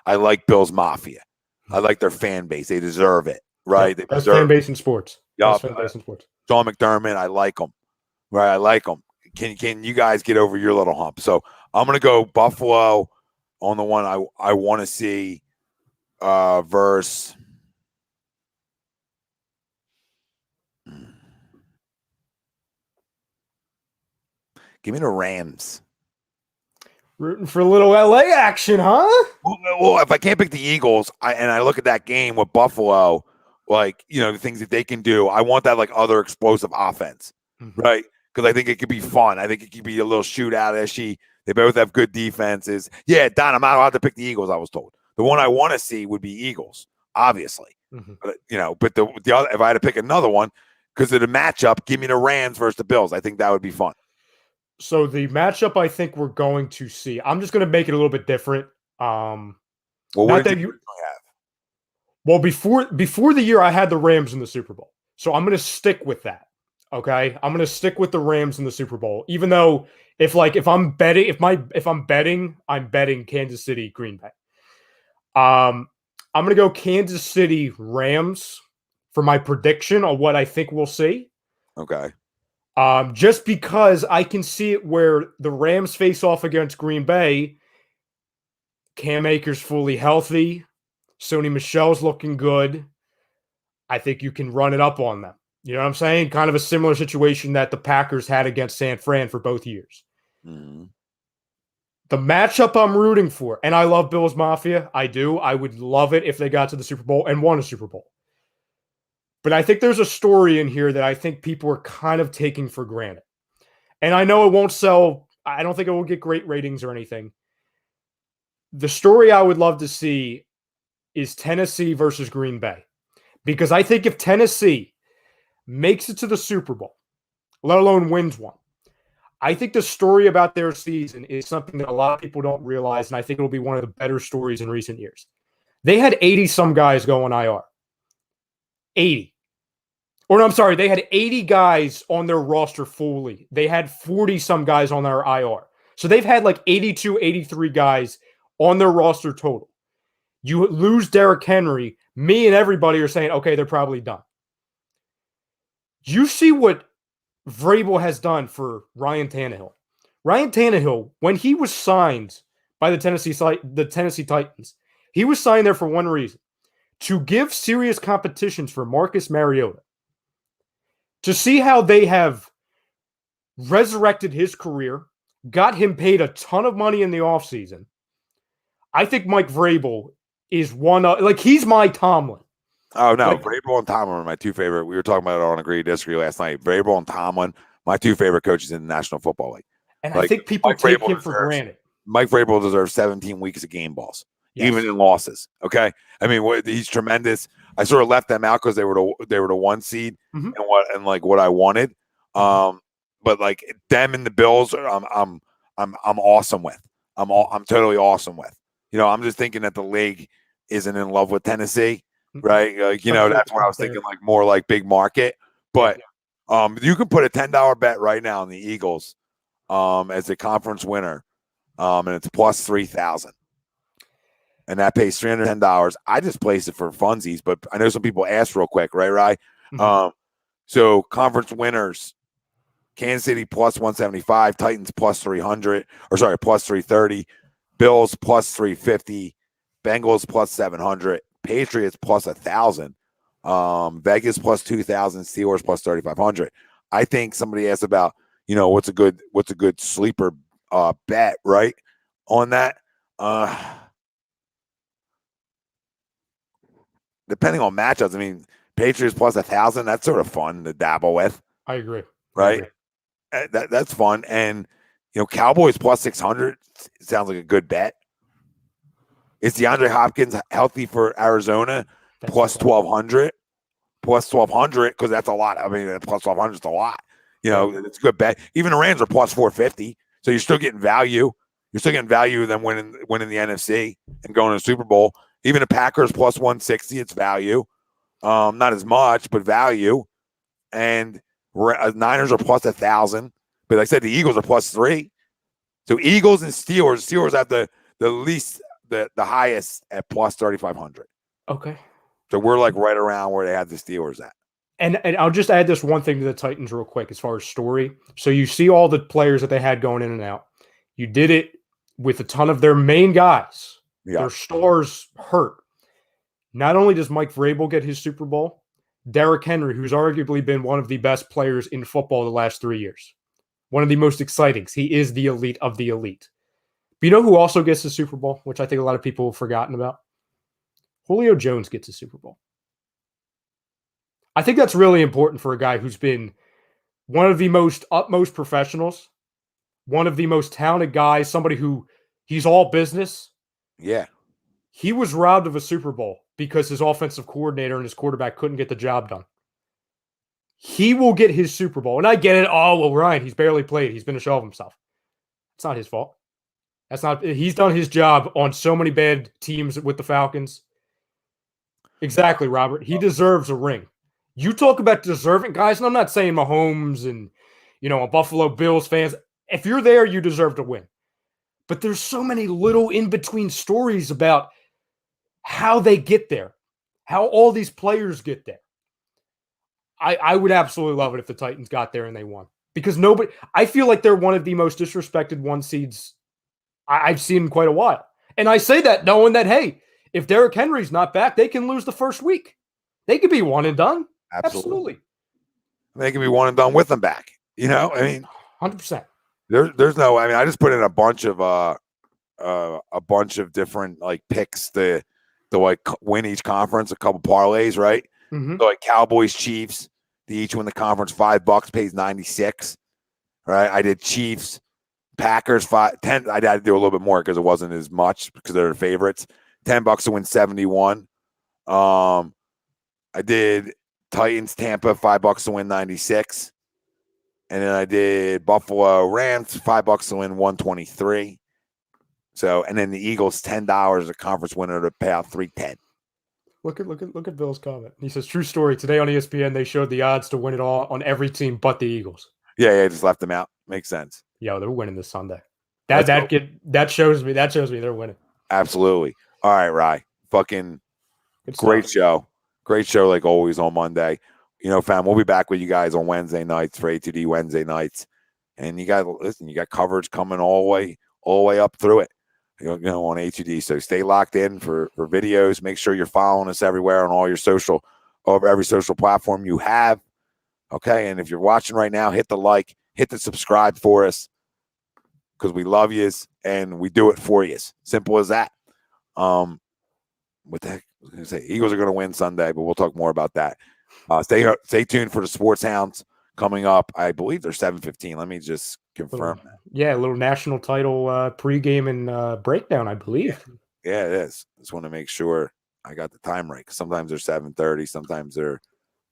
I like Bills Mafia. I like their fan base. They deserve it, right? Yeah, best fan base in sports. Yep. Best fan base in sports. Sean McDermott, I like them, right? I like them. Can you guys get over your little hump? So I'm gonna go Buffalo on the one I want to see. Verse. Give me the Rams. Rooting for a little LA action, huh? Well, if I can't pick the Eagles, I look at that game with Buffalo, the things that they can do, I want that other explosive offense, right? Because I think it could be fun. I think it could be a little shootout-ishy. They both have good defenses. Yeah, Don, I'm not allowed to pick the Eagles, I was told. The one I want to see would be Eagles, obviously. But the other, if I had to pick another one, because of the matchup, give me the Rams versus the Bills. I think that would be fun. So the matchup I think we're going to see, I'm just going to make it a little bit different. What did you have? Well, before the year, I had the Rams in the Super Bowl, so I'm going to stick with that. Okay, I'm going to stick with the Rams in the Super Bowl, even though if I'm betting, I'm betting Kansas City, Green Bay. I'm going to go Kansas City Rams for my prediction on what I think we'll see. Okay. Just because I can see it where the Rams face off against Green Bay. Cam Akers fully healthy. Sony Michel's looking good. I think you can run it up on them. You know what I'm saying? Kind of a similar situation that the Packers had against San Fran for both years. Mm-hmm. The matchup I'm rooting for, and I love Bills Mafia. I do. I would love it if they got to the Super Bowl and won a Super Bowl. But I think there's a story in here that I think people are kind of taking for granted. And I know it won't sell. I don't think it will get great ratings or anything. The story I would love to see is Tennessee versus Green Bay. Because I think if Tennessee makes it to the Super Bowl, let alone wins one, I think the story about their season is something that a lot of people don't realize, and I think it'll be one of the better stories in recent years. They had 80-some guys go on IR. 80. Or no, I'm sorry, they had 80 guys on their roster fully. They had 40-some guys on their IR. So they've had like 82, 83 guys on their roster total. You lose Derrick Henry, me and everybody are saying, okay, they're probably done. You see what Vrabel has done for Ryan Tannehill. Ryan Tannehill, when he was signed by the Tennessee Titans, he was signed there for one reason: to give serious competitions for Marcus Mariota. To see how they have resurrected his career, got him paid a ton of money in the offseason. I think Mike Vrabel is he's my Tomlin. Oh, no. Vrabel and Tomlin are my two favorite. We were talking about it on Agree to Disagree last night. Vrabel and Tomlin, my two favorite coaches in the National Football League. And I think people take him for granted. Mike Vrabel deserves 17 weeks of game balls, even in losses. Okay? I mean, he's tremendous. I sort of left them out because they were the one seed and what I wanted. But like them and the Bills, I'm awesome with. I'm totally awesome with. I'm just thinking that the league isn't in love with Tennessee, right? That's what I was thinking, like more like big market. But you can put a $10 bet right now on the Eagles as a conference winner, and it's plus 3,000. And that pays $310. I just placed it for funsies, but I know some people asked real quick, right? So conference winners, Kansas City plus 175, Titans plus 300, plus 330, Bills plus 350, Bengals plus 700, Patriots plus 1,000, Vegas plus 2,000, Steelers plus 3,500. I think somebody asked about, what's a good sleeper bet, right? On that, depending on matchups, I mean, Patriots plus 1,000, that's sort of fun to dabble with. I agree. Right? That's fun. And, Cowboys plus 600 sounds like a good bet. Is DeAndre Hopkins healthy for Arizona? Plus 1,200. Plus 1,200, because that's a lot. I mean, plus 1,200 is a lot. It's a good bet. Even the Rams are plus 450. So you're still getting value. You're still getting value of them winning the NFC and going to the Super Bowl. Even the Packers plus 160, it's value. Not as much, but value. And Niners are plus 1,000. But like I said, the Eagles are plus 3. So Eagles and Steelers. Steelers have the least, the highest at plus 3,500. Okay. So we're like right around where they have the Steelers at. And I'll just add this one thing to the Titans real quick as far as story. So you see all the players that they had going in and out. You did it with a ton of their main guys. Yeah. Their stars hurt. Not only does Mike Vrabel get his Super Bowl, Derrick Henry, who's arguably been one of the best players in football the last 3 years. One of the most exciting. He is the elite of the elite. But you know who also gets the Super Bowl, which I think a lot of people have forgotten about? Julio Jones gets a Super Bowl. I think that's really important for a guy who's been one of the most utmost professionals, one of the most talented guys, somebody who he's all business. Yeah. He was robbed of a Super Bowl because his offensive coordinator and his quarterback couldn't get the job done. He will get his Super Bowl. And I get it. Oh, well, Ryan, he's barely played. He's been a shell of himself. It's not his fault. He's done his job on so many bad teams with the Falcons. Exactly, Robert. He deserves a ring. You talk about deserving guys, and I'm not saying Mahomes and, a Buffalo Bills fans. If you're there, you deserve to win. But there's so many little in-between stories about how they get there, how all these players get there. I would absolutely love it if the Titans got there and they won. Because I feel like they're one of the most disrespected one seeds I've seen in quite a while. And I say that knowing that, hey, if Derrick Henry's not back, they can lose the first week. They could be one and done. Absolutely. They can be one and done with them back. I mean, 100%. There's no. I mean, I just put in a bunch of different like picks to like win each conference, a couple parlays, right? Mhm. So like Cowboys, Chiefs, they each win the conference. $5 pays 96. Right? I did Chiefs, Packers, 10. I had to do a little bit more because it wasn't as much because they're the favorites. $10 to win 71. I did Titans, Tampa, $5 to win 96. And then I did Buffalo Rams, $5 to win 123. So, and then the Eagles, $10, a conference winner to pay out 310. Look at Bill's comment. He says, "True story. Today on ESPN, they showed the odds to win it all on every team but the Eagles." Yeah, just left them out. Makes sense. Yo, they're winning this Sunday. Let's That shows me they're winning. Absolutely. All right, Rye. Fucking Good great stuff. show. Great show, like always on Monday. You know, fam, we'll be back with you guys on Wednesday nights for A2D Wednesday nights. And you guys, listen, you got coverage coming all the way up through it. You know, on A2D. So stay locked in for videos. Make sure you're following us everywhere on all your every social platform you have. Okay. And if you're watching right now, hit the like, hit the subscribe for us because we love yous and we do it for yous. Simple as that. What the heck? I was going to say Eagles are going to win Sunday, but we'll talk more about that. Stay tuned for the Sports Hounds coming up. I believe they're 7:15. Let me just confirm that. Yeah, a little national title pregame and breakdown, I believe. Yeah, it is. Just want to make sure I got the time right. Sometimes they're 7:30. Sometimes they're.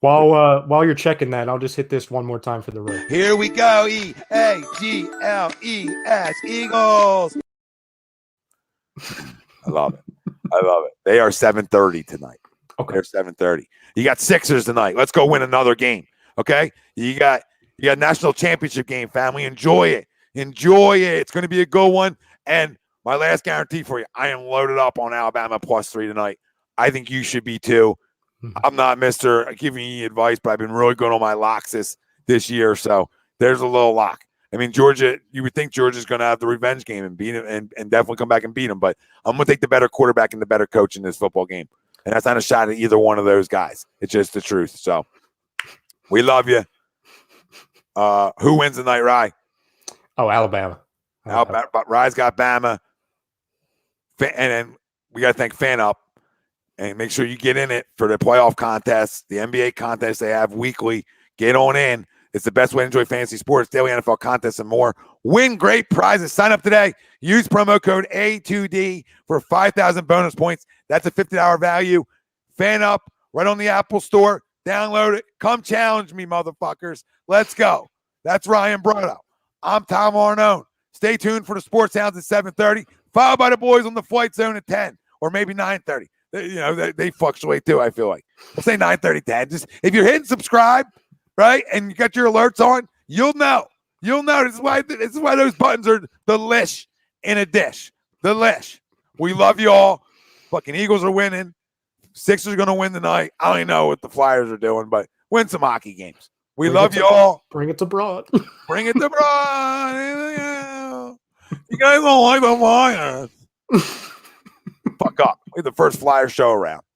While you're checking that, I'll just hit this one more time for the road. Here we go. EAGLES. Eagles. I love it. They are 7:30 tonight. Okay. They're 7:30. You got Sixers tonight. Let's go win another game. Okay. You got national championship game, family. Enjoy it. It's going to be a good one. And my last guarantee for you, I am loaded up on Alabama +3 tonight. I think you should be too. I'm not Mr. giving you advice, but I've been really good on my locks this year. So there's a little lock. I mean, Georgia, you would think Georgia's going to have the revenge game and beat him and definitely come back and beat him. But I'm going to take the better quarterback and the better coach in this football game. And that's not a shot at either one of those guys. It's just the truth. So we love you. Who wins tonight, Rye? Oh, Alabama. Rye's got Bama. And then we got to thank Fan Up. And make sure you get in it for the playoff contests, the NBA contests they have weekly. Get on in. It's the best way to enjoy fantasy sports, daily NFL contests, and more. Win great prizes. Sign up today. Use promo code A2D for 5,000 bonus points. That's a $50 value. Fan Up right on the Apple Store. Download it. Come challenge me, motherfuckers. Let's go. That's Ryan Brotto. I'm Tom Arnone. Stay tuned for the Sports Sounds at 7:30, followed by the boys on the Flight Zone at 10 or maybe 9:30. They fluctuate too, I feel like. We'll say 9:30, 10. Just if you're hitting subscribe, right, and you got your alerts on, you'll know. This is why those buttons are delish in a dish. Delish. We love you all. Fucking Eagles are winning. Sixers are going to win tonight. I don't even know what the Flyers are doing, but win some hockey games. We love you all. Bring it to Broad. Bring it to Broad. You guys don't like the Flyers. Fuck up. We're the first Flyer show around.